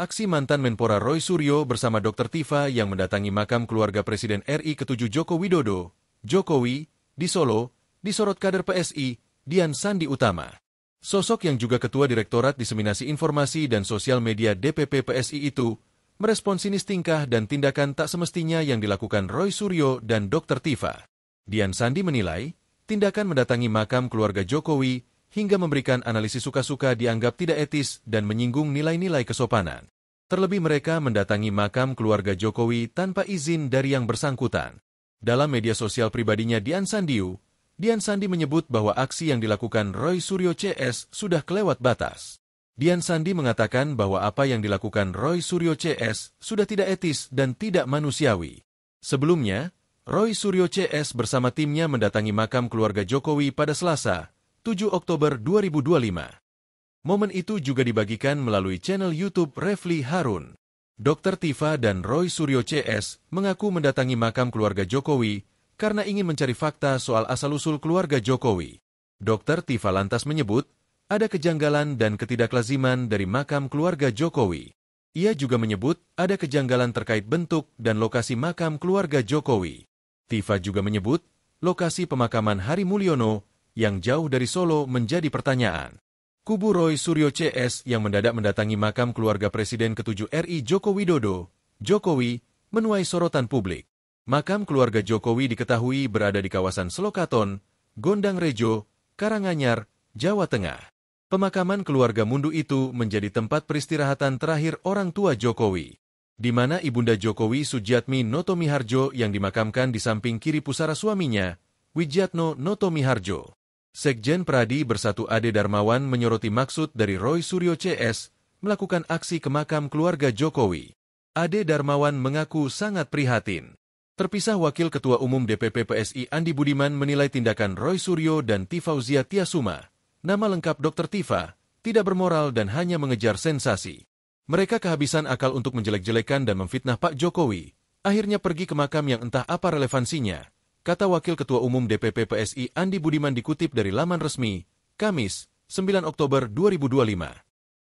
Aksi mantan Menpora Roy Suryo bersama Dr. Tifa yang mendatangi makam keluarga Presiden RI ke-7 Joko Widodo, Jokowi, di Solo, disorot kader PSI, Dian Sandi Utama. Sosok yang juga Ketua Direktorat Diseminasi Informasi dan Sosial Media DPP PSI itu, merespon sinis tingkah dan tindakan tak semestinya yang dilakukan Roy Suryo dan Dr. Tifa. Dian Sandi menilai, tindakan mendatangi makam keluarga Jokowi hingga memberikan analisis suka-suka dianggap tidak etis dan menyinggung nilai-nilai kesopanan. Terlebih mereka mendatangi makam keluarga Jokowi tanpa izin dari yang bersangkutan. Dalam media sosial pribadinya Dian Sandi menyebut bahwa aksi yang dilakukan Roy Suryo CS sudah kelewat batas. Dian Sandi mengatakan bahwa apa yang dilakukan Roy Suryo CS sudah tidak etis dan tidak manusiawi. Sebelumnya, Roy Suryo CS bersama timnya mendatangi makam keluarga Jokowi pada Selasa, 7 Oktober 2025. Momen itu juga dibagikan melalui channel YouTube Refli Harun. Dr. Tifa dan Roy Suryo CS mengaku mendatangi makam keluarga Jokowi karena ingin mencari fakta soal asal-usul keluarga Jokowi. Dr. Tifa lantas menyebut, ada kejanggalan dan ketidaklaziman dari makam keluarga Jokowi. Ia juga menyebut ada kejanggalan terkait bentuk dan lokasi makam keluarga Jokowi. Tifa juga menyebut, lokasi pemakaman Hari Mulyono yang jauh dari Solo menjadi pertanyaan. Kubu Roy Suryo CS yang mendadak mendatangi makam keluarga Presiden ke-7 RI Joko Widodo, Jokowi, menuai sorotan publik. Makam keluarga Jokowi diketahui berada di kawasan Selokaton, Gondang Rejo, Karanganyar, Jawa Tengah. Pemakaman keluarga Mundu itu menjadi tempat peristirahatan terakhir orang tua Jokowi, di mana Ibunda Jokowi Sujiatmi Noto Miharjo yang dimakamkan di samping kiri pusara suaminya, Wijiatno Noto Miharjo. Sekjen Pradi Bersatu Ade Darmawan menyoroti maksud dari Roy Suryo CS melakukan aksi ke makam keluarga Jokowi. Ade Darmawan mengaku sangat prihatin. Terpisah Wakil Ketua Umum DPP PSI Andi Budiman menilai tindakan Roy Suryo dan Tifauzia Tiasuma, nama lengkap Dr. Tifa, tidak bermoral dan hanya mengejar sensasi. Mereka kehabisan akal untuk menjelek-jelekan dan memfitnah Pak Jokowi, akhirnya pergi ke makam yang entah apa relevansinya, kata Wakil Ketua Umum DPP PSI Andi Budiman dikutip dari laman resmi, Kamis, 9 Oktober 2025.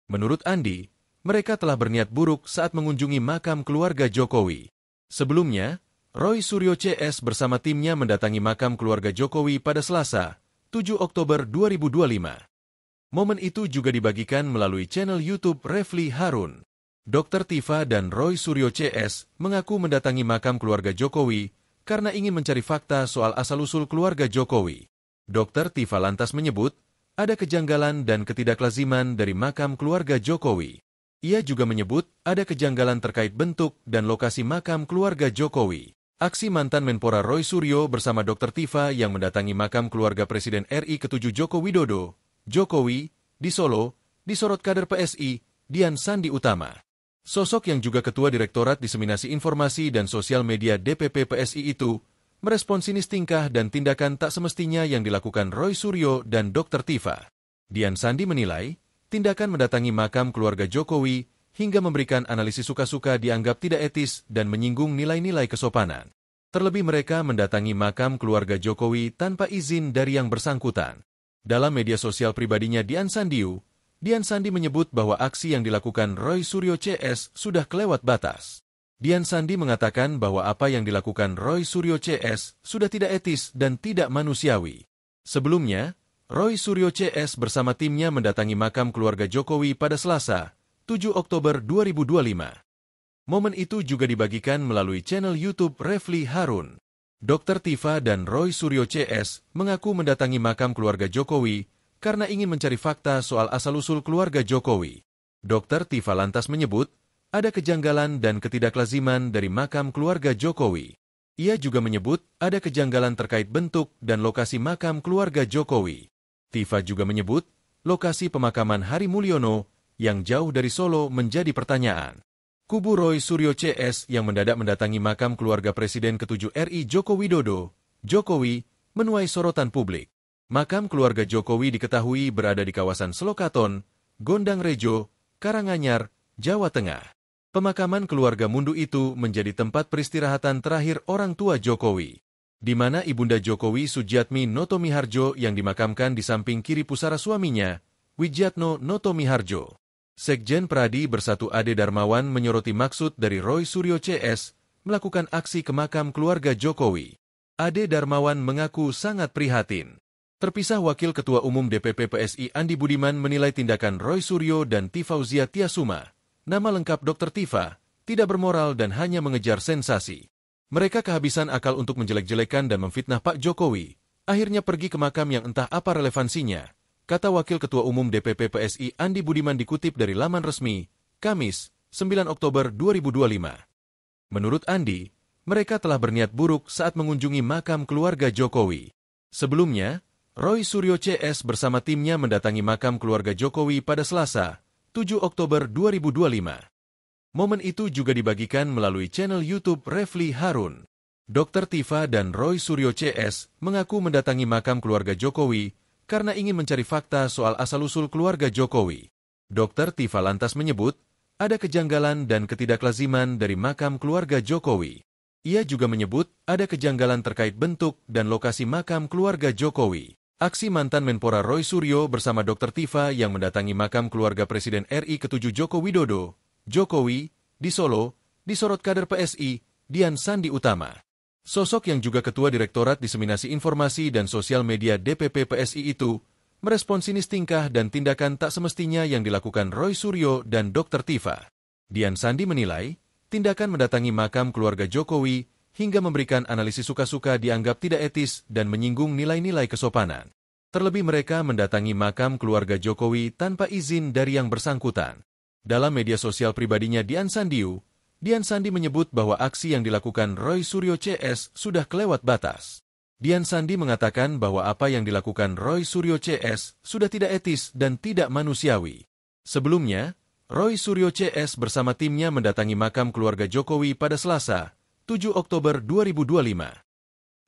Menurut Andi, mereka telah berniat buruk saat mengunjungi makam keluarga Jokowi. Sebelumnya, Roy Suryo CS bersama timnya mendatangi makam keluarga Jokowi pada Selasa, 7 Oktober 2025. Momen itu juga dibagikan melalui channel YouTube Refli Harun. Dr. Tifa dan Roy Suryo CS mengaku mendatangi makam keluarga Jokowi karena ingin mencari fakta soal asal-usul keluarga Jokowi. Dr. Tifa lantas menyebut, ada kejanggalan dan ketidaklaziman dari makam keluarga Jokowi. Ia juga menyebut ada kejanggalan terkait bentuk dan lokasi makam keluarga Jokowi. Aksi mantan Menpora Roy Suryo bersama Dr. Tifa yang mendatangi makam keluarga Presiden RI ke-7 Joko Widodo, Jokowi, di Solo, disorot kader PSI, Dian Sandi Utama. Sosok yang juga Ketua Direktorat Diseminasi Informasi dan Sosial Media DPP PSI itu, merespon sinis tingkah dan tindakan tak semestinya yang dilakukan Roy Suryo dan Dr. Tifa. Dian Sandi menilai, tindakan mendatangi makam keluarga Jokowi hingga memberikan analisis suka-suka dianggap tidak etis dan menyinggung nilai-nilai kesopanan. Terlebih mereka mendatangi makam keluarga Jokowi tanpa izin dari yang bersangkutan. Dalam media sosial pribadinya Dian Sandi menyebut bahwa aksi yang dilakukan Roy Suryo CS sudah kelewat batas. Dian Sandi mengatakan bahwa apa yang dilakukan Roy Suryo CS sudah tidak etis dan tidak manusiawi. Sebelumnya, Roy Suryo CS bersama timnya mendatangi makam keluarga Jokowi pada Selasa, 7 Oktober 2025. Momen itu juga dibagikan melalui channel YouTube Refli Harun. Dr. Tifa dan Roy Suryo CS mengaku mendatangi makam keluarga Jokowi karena ingin mencari fakta soal asal-usul keluarga Jokowi. Dr. Tifa lantas menyebut, ada kejanggalan dan ketidaklaziman dari makam keluarga Jokowi. Ia juga menyebut ada kejanggalan terkait bentuk dan lokasi makam keluarga Jokowi. Tifa juga menyebut, lokasi pemakaman Hari Mulyono yang jauh dari Solo menjadi pertanyaan. Kubu Roy Suryo CS yang mendadak mendatangi makam keluarga Presiden ke-7 RI Joko Widodo, Jokowi, menuai sorotan publik. Makam keluarga Jokowi diketahui berada di kawasan Selokaton, Gondang Rejo, Karanganyar, Jawa Tengah. Pemakaman keluarga Mundu itu menjadi tempat peristirahatan terakhir orang tua Jokowi, di mana Ibunda Jokowi Sujiatmi Noto Miharjo yang dimakamkan di samping kiri pusara suaminya, Wijiatno Noto Miharjo. Sekjen Pradi Bersatu Ade Darmawan menyoroti maksud dari Roy Suryo CS melakukan aksi ke makam keluarga Jokowi. Ade Darmawan mengaku sangat prihatin. Terpisah Wakil Ketua Umum DPP PSI Andi Budiman menilai tindakan Roy Suryo dan Tifauzia Tiasuma, nama lengkap Dr. Tifa, tidak bermoral dan hanya mengejar sensasi. Mereka kehabisan akal untuk menjelek-jelekan dan memfitnah Pak Jokowi, akhirnya pergi ke makam yang entah apa relevansinya, kata Wakil Ketua Umum DPP PSI Andi Budiman dikutip dari laman resmi, Kamis, 9 Oktober 2025. Menurut Andi, mereka telah berniat buruk saat mengunjungi makam keluarga Jokowi. Sebelumnya, Roy Suryo CS bersama timnya mendatangi makam keluarga Jokowi pada Selasa, 7 Oktober 2025. Momen itu juga dibagikan melalui channel YouTube Refli Harun. Dr. Tifa dan Roy Suryo CS mengaku mendatangi makam keluarga Jokowi karena ingin mencari fakta soal asal-usul keluarga Jokowi. Dr. Tifa lantas menyebut, ada kejanggalan dan ketidaklaziman dari makam keluarga Jokowi. Ia juga menyebut ada kejanggalan terkait bentuk dan lokasi makam keluarga Jokowi. Aksi mantan Menpora Roy Suryo bersama Dr. Tifa yang mendatangi makam keluarga Presiden RI ke-7 Joko Widodo, Jokowi, di Solo, disorot kader PSI, Dian Sandi Utama. Sosok yang juga Ketua Direktorat Diseminasi Informasi dan Sosial Media DPP PSI itu, merespon sinis tingkah dan tindakan tak semestinya yang dilakukan Roy Suryo dan Dr. Tifa. Dian Sandi menilai, tindakan mendatangi makam keluarga Jokowi hingga memberikan analisis suka-suka dianggap tidak etis dan menyinggung nilai-nilai kesopanan. Terlebih mereka mendatangi makam keluarga Jokowi tanpa izin dari yang bersangkutan. Dalam media sosial pribadinya Dian Sandi menyebut bahwa aksi yang dilakukan Roy Suryo CS sudah kelewat batas. Dian Sandi mengatakan bahwa apa yang dilakukan Roy Suryo CS sudah tidak etis dan tidak manusiawi. Sebelumnya, Roy Suryo CS bersama timnya mendatangi makam keluarga Jokowi pada Selasa, 7 Oktober 2025.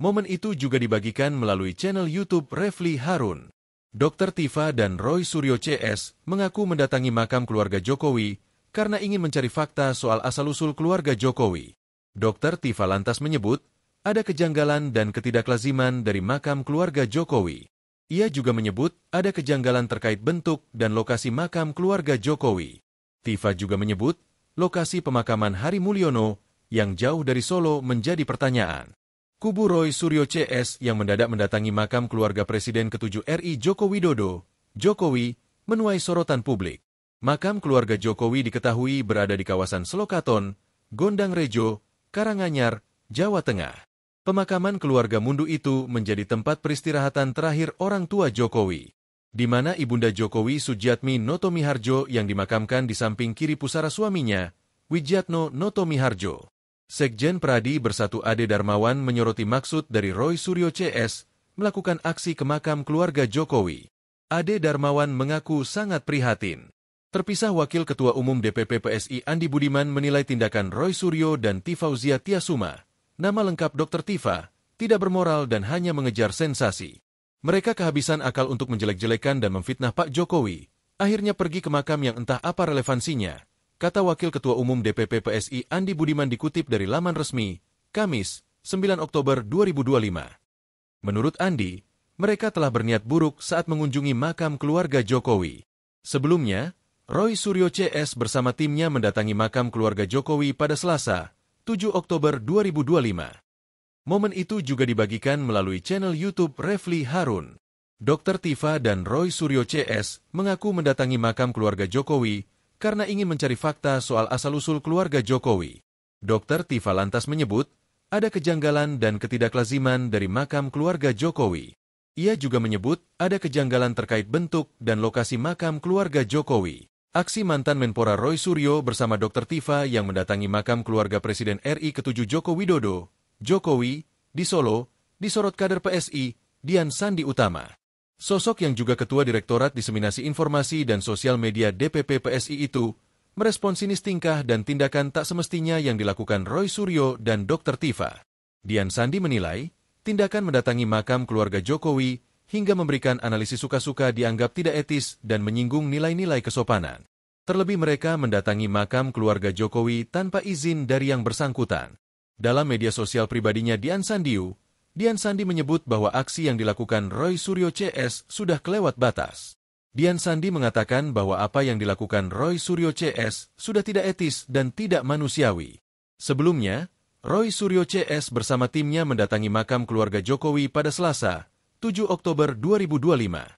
Momen itu juga dibagikan melalui channel YouTube Refli Harun. Dr. Tifa dan Roy Suryo CS mengaku mendatangi makam keluarga Jokowi karena ingin mencari fakta soal asal-usul keluarga Jokowi. Dr. Tifa lantas menyebut, ada kejanggalan dan ketidaklaziman dari makam keluarga Jokowi. Ia juga menyebut ada kejanggalan terkait bentuk dan lokasi makam keluarga Jokowi. Tifa juga menyebut, lokasi pemakaman Hari Mulyono yang jauh dari Solo menjadi pertanyaan. Kubu Roy Suryo CS yang mendadak mendatangi makam keluarga Presiden ke-7 RI Joko Widodo, Jokowi, menuai sorotan publik. Makam keluarga Jokowi diketahui berada di kawasan Selokaton, Gondang Rejo, Karanganyar, Jawa Tengah. Pemakaman keluarga Mundu itu menjadi tempat peristirahatan terakhir orang tua Jokowi, di mana Ibunda Jokowi Sujiatmi Noto Miharjo yang dimakamkan di samping kiri pusara suaminya, Wijatno Noto Miharjo. Sekjen Pradi Bersatu Ade Darmawan menyoroti maksud dari Roy Suryo CS melakukan aksi ke makam keluarga Jokowi. Ade Darmawan mengaku sangat prihatin. Terpisah Wakil Ketua Umum DPP PSI Andi Budiman menilai tindakan Roy Suryo dan Tifauzia Tiasuma, nama lengkap Dr. Tifa, tidak bermoral dan hanya mengejar sensasi. Mereka kehabisan akal untuk menjelek-jelekan dan memfitnah Pak Jokowi, akhirnya pergi ke makam yang entah apa relevansinya, kata Wakil Ketua Umum DPP PSI Andi Budiman dikutip dari laman resmi, Kamis, 9 Oktober 2025. Menurut Andi, mereka telah berniat buruk saat mengunjungi makam keluarga Jokowi. Sebelumnya, Roy Suryo CS bersama timnya mendatangi makam keluarga Jokowi pada Selasa, 7 Oktober 2025. Momen itu juga dibagikan melalui channel YouTube Refli Harun. Dr. Tifa dan Roy Suryo CS mengaku mendatangi makam keluarga Jokowi karena ingin mencari fakta soal asal-usul keluarga Jokowi. Dr. Tifa lantas menyebut, ada kejanggalan dan ketidaklaziman dari makam keluarga Jokowi. Ia juga menyebut ada kejanggalan terkait bentuk dan lokasi makam keluarga Jokowi. Aksi mantan Menpora Roy Suryo bersama Dr. Tifa yang mendatangi makam keluarga Presiden RI ke-7 Joko Widodo, Jokowi, di Solo, disorot kader PSI, Dian Sandi Utama. Sosok yang juga Ketua Direktorat Diseminasi Informasi dan Sosial Media DPP PSI itu, merespon sinis tingkah dan tindakan tak semestinya yang dilakukan Roy Suryo dan Dr. Tifa. Dian Sandi menilai, tindakan mendatangi makam keluarga Jokowi hingga memberikan analisis suka-suka dianggap tidak etis dan menyinggung nilai-nilai kesopanan. Terlebih mereka mendatangi makam keluarga Jokowi tanpa izin dari yang bersangkutan. Dalam media sosial pribadinya Dian Sandi menyebut bahwa aksi yang dilakukan Roy Suryo CS sudah kelewat batas. Dian Sandi mengatakan bahwa apa yang dilakukan Roy Suryo CS sudah tidak etis dan tidak manusiawi. Sebelumnya, Roy Suryo CS bersama timnya mendatangi makam keluarga Jokowi pada Selasa, 7 Oktober 2025.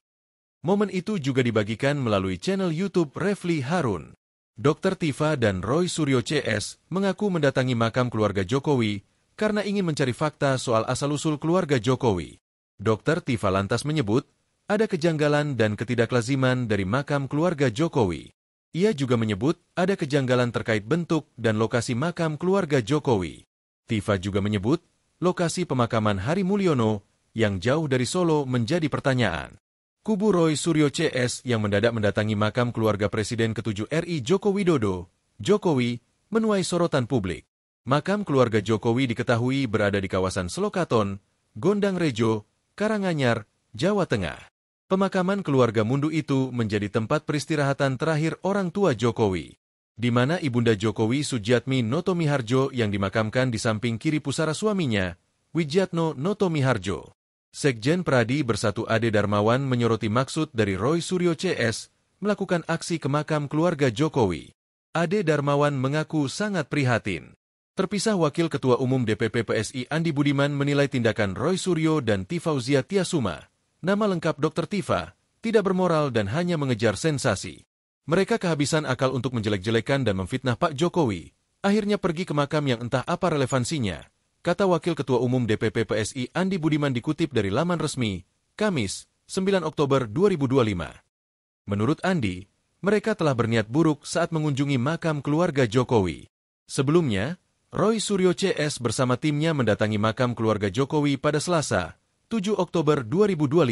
Momen itu juga dibagikan melalui channel YouTube Refli Harun. Dr. Tifa dan Roy Suryo CS mengaku mendatangi makam keluarga Jokowi karena ingin mencari fakta soal asal-usul keluarga Jokowi. Dr. Tifa lantas menyebut, ada kejanggalan dan ketidaklaziman dari makam keluarga Jokowi. Ia juga menyebut ada kejanggalan terkait bentuk dan lokasi makam keluarga Jokowi. Tifa juga menyebut lokasi pemakaman Hari Mulyono yang jauh dari Solo menjadi pertanyaan. Kubu Roy Suryo CS yang mendadak mendatangi makam keluarga Presiden ke-7 RI Joko Widodo, Jokowi, menuai sorotan publik. Makam keluarga Jokowi diketahui berada di kawasan Selokaton, Gondang Rejo, Karanganyar, Jawa Tengah. Pemakaman keluarga Mundu itu menjadi tempat peristirahatan terakhir orang tua Jokowi, di mana Ibunda Jokowi Sujiatmi Noto Miharjo yang dimakamkan di samping kiri pusara suaminya, Widjatno Noto Miharjo. Sekjen Pradi Bersatu Ade Darmawan menyoroti maksud dari Roy Suryo CS melakukan aksi ke makam keluarga Jokowi. Ade Darmawan mengaku sangat prihatin. Terpisah Wakil Ketua Umum DPP PSI Andi Budiman menilai tindakan Roy Suryo dan Tifauzia Tiasuma, nama lengkap Dr. Tifa, tidak bermoral dan hanya mengejar sensasi. Mereka kehabisan akal untuk menjelek-jelekan dan memfitnah Pak Jokowi. Akhirnya pergi ke makam yang entah apa relevansinya, kata Wakil Ketua Umum DPP PSI Andi Budiman dikutip dari laman resmi, Kamis, 9 Oktober 2025. Menurut Andi, mereka telah berniat buruk saat mengunjungi makam keluarga Jokowi. Sebelumnya, Roy Suryo CS bersama timnya mendatangi makam keluarga Jokowi pada Selasa, 7 Oktober 2025.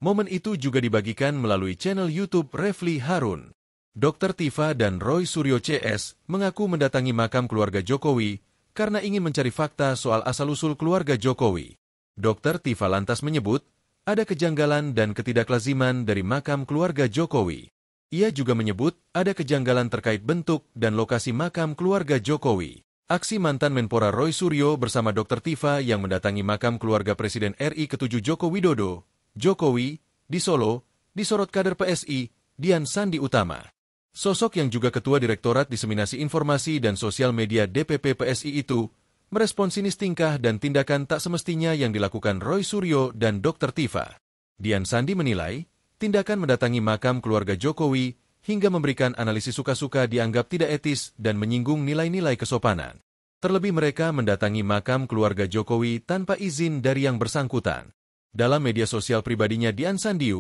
Momen itu juga dibagikan melalui channel YouTube Refli Harun. Dr. Tifa dan Roy Suryo CS mengaku mendatangi makam keluarga Jokowi karena ingin mencari fakta soal asal-usul keluarga Jokowi. Dr. Tifa lantas menyebut, ada kejanggalan dan ketidaklaziman dari makam keluarga Jokowi. Ia juga menyebut ada kejanggalan terkait bentuk dan lokasi makam keluarga Jokowi. Aksi mantan Menpora Roy Suryo bersama Dr. Tifa yang mendatangi makam keluarga Presiden RI ke-7 Joko Widodo, Jokowi, di Solo, disorot kader PSI, Dian Sandi Utama. Sosok yang juga Ketua Direktorat Diseminasi Informasi dan Sosial Media DPP PSI itu, merespon sinis tingkah dan tindakan tak semestinya yang dilakukan Roy Suryo dan Dr. Tifa. Dian Sandi menilai, tindakan mendatangi makam keluarga Jokowi hingga memberikan analisis suka-suka dianggap tidak etis dan menyinggung nilai-nilai kesopanan. Terlebih mereka mendatangi makam keluarga Jokowi tanpa izin dari yang bersangkutan. Dalam media sosial pribadinya Dian Sandi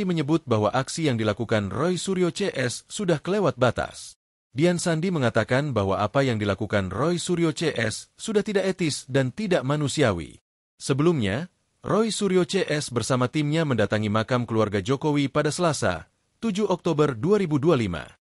menyebut bahwa aksi yang dilakukan Roy Suryo CS sudah kelewat batas. Dian Sandi mengatakan bahwa apa yang dilakukan Roy Suryo CS sudah tidak etis dan tidak manusiawi. Sebelumnya, Roy Suryo CS bersama timnya mendatangi makam keluarga Jokowi pada Selasa, 7 Oktober 2025.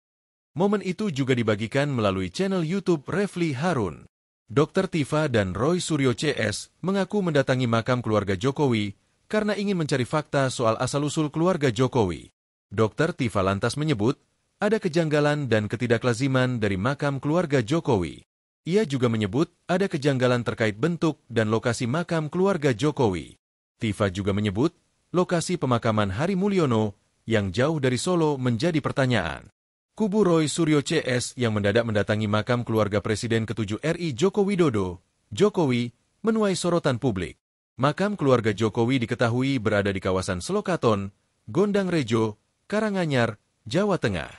Momen itu juga dibagikan melalui channel YouTube Refli Harun. Dr. Tifa dan Roy Suryo CS mengaku mendatangi makam keluarga Jokowi karena ingin mencari fakta soal asal-usul keluarga Jokowi. Dr. Tifa lantas menyebut, ada kejanggalan dan ketidaklaziman dari makam keluarga Jokowi. Ia juga menyebut ada kejanggalan terkait bentuk dan lokasi makam keluarga Jokowi. Tifa juga menyebut, lokasi pemakaman Hari Mulyono yang jauh dari Solo menjadi pertanyaan. Kubu Roy Suryo CS yang mendadak mendatangi makam keluarga Presiden ke-7 RI Joko Widodo, Jokowi, menuai sorotan publik. Makam keluarga Jokowi diketahui berada di kawasan Selokaton, Gondang Rejo, Karanganyar, Jawa Tengah.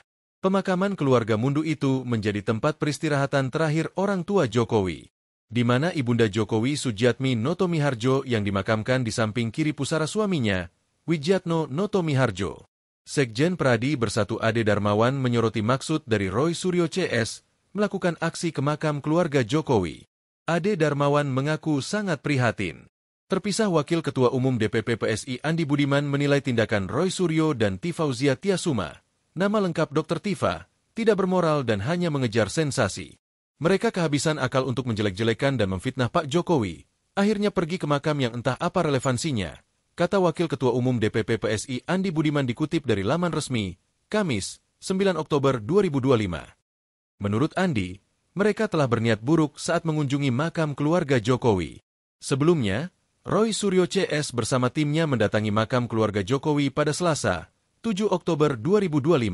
Pemakaman keluarga Mundu itu menjadi tempat peristirahatan terakhir orang tua Jokowi, di mana Ibunda Jokowi Sujiatmi Noto Miharjo yang dimakamkan di samping kiri pusara suaminya, Widjatno Noto Miharjo. Sekjen Pradi Bersatu Ade Darmawan menyoroti maksud dari Roy Suryo CS melakukan aksi ke makam keluarga Jokowi. Ade Darmawan mengaku sangat prihatin. Terpisah Wakil Ketua Umum DPP PSI Andi Budiman menilai tindakan Roy Suryo dan Tifauzia Tiasuma, nama lengkap Dr. Tifa, tidak bermoral dan hanya mengejar sensasi. Mereka kehabisan akal untuk menjelek-jelekan dan memfitnah Pak Jokowi. Akhirnya pergi ke makam yang entah apa relevansinya, kata Wakil Ketua Umum DPP PSI Andi Budiman dikutip dari laman resmi, Kamis, 9 Oktober 2025. Menurut Andi, mereka telah berniat buruk saat mengunjungi makam keluarga Jokowi. Sebelumnya, Roy Suryo CS bersama timnya mendatangi makam keluarga Jokowi pada Selasa, 7 Oktober 2025.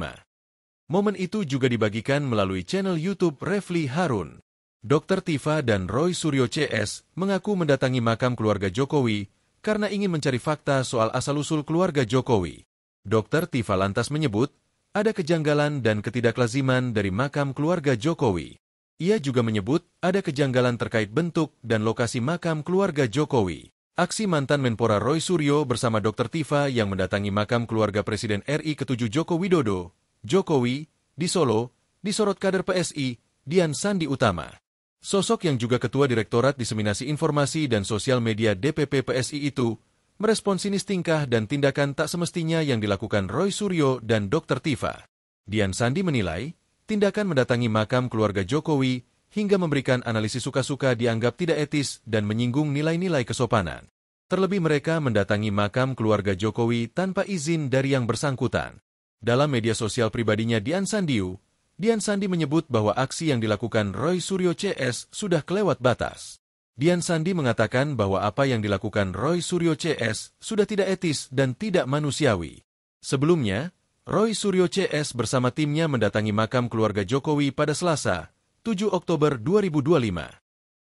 Momen itu juga dibagikan melalui channel YouTube Refli Harun. Dr. Tifa dan Roy Suryo CS mengaku mendatangi makam keluarga Jokowi karena ingin mencari fakta soal asal-usul keluarga Jokowi. Dr. Tifa lantas menyebut ada kejanggalan dan ketidaklaziman dari makam keluarga Jokowi. Ia juga menyebut ada kejanggalan terkait bentuk dan lokasi makam keluarga Jokowi. Aksi mantan Menpora Roy Suryo bersama Dr. Tifa yang mendatangi makam keluarga Presiden RI ke-7 Joko Widodo, Jokowi, di Solo, disorot kader PSI, Dian Sandi Utama. Sosok yang juga Ketua Direktorat Diseminasi Informasi dan Sosial Media DPP PSI itu merespon sinis tingkah dan tindakan tak semestinya yang dilakukan Roy Suryo dan Dr. Tifa. Dian Sandi menilai, tindakan mendatangi makam keluarga Jokowi hingga memberikan analisis suka-suka dianggap tidak etis dan menyinggung nilai-nilai kesopanan. Terlebih mereka mendatangi makam keluarga Jokowi tanpa izin dari yang bersangkutan. Dalam media sosial pribadinya Dian Sandi menyebut bahwa aksi yang dilakukan Roy Suryo CS sudah kelewat batas. Dian Sandi mengatakan bahwa apa yang dilakukan Roy Suryo CS sudah tidak etis dan tidak manusiawi. Sebelumnya, Roy Suryo CS bersama timnya mendatangi makam keluarga Jokowi pada Selasa, 7 Oktober 2025.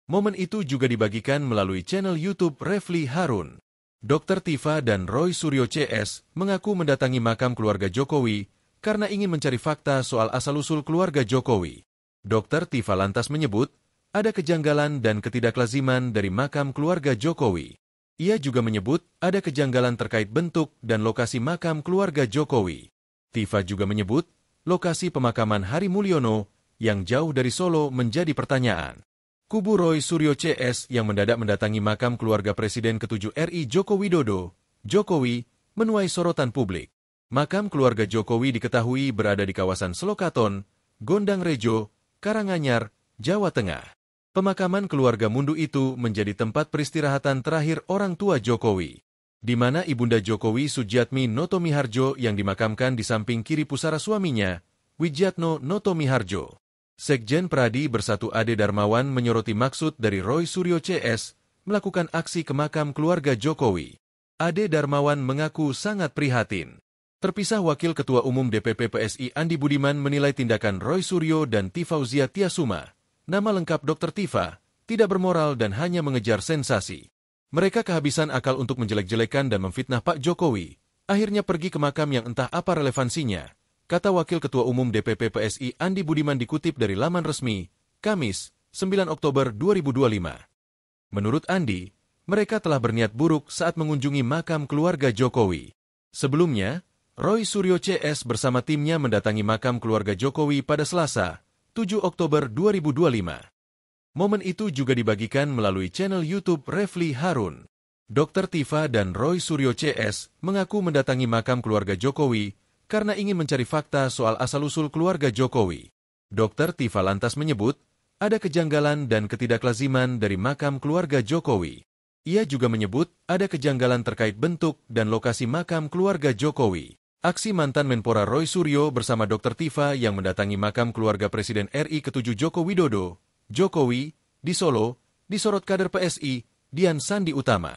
Momen itu juga dibagikan melalui channel YouTube Refli Harun. Dr. Tifa dan Roy Suryo CS mengaku mendatangi makam keluarga Jokowi karena ingin mencari fakta soal asal-usul keluarga Jokowi. Dr. Tifa lantas menyebut ada kejanggalan dan ketidaklaziman dari makam keluarga Jokowi. Ia juga menyebut ada kejanggalan terkait bentuk dan lokasi makam keluarga Jokowi. Tifa juga menyebut lokasi pemakaman Hari Mulyono yang jauh dari Solo menjadi pertanyaan. Kubu Roy Suryo CS yang mendadak mendatangi makam keluarga Presiden ke-7 RI Joko Widodo, Jokowi, menuai sorotan publik. Makam keluarga Jokowi diketahui berada di kawasan Selokaton, Gondang Rejo, Karanganyar, Jawa Tengah. Pemakaman keluarga Mundu itu menjadi tempat peristirahatan terakhir orang tua Jokowi, di mana Ibunda Jokowi Sujiatmi Noto Miharjo yang dimakamkan di samping kiri pusara suaminya, Wijiatno Noto Miharjo. Sekjen Pradi Bersatu Ade Darmawan menyoroti maksud dari Roy Suryo CS melakukan aksi ke makam keluarga Jokowi. Ade Darmawan mengaku sangat prihatin. Terpisah Wakil Ketua Umum DPP PSI Andi Budiman menilai tindakan Roy Suryo dan Tifauzia Tiasuma, nama lengkap Dr. Tifa, tidak bermoral dan hanya mengejar sensasi. Mereka kehabisan akal untuk menjelek-jelekan dan memfitnah Pak Jokowi, akhirnya pergi ke makam yang entah apa relevansinya, kata Wakil Ketua Umum DPP PSI Andi Budiman dikutip dari laman resmi, Kamis, 9 Oktober 2025. Menurut Andi, mereka telah berniat buruk saat mengunjungi makam keluarga Jokowi. Sebelumnya, Roy Suryo CS bersama timnya mendatangi makam keluarga Jokowi pada Selasa, 7 Oktober 2025. Momen itu juga dibagikan melalui channel YouTube Refli Harun. Dr. Tifa dan Roy Suryo CS mengaku mendatangi makam keluarga Jokowi karena ingin mencari fakta soal asal-usul keluarga Jokowi. Dr. Tifa lantas menyebut ada kejanggalan dan ketidaklaziman dari makam keluarga Jokowi. Ia juga menyebut ada kejanggalan terkait bentuk dan lokasi makam keluarga Jokowi. Aksi mantan Menpora Roy Suryo bersama Dr. Tifa yang mendatangi makam keluarga Presiden RI ke-7 Joko Widodo, Jokowi, di Solo, disorot kader PSI, Dian Sandi Utama.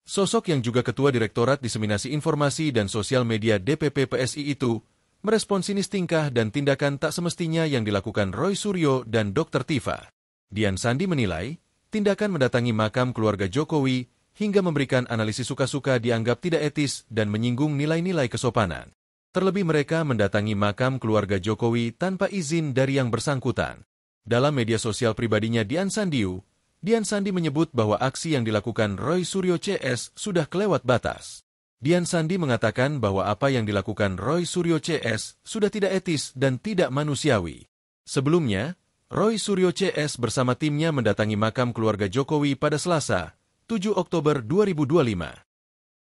Sosok yang juga Ketua Direktorat Diseminasi Informasi dan Sosial Media DPP PSI itu merespon sinis tingkah dan tindakan tak semestinya yang dilakukan Roy Suryo dan Dr. Tifa. Dian Sandi menilai, tindakan mendatangi makam keluarga Jokowi hingga memberikan analisis suka-suka dianggap tidak etis dan menyinggung nilai-nilai kesopanan. Terlebih mereka mendatangi makam keluarga Jokowi tanpa izin dari yang bersangkutan. Dalam media sosial pribadinya Dian Sandi menyebut bahwa aksi yang dilakukan Roy Suryo CS sudah kelewat batas. Dian Sandi mengatakan bahwa apa yang dilakukan Roy Suryo CS sudah tidak etis dan tidak manusiawi. Sebelumnya, Roy Suryo CS bersama timnya mendatangi makam keluarga Jokowi pada Selasa, 7 Oktober 2025.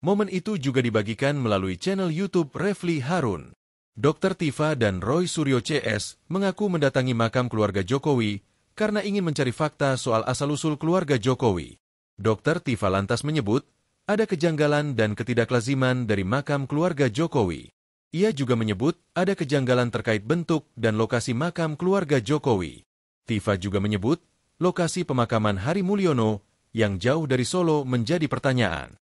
Momen itu juga dibagikan melalui channel YouTube Refli Harun. Dr. Tifa dan Roy Suryo CS mengaku mendatangi makam keluarga Jokowi karena ingin mencari fakta soal asal-usul keluarga Jokowi. Dr. Tifa lantas menyebut ada kejanggalan dan ketidaklaziman dari makam keluarga Jokowi. Ia juga menyebut ada kejanggalan terkait bentuk dan lokasi makam keluarga Jokowi. Tifa juga menyebut lokasi pemakaman Hari Mulyono yang jauh dari Solo menjadi pertanyaan.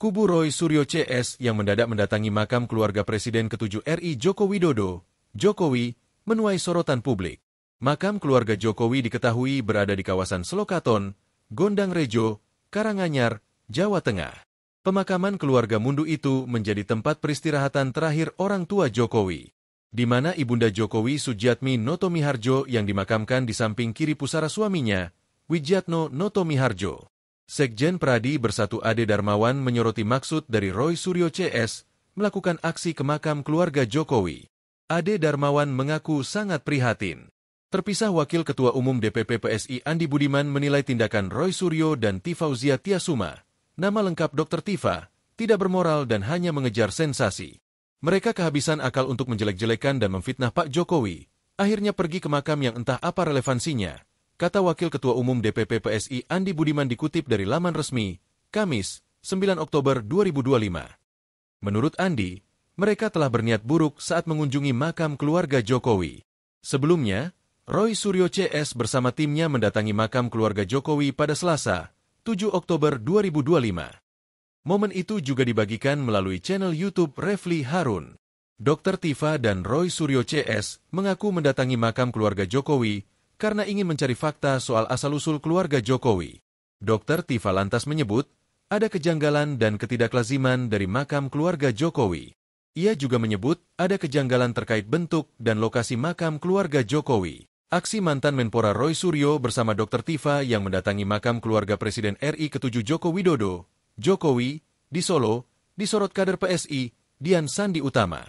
Kubu Roy Suryo CS yang mendadak mendatangi makam keluarga Presiden ke-7 RI Joko Widodo, Jokowi, menuai sorotan publik. Makam keluarga Jokowi diketahui berada di kawasan Selokaton, Gondang Rejo, Karanganyar, Jawa Tengah. Pemakaman keluarga Mundu itu menjadi tempat peristirahatan terakhir orang tua Jokowi, di mana Ibunda Jokowi Sujiatmi Noto Miharjo yang dimakamkan di samping kiri pusara suaminya, Widjatno Noto Miharjo. Sekjen Pradi Bersatu Ade Darmawan menyoroti maksud dari Roy Suryo CS melakukan aksi ke makam keluarga Jokowi. Ade Darmawan mengaku sangat prihatin. Terpisah Wakil Ketua Umum DPP PSI Andi Budiman menilai tindakan Roy Suryo dan Tifauzia Tiasuma, nama lengkap Dr. Tifa, tidak bermoral dan hanya mengejar sensasi. Mereka kehabisan akal untuk menjelek-jelekan dan memfitnah Pak Jokowi, akhirnya pergi ke makam yang entah apa relevansinya, kata Wakil Ketua Umum DPP PSI Andi Budiman dikutip dari laman resmi, Kamis, 9 Oktober 2025. Menurut Andi, mereka telah berniat buruk saat mengunjungi makam keluarga Jokowi. Sebelumnya, Roy Suryo CS bersama timnya mendatangi makam keluarga Jokowi pada Selasa, 7 Oktober 2025. Momen itu juga dibagikan melalui channel YouTube Refli Harun. Dr. Tifa dan Roy Suryo CS mengaku mendatangi makam keluarga Jokowi karena ingin mencari fakta soal asal-usul keluarga Jokowi. Dr. Tifa lantas menyebut, ada kejanggalan dan ketidaklaziman dari makam keluarga Jokowi. Ia juga menyebut, ada kejanggalan terkait bentuk dan lokasi makam keluarga Jokowi. Aksi mantan Menpora Roy Suryo bersama Dr. Tifa yang mendatangi makam keluarga Presiden RI ke-7 Joko Widodo, Jokowi, di Solo, disorot kader PSI, Dian Sandi Utama.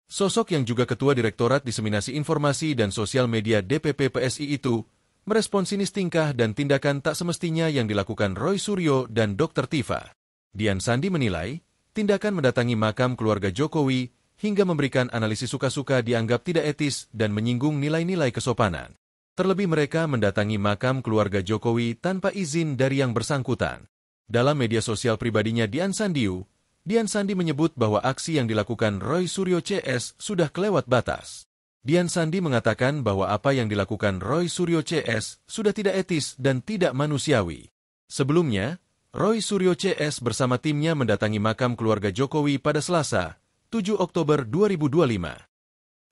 Sosok yang juga Ketua Direktorat Diseminasi Informasi dan Sosial Media DPP PSI itu merespon sinis tingkah dan tindakan tak semestinya yang dilakukan Roy Suryo dan Dr. Tifa. Dian Sandi menilai, tindakan mendatangi makam keluarga Jokowi hingga memberikan analisis suka-suka dianggap tidak etis dan menyinggung nilai-nilai kesopanan. Terlebih mereka mendatangi makam keluarga Jokowi tanpa izin dari yang bersangkutan. Dalam media sosial pribadinya Dian Sandi menyebut bahwa aksi yang dilakukan Roy Suryo CS sudah kelewat batas. Dian Sandi mengatakan bahwa apa yang dilakukan Roy Suryo CS sudah tidak etis dan tidak manusiawi. Sebelumnya, Roy Suryo CS bersama timnya mendatangi makam keluarga Jokowi pada Selasa, 7 Oktober 2025.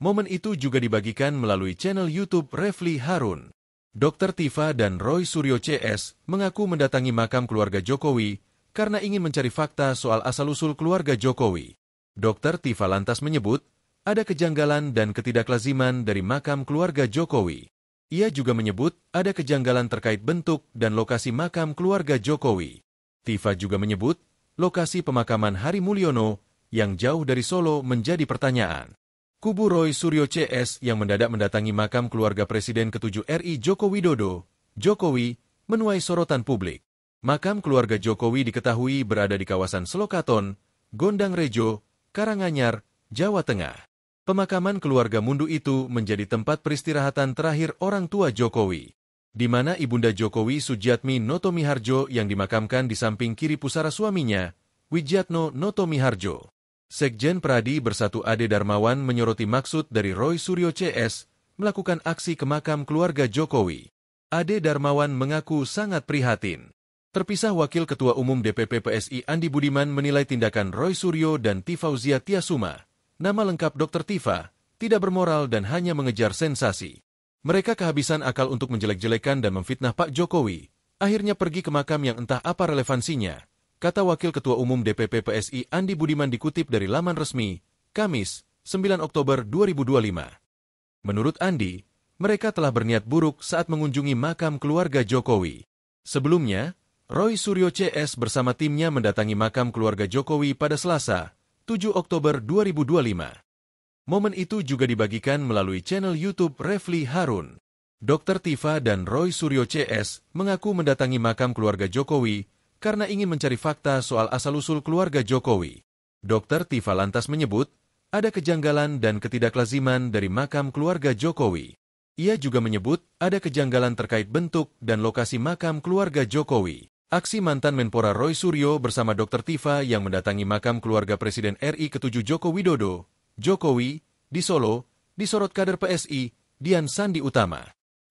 Momen itu juga dibagikan melalui channel YouTube Refli Harun. Dr. Tifa dan Roy Suryo CS mengaku mendatangi makam keluarga Jokowi karena ingin mencari fakta soal asal-usul keluarga Jokowi. Dr. Tifa lantas menyebut, ada kejanggalan dan ketidaklaziman dari makam keluarga Jokowi. Ia juga menyebut, ada kejanggalan terkait bentuk dan lokasi makam keluarga Jokowi. Tifa juga menyebut, lokasi pemakaman Hari Mulyono yang jauh dari Solo menjadi pertanyaan. Kubu Roy Suryo CS yang mendadak mendatangi makam keluarga Presiden ke-7 RI Joko Widodo, Jokowi, menuai sorotan publik. Makam keluarga Jokowi diketahui berada di kawasan Selokaton, Gondang Rejo, Karanganyar, Jawa Tengah. Pemakaman keluarga Mundu itu menjadi tempat peristirahatan terakhir orang tua Jokowi, di mana Ibunda Jokowi Sujiatmi Noto Miharjo yang dimakamkan di samping kiri pusara suaminya, Widjatno Noto Miharjo. Sekjen Pradi Bersatu Ade Darmawan menyoroti maksud dari Roy Suryo CS melakukan aksi ke makam keluarga Jokowi. Ade Darmawan mengaku sangat prihatin. Terpisah Wakil Ketua Umum DPP PSI Andi Budiman menilai tindakan Roy Suryo dan Tifauzia Tiasuma, nama lengkap Dr. Tifa, tidak bermoral dan hanya mengejar sensasi. Mereka kehabisan akal untuk menjelek-jelekan dan memfitnah Pak Jokowi, akhirnya pergi ke makam yang entah apa relevansinya, kata Wakil Ketua Umum DPP PSI Andi Budiman dikutip dari laman resmi, Kamis, 9 Oktober 2025. Menurut Andi, mereka telah berniat buruk saat mengunjungi makam keluarga Jokowi. Sebelumnya, Roy Suryo CS bersama timnya mendatangi makam keluarga Jokowi pada Selasa, 7 Oktober 2025. Momen itu juga dibagikan melalui channel YouTube Refli Harun. Dr. Tifa dan Roy Suryo CS mengaku mendatangi makam keluarga Jokowi karena ingin mencari fakta soal asal-usul keluarga Jokowi. Dr. Tifa lantas menyebut, ada kejanggalan dan ketidaklaziman dari makam keluarga Jokowi. Ia juga menyebut, ada kejanggalan terkait bentuk dan lokasi makam keluarga Jokowi. Aksi mantan Menpora Roy Suryo bersama Dr. Tifa yang mendatangi makam keluarga Presiden RI ke-7 Joko Widodo, Jokowi, di Solo, disorot kader PSI, Dian Sandi Utama.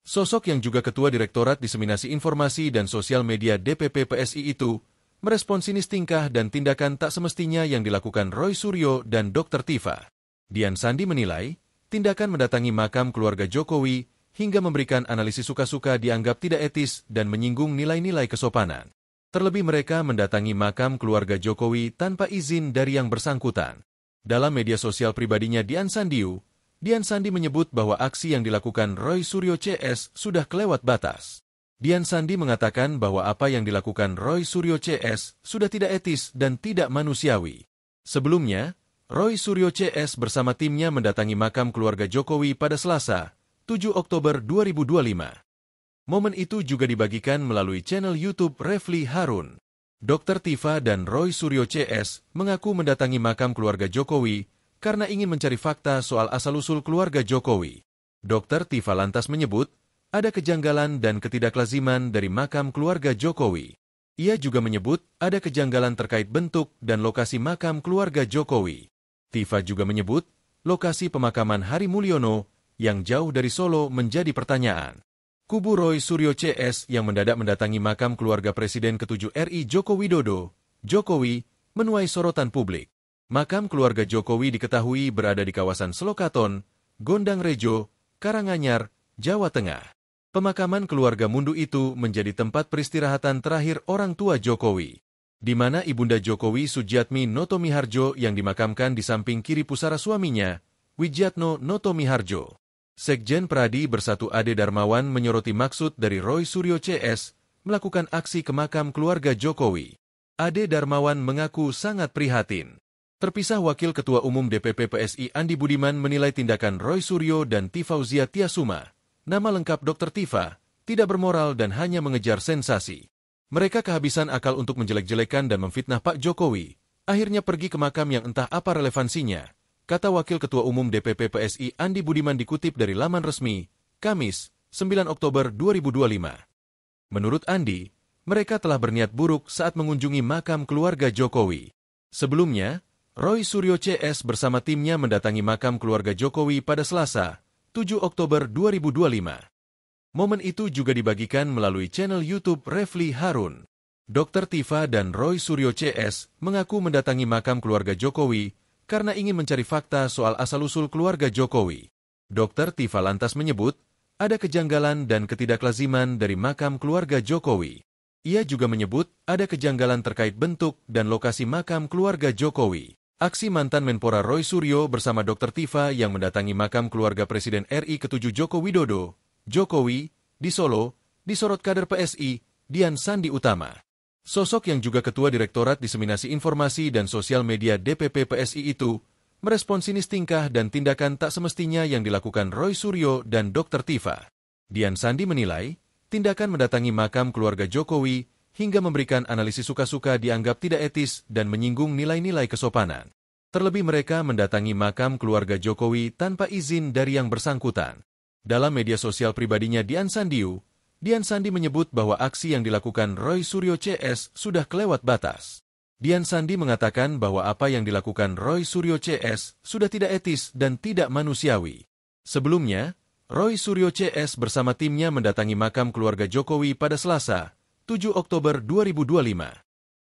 Sosok yang juga Ketua Direktorat Diseminasi Informasi dan Sosial Media DPP PSI itu merespon sinis tingkah dan tindakan tak semestinya yang dilakukan Roy Suryo dan Dr. Tifa. Dian Sandi menilai, tindakan mendatangi makam keluarga Jokowi hingga memberikan analisis suka-suka dianggap tidak etis dan menyinggung nilai-nilai kesopanan. Terlebih mereka mendatangi makam keluarga Jokowi tanpa izin dari yang bersangkutan. Dalam media sosial pribadinya Dian Sandi menyebut bahwa aksi yang dilakukan Roy Suryo CS sudah kelewat batas. Dian Sandi mengatakan bahwa apa yang dilakukan Roy Suryo CS sudah tidak etis dan tidak manusiawi. Sebelumnya, Roy Suryo CS bersama timnya mendatangi makam keluarga Jokowi pada Selasa, 7 Oktober 2025. Momen itu juga dibagikan melalui channel YouTube Refli Harun. Dr. Tifa dan Roy Suryo CS mengaku mendatangi makam keluarga Jokowi karena ingin mencari fakta soal asal-usul keluarga Jokowi. Dr. Tifa lantas menyebut, ada kejanggalan dan ketidaklaziman dari makam keluarga Jokowi. Ia juga menyebut ada kejanggalan terkait bentuk dan lokasi makam keluarga Jokowi. Tifa juga menyebut lokasi pemakaman Hari Mulyono yang jauh dari Solo menjadi pertanyaan. Kubu Roy Suryo CS yang mendadak mendatangi makam keluarga Presiden ke-7 RI Joko Widodo, Jokowi, menuai sorotan publik. Makam keluarga Jokowi diketahui berada di kawasan Selokaton, Gondang Rejo, Karanganyar, Jawa Tengah. Pemakaman keluarga Mundu itu menjadi tempat peristirahatan terakhir orang tua Jokowi, di mana Ibunda Jokowi Sujiatmi Noto Miharjo yang dimakamkan di samping kiri pusara suaminya, Wijiatno Noto Miharjo. Sekjen Pradi Bersatu Ade Darmawan menyoroti maksud dari Roy Suryo CS melakukan aksi ke makam keluarga Jokowi. Ade Darmawan mengaku sangat prihatin. Terpisah Wakil Ketua Umum DPP PSI Andi Budiman menilai tindakan Roy Suryo dan Tifauzia Tiasuma, nama lengkap Dr. Tifa, tidak bermoral dan hanya mengejar sensasi. Mereka kehabisan akal untuk menjelek-jelekan dan memfitnah Pak Jokowi, akhirnya pergi ke makam yang entah apa relevansinya, kata Wakil Ketua Umum DPP PSI Andi Budiman dikutip dari laman resmi, Kamis, 9 Oktober 2025. Menurut Andi, mereka telah berniat buruk saat mengunjungi makam keluarga Jokowi. Sebelumnya, Roy Suryo CS bersama timnya mendatangi makam keluarga Jokowi pada Selasa, 7 Oktober 2025. Momen itu juga dibagikan melalui channel YouTube Refli Harun. Dr. Tifa dan Roy Suryo CS mengaku mendatangi makam keluarga Jokowi karena ingin mencari fakta soal asal-usul keluarga Jokowi. Dr. Tifa lantas menyebut, ada kejanggalan dan ketidaklaziman dari makam keluarga Jokowi. Ia juga menyebut ada kejanggalan terkait bentuk dan lokasi makam keluarga Jokowi. Aksi mantan Menpora Roy Suryo bersama Dr. Tifa yang mendatangi makam keluarga Presiden RI ke-7 Joko Widodo, Jokowi, di Solo, disorot kader PSI, Dian Sandi Utama. Sosok yang juga Ketua Direktorat Diseminasi Informasi dan Sosial Media DPP PSI itu merespon sinis tingkah dan tindakan tak semestinya yang dilakukan Roy Suryo dan Dr. Tifa. Dian Sandi menilai, tindakan mendatangi makam keluarga Jokowi hingga memberikan analisis suka-suka dianggap tidak etis dan menyinggung nilai-nilai kesopanan. Terlebih mereka mendatangi makam keluarga Jokowi tanpa izin dari yang bersangkutan. Dalam media sosial pribadinya Dian Sandi menyebut bahwa aksi yang dilakukan Roy Suryo CS sudah kelewat batas. Dian Sandi mengatakan bahwa apa yang dilakukan Roy Suryo CS sudah tidak etis dan tidak manusiawi. Sebelumnya, Roy Suryo CS bersama timnya mendatangi makam keluarga Jokowi pada Selasa, 7 Oktober 2025.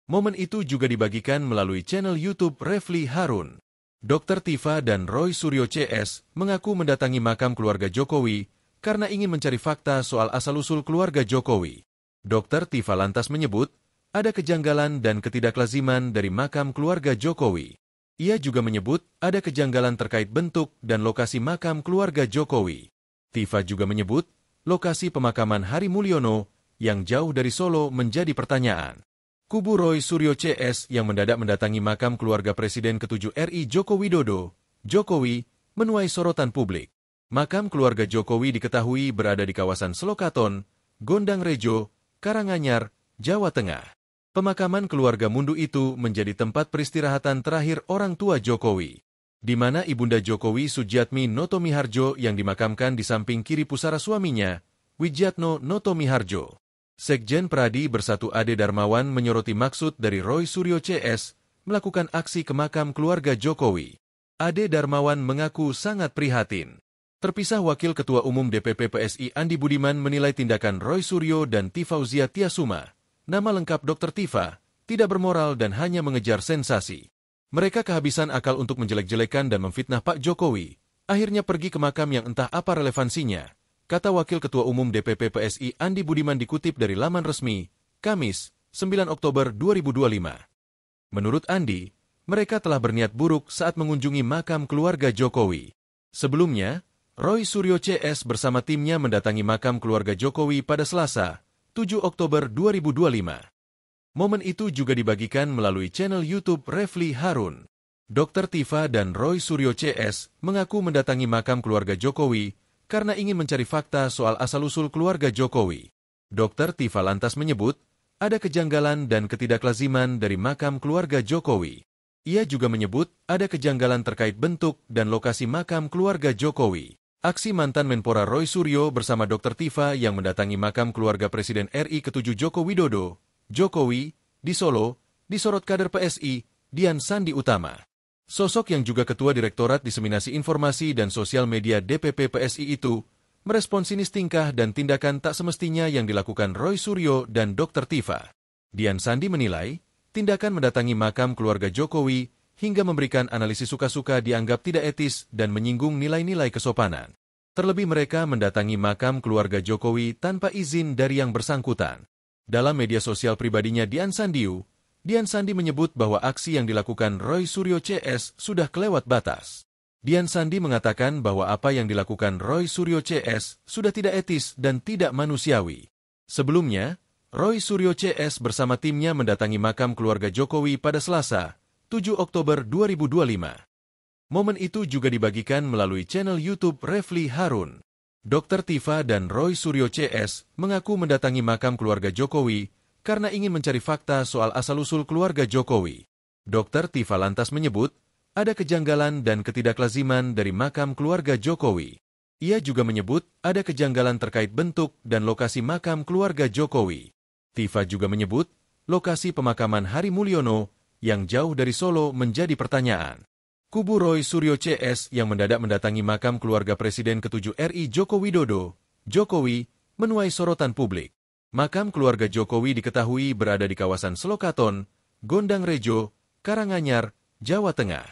Momen itu juga dibagikan melalui channel YouTube Refli Harun. Dr. Tifa dan Roy Suryo CS mengaku mendatangi makam keluarga Jokowi karena ingin mencari fakta soal asal-usul keluarga Jokowi. Dr. Tifa lantas menyebut, ada kejanggalan dan ketidaklaziman dari makam keluarga Jokowi. Ia juga menyebut ada kejanggalan terkait bentuk dan lokasi makam keluarga Jokowi. Tifa juga menyebut, lokasi pemakaman Hari Mulyono yang jauh dari Solo menjadi pertanyaan. Kubu Roy Suryo CS yang mendadak mendatangi makam keluarga Presiden ke-7 RI Joko Widodo, Jokowi, menuai sorotan publik. Makam keluarga Jokowi diketahui berada di kawasan Selokaton, Gondang Rejo, Karanganyar, Jawa Tengah. Pemakaman keluarga Mundu itu menjadi tempat peristirahatan terakhir orang tua Jokowi, di mana Ibunda Jokowi Sujiatmi Noto Miharjo yang dimakamkan di samping kiri pusara suaminya, Wijiatno Noto Miharjo. Sekjen Pradi Bersatu Ade Darmawan menyoroti maksud dari Roy Suryo CS melakukan aksi ke makam keluarga Jokowi. Ade Darmawan mengaku sangat prihatin. Terpisah Wakil Ketua Umum DPP PSI Andi Budiman menilai tindakan Roy Suryo dan Tifauzia Tiasuma, nama lengkap Dr. Tifa, tidak bermoral dan hanya mengejar sensasi. Mereka kehabisan akal untuk menjelek-jelekan dan memfitnah Pak Jokowi, akhirnya pergi ke makam yang entah apa relevansinya, kata Wakil Ketua Umum DPP PSI Andi Budiman dikutip dari laman resmi, Kamis, 9 Oktober 2025. Menurut Andi, mereka telah berniat buruk saat mengunjungi makam keluarga Jokowi. Sebelumnya, Roy Suryo CS bersama timnya mendatangi makam keluarga Jokowi pada Selasa, 7 Oktober 2025. Momen itu juga dibagikan melalui channel YouTube Refli Harun. Dr. Tifa dan Roy Suryo CS mengaku mendatangi makam keluarga Jokowi karena ingin mencari fakta soal asal-usul keluarga Jokowi. Dr. Tifa lantas menyebut, ada kejanggalan dan ketidaklaziman dari makam keluarga Jokowi. Ia juga menyebut ada kejanggalan terkait bentuk dan lokasi makam keluarga Jokowi. Aksi mantan Menpora Roy Suryo bersama Dr. Tifa yang mendatangi makam keluarga Presiden RI ke-7 Joko Widodo, Jokowi, di Solo, disorot kader PSI, Dian Sandi Utama. Sosok yang juga Ketua Direktorat Diseminasi Informasi dan Sosial Media DPP PSI itu, merespon sinis tingkah dan tindakan tak semestinya yang dilakukan Roy Suryo dan Dr. Tifa. Dian Sandi menilai, tindakan mendatangi makam keluarga Jokowi hingga memberikan analisis suka-suka dianggap tidak etis dan menyinggung nilai-nilai kesopanan. Terlebih mereka mendatangi makam keluarga Jokowi tanpa izin dari yang bersangkutan. Dalam media sosial pribadinya Dian Sandi menyebut bahwa aksi yang dilakukan Roy Suryo CS sudah kelewat batas. Dian Sandi mengatakan bahwa apa yang dilakukan Roy Suryo CS sudah tidak etis dan tidak manusiawi. Sebelumnya, Roy Suryo CS bersama timnya mendatangi makam keluarga Jokowi pada Selasa, 7 Oktober 2025. Momen itu juga dibagikan melalui channel YouTube Refli Harun. Dr. Tifa dan Roy Suryo CS mengaku mendatangi makam keluarga Jokowi karena ingin mencari fakta soal asal-usul keluarga Jokowi. Dr. Tifa lantas menyebut, ada kejanggalan dan ketidaklaziman dari makam keluarga Jokowi. Ia juga menyebut ada kejanggalan terkait bentuk dan lokasi makam keluarga Jokowi. Tifa juga menyebut, lokasi pemakaman Hari Mulyono yang jauh dari Solo menjadi pertanyaan. Kubu Roy Suryo CS yang mendadak mendatangi makam keluarga Presiden ke-7 RI Joko Widodo, Jokowi, menuai sorotan publik. Makam keluarga Jokowi diketahui berada di kawasan Selokaton, Gondang Rejo, Karanganyar, Jawa Tengah.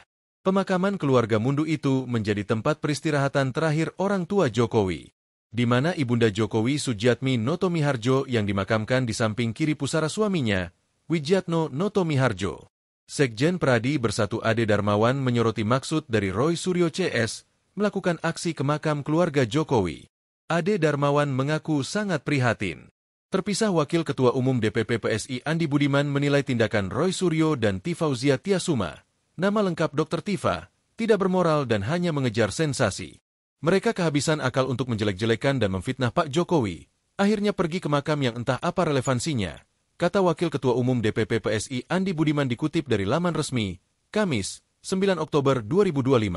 Pemakaman keluarga Mundu itu menjadi tempat peristirahatan terakhir orang tua Jokowi, di mana Ibunda Jokowi Sujiatmi Noto Miharjo yang dimakamkan di samping kiri pusara suaminya, Wijiatno Noto Miharjo. Sekjen Pradi Bersatu Ade Darmawan menyoroti maksud dari Roy Suryo CS melakukan aksi ke makam keluarga Jokowi. Ade Darmawan mengaku sangat prihatin. Terpisah Wakil Ketua Umum DPP PSI Andi Budiman menilai tindakan Roy Suryo dan Tifauzia Tiasuma, nama lengkap Dr. Tifa, tidak bermoral dan hanya mengejar sensasi. Mereka kehabisan akal untuk menjelek-jelekan dan memfitnah Pak Jokowi, akhirnya pergi ke makam yang entah apa relevansinya, kata Wakil Ketua Umum DPP PSI Andi Budiman dikutip dari laman resmi, Kamis, 9 Oktober 2025.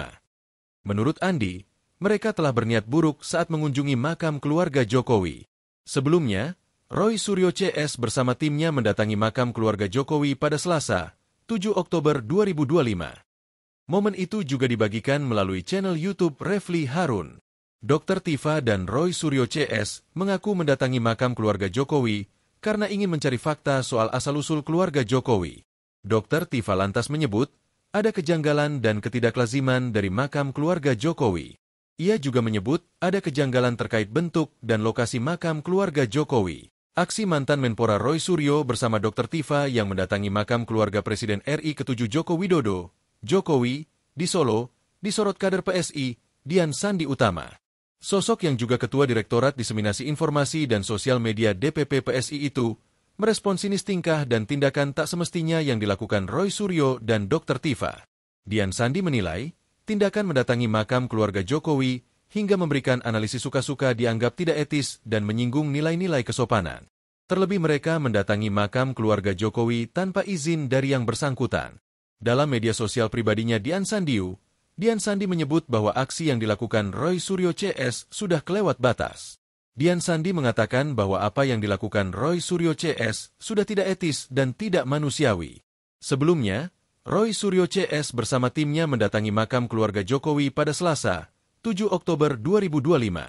Menurut Andi, mereka telah berniat buruk saat mengunjungi makam keluarga Jokowi. Sebelumnya, Roy Suryo CS bersama timnya mendatangi makam keluarga Jokowi pada Selasa, 7 Oktober 2025. Momen itu juga dibagikan melalui channel YouTube Refli Harun. Dr. Tifa dan Roy Suryo CS mengaku mendatangi makam keluarga Jokowi karena ingin mencari fakta soal asal-usul keluarga Jokowi. Dr. Tifa lantas menyebut, ada kejanggalan dan ketidaklaziman dari makam keluarga Jokowi. Ia juga menyebut ada kejanggalan terkait bentuk dan lokasi makam keluarga Jokowi. Aksi mantan Menpora Roy Suryo bersama Dr. Tifa yang mendatangi makam keluarga Presiden RI ke-7 Joko Widodo, Jokowi, di Solo, disorot kader PSI, Dian Sandi Utama. Sosok yang juga Ketua Direktorat Diseminasi Informasi dan Sosial Media DPP PSI itu, merespon sinis tingkah dan tindakan tak semestinya yang dilakukan Roy Suryo dan Dr. Tifa. Dian Sandi menilai, tindakan mendatangi makam keluarga Jokowi hingga memberikan analisis suka-suka dianggap tidak etis dan menyinggung nilai-nilai kesopanan. Terlebih mereka mendatangi makam keluarga Jokowi tanpa izin dari yang bersangkutan. Dalam media sosial pribadinya Dian Sandi menyebut bahwa aksi yang dilakukan Roy Suryo CS sudah kelewat batas. Dian Sandi mengatakan bahwa apa yang dilakukan Roy Suryo CS sudah tidak etis dan tidak manusiawi. Sebelumnya, Roy Suryo CS bersama timnya mendatangi makam keluarga Jokowi pada Selasa, 7 Oktober 2025.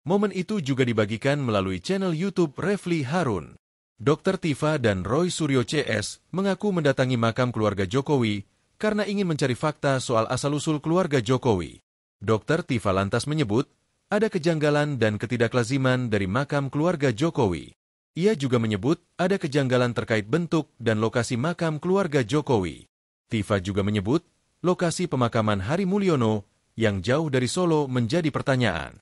Momen itu juga dibagikan melalui channel YouTube Refli Harun. Dr. Tifa dan Roy Suryo CS mengaku mendatangi makam keluarga Jokowi karena ingin mencari fakta soal asal-usul keluarga Jokowi. Dr. Tifa lantas menyebut ada kejanggalan dan ketidaklaziman dari makam keluarga Jokowi. Ia juga menyebut ada kejanggalan terkait bentuk dan lokasi makam keluarga Jokowi. Tifa juga menyebut lokasi pemakaman Hari Mulyono yang jauh dari Solo menjadi pertanyaan.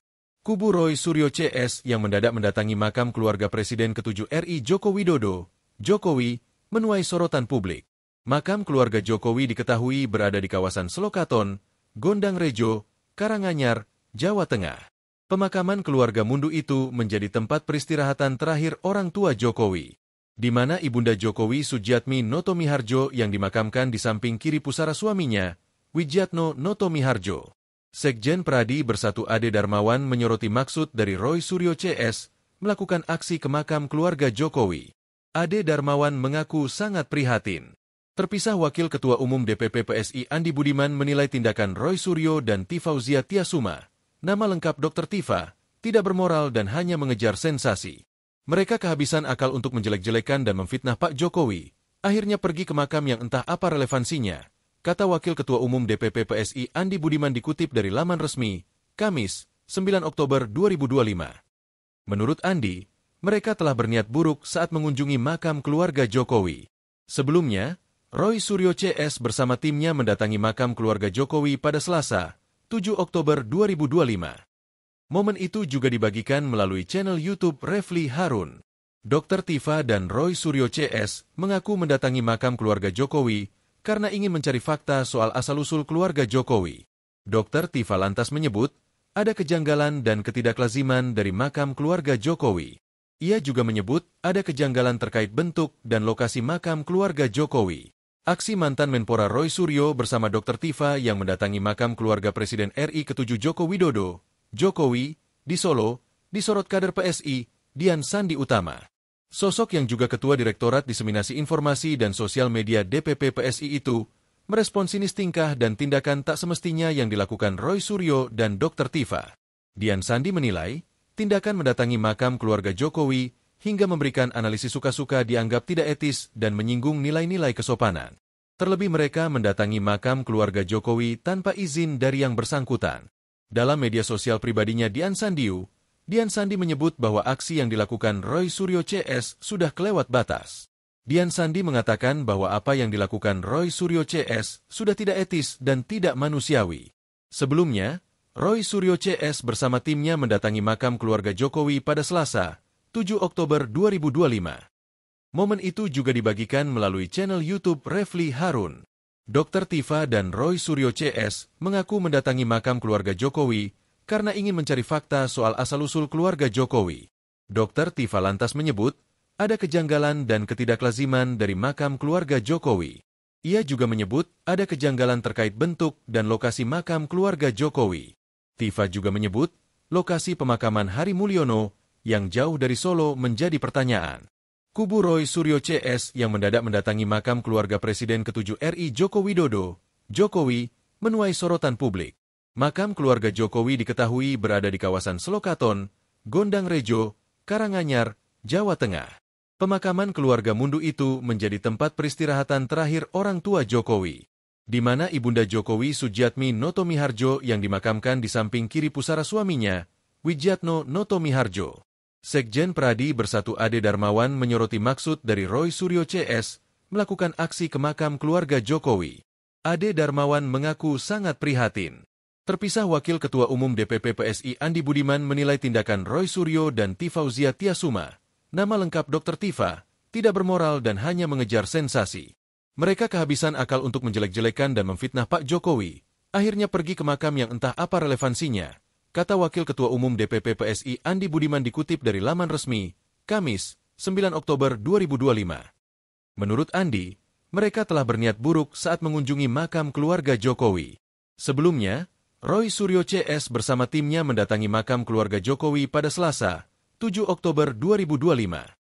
Kubu Roy Suryo CS yang mendadak mendatangi makam keluarga Presiden ke-7 RI Joko Widodo, Jokowi, menuai sorotan publik. Makam keluarga Jokowi diketahui berada di kawasan Selokaton, Gondang Rejo, Karanganyar, Jawa Tengah. Pemakaman keluarga Mundu itu menjadi tempat peristirahatan terakhir orang tua Jokowi, di mana Ibunda Jokowi Sujiatmi Noto Miharjo yang dimakamkan di samping kiri pusara suaminya, Widjatno Noto Miharjo. Sekjen Pradi Bersatu Ade Darmawan menyoroti maksud dari Roy Suryo CS melakukan aksi ke makam keluarga Jokowi. Ade Darmawan mengaku sangat prihatin. Terpisah Wakil Ketua Umum DPP PSI Andi Budiman menilai tindakan Roy Suryo dan Tifauzia Tiasuma, nama lengkap Dr. Tifa, tidak bermoral dan hanya mengejar sensasi. Mereka kehabisan akal untuk menjelek-jelekan dan memfitnah Pak Jokowi, akhirnya pergi ke makam yang entah apa relevansinya, kata Wakil Ketua Umum DPP PSI Andi Budiman dikutip dari laman resmi, Kamis, 9 Oktober 2025. Menurut Andi, mereka telah berniat buruk saat mengunjungi makam keluarga Jokowi. Sebelumnya, Roy Suryo CS bersama timnya mendatangi makam keluarga Jokowi pada Selasa, 7 Oktober 2025. Momen itu juga dibagikan melalui channel YouTube Refli Harun. Dr. Tifa dan Roy Suryo CS mengaku mendatangi makam keluarga Jokowi karena ingin mencari fakta soal asal-usul keluarga Jokowi. Dr. Tifa lantas menyebut ada kejanggalan dan ketidaklaziman dari makam keluarga Jokowi. Ia juga menyebut ada kejanggalan terkait bentuk dan lokasi makam keluarga Jokowi. Aksi mantan Menpora Roy Suryo bersama Dr. Tifa yang mendatangi makam keluarga Presiden RI ke-7 Joko Widodo, Jokowi, di Solo, disorot kader PSI, Dian Sandi Utama. Sosok yang juga Ketua Direktorat Diseminasi Informasi dan Sosial Media DPP PSI itu merespon sinis tingkah dan tindakan tak semestinya yang dilakukan Roy Suryo dan Dr. Tifa. Dian Sandi menilai, tindakan mendatangi makam keluarga Jokowi hingga memberikan analisis suka-suka dianggap tidak etis dan menyinggung nilai-nilai kesopanan. Terlebih mereka mendatangi makam keluarga Jokowi tanpa izin dari yang bersangkutan. Dalam media sosial pribadinya Dian Sandi menyebut bahwa aksi yang dilakukan Roy Suryo CS sudah kelewat batas. Dian Sandi mengatakan bahwa apa yang dilakukan Roy Suryo CS sudah tidak etis dan tidak manusiawi. Sebelumnya, Roy Suryo CS bersama timnya mendatangi makam keluarga Jokowi pada Selasa, 7 Oktober 2025. Momen itu juga dibagikan melalui channel YouTube Refli Harun. Dr. Tifa dan Roy Suryo CS mengaku mendatangi makam keluarga Jokowi karena ingin mencari fakta soal asal-usul keluarga Jokowi. Dr. Tifa lantas menyebut ada kejanggalan dan ketidaklaziman dari makam keluarga Jokowi. Ia juga menyebut ada kejanggalan terkait bentuk dan lokasi makam keluarga Jokowi. Tifa juga menyebut lokasi pemakaman Hari Mulyono yang jauh dari Solo menjadi pertanyaan. Kubu Roy Suryo CS yang mendadak mendatangi makam keluarga Presiden ke-7 RI Joko Widodo, Jokowi, menuai sorotan publik. Makam keluarga Jokowi diketahui berada di kawasan Selokaton, Gondang Rejo, Karanganyar, Jawa Tengah. Pemakaman keluarga Mundu itu menjadi tempat peristirahatan terakhir orang tua Jokowi, di mana Ibunda Jokowi Sujiatmi Noto Miharjo yang dimakamkan di samping kiri pusara suaminya, Widjatno Noto Miharjo. Sekjen Pradi Bersatu Ade Darmawan menyoroti maksud dari Roy Suryo CS melakukan aksi ke makam keluarga Jokowi. Ade Darmawan mengaku sangat prihatin. Terpisah Wakil Ketua Umum DPP PSI Andi Budiman menilai tindakan Roy Suryo dan Tifauzia Tiasuma, nama lengkap Dr. Tifa, tidak bermoral dan hanya mengejar sensasi. Mereka kehabisan akal untuk menjelek-jelekan dan memfitnah Pak Jokowi, akhirnya pergi ke makam yang entah apa relevansinya, kata Wakil Ketua Umum DPP PSI Andi Budiman dikutip dari laman resmi, Kamis, 9 Oktober 2025. Menurut Andi, mereka telah berniat buruk saat mengunjungi makam keluarga Jokowi. Sebelumnya, Roy Suryo CS bersama timnya mendatangi makam keluarga Jokowi pada Selasa, 7 Oktober 2025.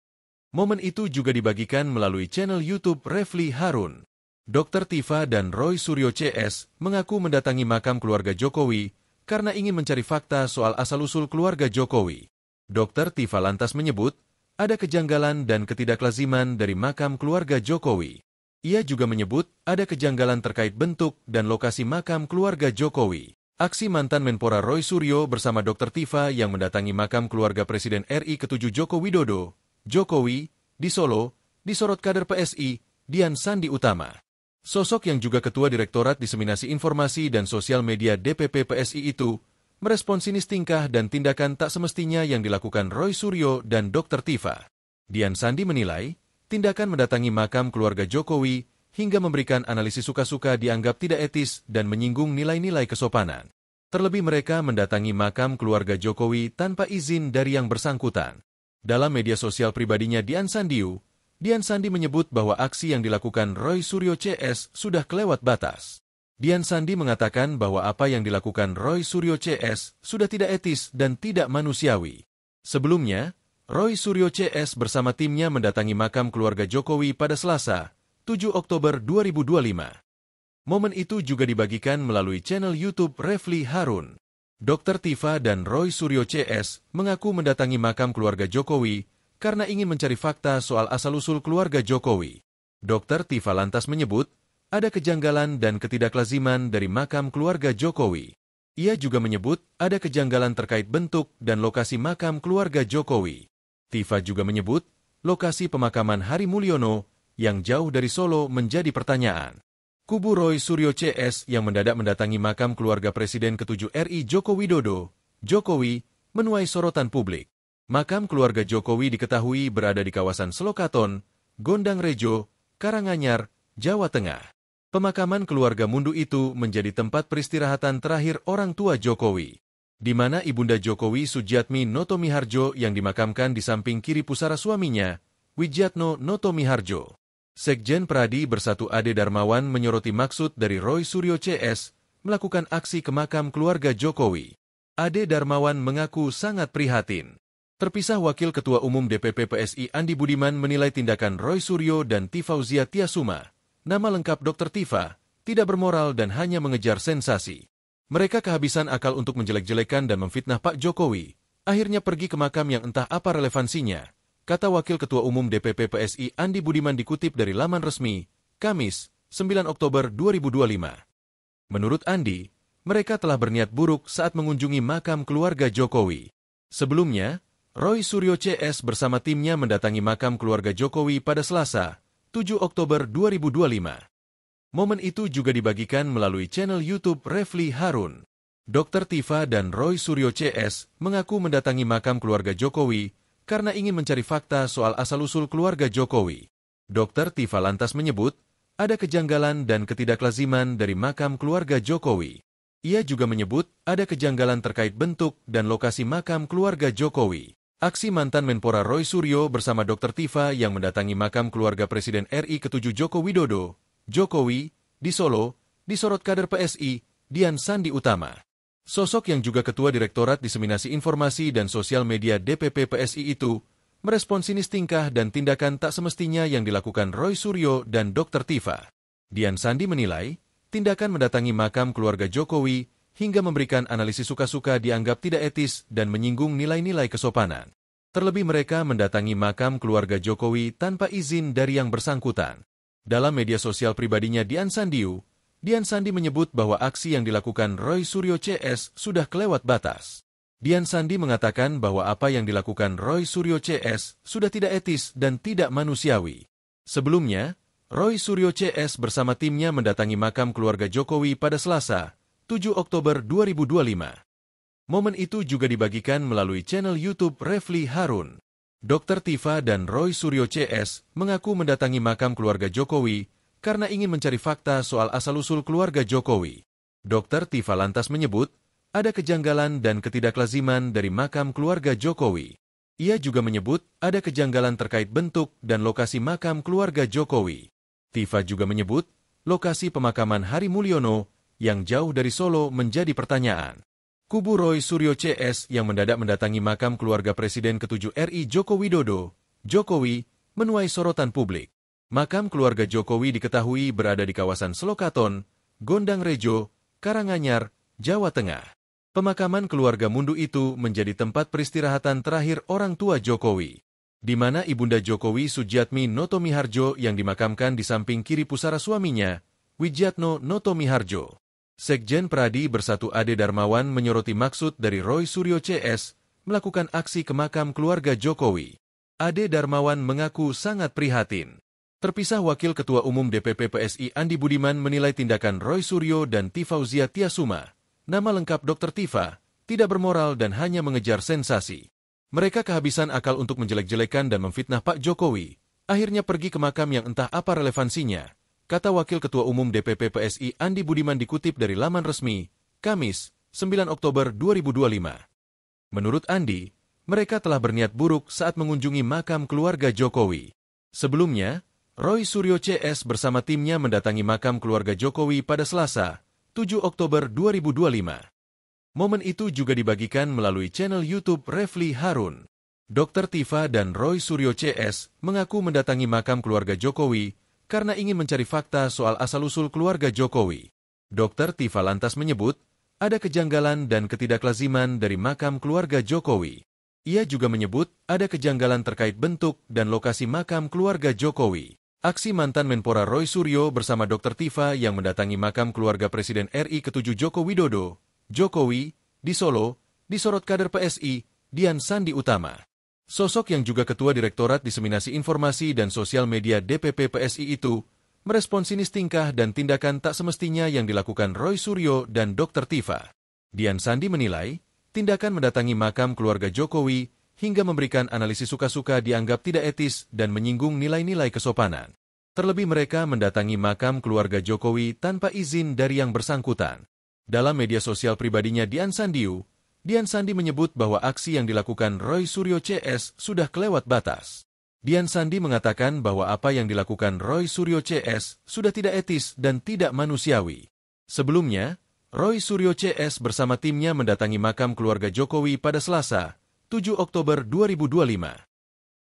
Momen itu juga dibagikan melalui channel YouTube Refli Harun. Dr. Tifa dan Roy Suryo CS mengaku mendatangi makam keluarga Jokowi karena ingin mencari fakta soal asal-usul keluarga Jokowi. Dr. Tifa lantas menyebut ada kejanggalan dan ketidaklaziman dari makam keluarga Jokowi. Ia juga menyebut ada kejanggalan terkait bentuk dan lokasi makam keluarga Jokowi. Aksi mantan Menpora Roy Suryo bersama Dr. Tifa yang mendatangi makam keluarga Presiden RI ke-7 Joko Widodo, Jokowi, di Solo, disorot kader PSI, Dian Sandi Utama. Sosok yang juga Ketua Direktorat Diseminasi Informasi dan Sosial Media DPP PSI itu merespon sinis tingkah dan tindakan tak semestinya yang dilakukan Roy Suryo dan Dr. Tifa. Dian Sandi menilai, tindakan mendatangi makam keluarga Jokowi hingga memberikan analisis suka-suka dianggap tidak etis dan menyinggung nilai-nilai kesopanan. Terlebih mereka mendatangi makam keluarga Jokowi tanpa izin dari yang bersangkutan. Dalam media sosial pribadinya Dian Sandi menyebut bahwa aksi yang dilakukan Roy Suryo CS sudah kelewat batas. Dian Sandi mengatakan bahwa apa yang dilakukan Roy Suryo CS sudah tidak etis dan tidak manusiawi. Sebelumnya, Roy Suryo CS bersama timnya mendatangi makam keluarga Jokowi pada Selasa, 7 Oktober 2025. Momen itu juga dibagikan melalui channel YouTube Refli Harun. Dr. Tifa dan Roy Suryo CS mengaku mendatangi makam keluarga Jokowi karena ingin mencari fakta soal asal-usul keluarga Jokowi. Dr. Tifa lantas menyebut, ada kejanggalan dan ketidaklaziman dari makam keluarga Jokowi. Ia juga menyebut ada kejanggalan terkait bentuk dan lokasi makam keluarga Jokowi. Tifa juga menyebut, lokasi pemakaman Hari Mulyono yang jauh dari Solo menjadi pertanyaan. Kubu Roy Suryo CS yang mendadak mendatangi makam keluarga Presiden ke-7 RI Joko Widodo, Jokowi, menuai sorotan publik. Makam keluarga Jokowi diketahui berada di kawasan Selokaton, Gondang Rejo, Karanganyar, Jawa Tengah. Pemakaman keluarga Mundu itu menjadi tempat peristirahatan terakhir orang tua Jokowi, di mana Ibunda Jokowi Sujiatmi Noto Miharjo yang dimakamkan di samping kiri pusara suaminya, Wijatno Noto Miharjo. Sekjen Pradi Bersatu Ade Darmawan menyoroti maksud dari Roy Suryo CS melakukan aksi ke makam keluarga Jokowi. Ade Darmawan mengaku sangat prihatin. Terpisah Wakil Ketua Umum DPP PSI Andi Budiman menilai tindakan Roy Suryo dan Tifauzia Tiasuma, nama lengkap Dr. Tifa, tidak bermoral dan hanya mengejar sensasi. Mereka kehabisan akal untuk menjelek-jelekan dan memfitnah Pak Jokowi, akhirnya pergi ke makam yang entah apa relevansinya, kata Wakil Ketua Umum DPP PSI Andi Budiman dikutip dari laman resmi, Kamis, 9 Oktober 2025. Menurut Andi, mereka telah berniat buruk saat mengunjungi makam keluarga Jokowi. Sebelumnya, Roy Suryo CS bersama timnya mendatangi makam keluarga Jokowi pada Selasa, 7 Oktober 2025. Momen itu juga dibagikan melalui channel YouTube Refli Harun. Dr. Tifa dan Roy Suryo CS mengaku mendatangi makam keluarga Jokowi karena ingin mencari fakta soal asal-usul keluarga Jokowi. Dr. Tifa lantas menyebut, ada kejanggalan dan ketidaklaziman dari makam keluarga Jokowi. Ia juga menyebut ada kejanggalan terkait bentuk dan lokasi makam keluarga Jokowi. Aksi mantan Menpora Roy Suryo bersama Dr. Tifa yang mendatangi makam keluarga Presiden RI ke-7 Joko Widodo, Jokowi, di Solo, disorot kader PSI, Dian Sandi Utama. Sosok yang juga Ketua Direktorat Diseminasi Informasi dan Sosial Media DPP PSI itu merespon sinis tingkah dan tindakan tak semestinya yang dilakukan Roy Suryo dan Dr. Tifa. Dian Sandi menilai, tindakan mendatangi makam keluarga Jokowi hingga memberikan analisis suka-suka dianggap tidak etis dan menyinggung nilai-nilai kesopanan. Terlebih mereka mendatangi makam keluarga Jokowi tanpa izin dari yang bersangkutan. Dalam media sosial pribadinya Dian Sandi menyebut bahwa aksi yang dilakukan Roy Suryo CS sudah kelewat batas. Dian Sandi mengatakan bahwa apa yang dilakukan Roy Suryo CS sudah tidak etis dan tidak manusiawi. Sebelumnya, Roy Suryo CS bersama timnya mendatangi makam keluarga Jokowi pada Selasa, 7 Oktober 2025. Momen itu juga dibagikan melalui channel YouTube Refli Harun. Dr. Tifa dan Roy Suryo CS mengaku mendatangi makam keluarga Jokowi karena ingin mencari fakta soal asal-usul keluarga Jokowi. Dr. Tifa lantas menyebut, ada kejanggalan dan ketidaklaziman dari makam keluarga Jokowi. Ia juga menyebut ada kejanggalan terkait bentuk dan lokasi makam keluarga Jokowi. Tifa juga menyebut, lokasi pemakaman Hari Mulyono yang jauh dari Solo menjadi pertanyaan. Kubu Roy Suryo CS yang mendadak mendatangi makam keluarga Presiden ke-7 RI Joko Widodo, Jokowi, menuai sorotan publik. Makam keluarga Jokowi diketahui berada di kawasan Selokaton, Gondang Rejo, Karanganyar, Jawa Tengah. Pemakaman keluarga Mundu itu menjadi tempat peristirahatan terakhir orang tua Jokowi. di mana Ibunda Jokowi Sujiatmi Noto Miharjo yang dimakamkan di samping kiri pusara suaminya, Wijiatno Noto Miharjo. Sekjen Pradi Bersatu Ade Darmawan menyoroti maksud dari Roy Suryo CS melakukan aksi ke makam keluarga Jokowi. Ade Darmawan mengaku sangat prihatin. Terpisah Wakil Ketua Umum DPP PSI Andi Budiman menilai tindakan Roy Suryo dan Tifauzia Tiasuma, nama lengkap Dr. Tifa, tidak bermoral dan hanya mengejar sensasi. Mereka kehabisan akal untuk menjelek-jelekan dan memfitnah Pak Jokowi, akhirnya pergi ke makam yang entah apa relevansinya, kata Wakil Ketua Umum DPP PSI Andi Budiman dikutip dari laman resmi, Kamis, 9 Oktober 2025. Menurut Andi, mereka telah berniat buruk saat mengunjungi makam keluarga Jokowi. Sebelumnya, Roy Suryo CS bersama timnya mendatangi makam keluarga Jokowi pada Selasa, 7 Oktober 2025. Momen itu juga dibagikan melalui channel YouTube Refli Harun. Dr. Tifa dan Roy Suryo CS mengaku mendatangi makam keluarga Jokowi karena ingin mencari fakta soal asal-usul keluarga Jokowi. Dr. Tifa lantas menyebut, ada kejanggalan dan ketidaklaziman dari makam keluarga Jokowi. Ia juga menyebut, ada kejanggalan terkait bentuk dan lokasi makam keluarga Jokowi. Aksi mantan Menpora Roy Suryo bersama Dr. Tifa yang mendatangi makam keluarga Presiden RI ke-7 Joko Widodo, Jokowi, di Solo, disorot kader PSI, Dian Sandi Utama. Sosok yang juga Ketua Direktorat Diseminasi Informasi dan Sosial Media DPP PSI itu, merespon sinis tingkah dan tindakan tak semestinya yang dilakukan Roy Suryo dan Dr. Tifa. Dian Sandi menilai, tindakan mendatangi makam keluarga Jokowi hingga memberikan analisis suka-suka dianggap tidak etis dan menyinggung nilai-nilai kesopanan. Terlebih mereka mendatangi makam keluarga Jokowi tanpa izin dari yang bersangkutan. Dalam media sosial pribadinya Dian Sandi menyebut bahwa aksi yang dilakukan Roy Suryo CS sudah kelewat batas. Dian Sandi mengatakan bahwa apa yang dilakukan Roy Suryo CS sudah tidak etis dan tidak manusiawi. Sebelumnya, Roy Suryo CS bersama timnya mendatangi makam keluarga Jokowi pada Selasa, 7 Oktober 2025.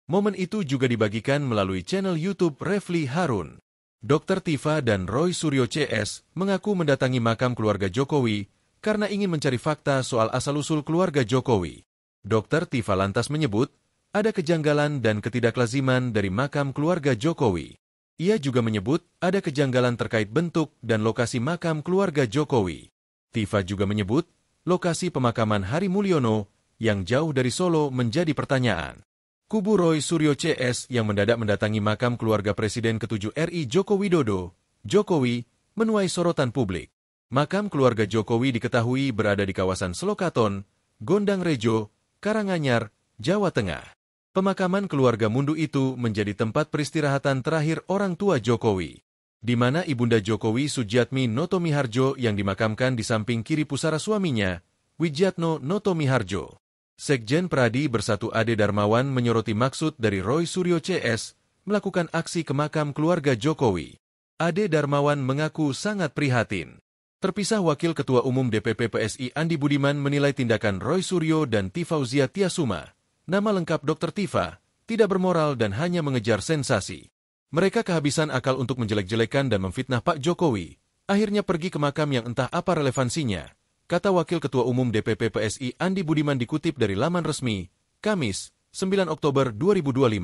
Momen itu juga dibagikan melalui channel YouTube Refli Harun. Dr. Tifa dan Roy Suryo CS mengaku mendatangi makam keluarga Jokowi karena ingin mencari fakta soal asal-usul keluarga Jokowi. Dr. Tifa lantas menyebut, ada kejanggalan dan ketidaklaziman dari makam keluarga Jokowi. Ia juga menyebut, ada kejanggalan terkait bentuk dan lokasi makam keluarga Jokowi. Tifa juga menyebut, lokasi pemakaman Hari Mulyono yang jauh dari Solo menjadi pertanyaan. Kubu Roy Suryo CS yang mendadak mendatangi makam keluarga Presiden ke-7 RI Joko Widodo, Jokowi, menuai sorotan publik. Makam keluarga Jokowi diketahui berada di kawasan Selokaton, Gondang Rejo, Karanganyar, Jawa Tengah. Pemakaman keluarga Mundu itu menjadi tempat peristirahatan terakhir orang tua Jokowi, di mana Ibunda Jokowi Sujiatmi Noto Miharjo yang dimakamkan di samping kiri pusara suaminya, Wijiatno Noto Miharjo. Sekjen Pradi Bersatu Ade Darmawan menyoroti maksud dari Roy Suryo CS melakukan aksi ke makam keluarga Jokowi. Ade Darmawan mengaku sangat prihatin. Terpisah Wakil Ketua Umum DPP PSI Andi Budiman menilai tindakan Roy Suryo dan Tifauzia Tiasuma, nama lengkap Dr. Tifa, tidak bermoral dan hanya mengejar sensasi. Mereka kehabisan akal untuk menjelek-jelekan dan memfitnah Pak Jokowi, akhirnya pergi ke makam yang entah apa relevansinya, kata Wakil Ketua Umum DPP PSI Andi Budiman dikutip dari laman resmi, Kamis, 9 Oktober 2025.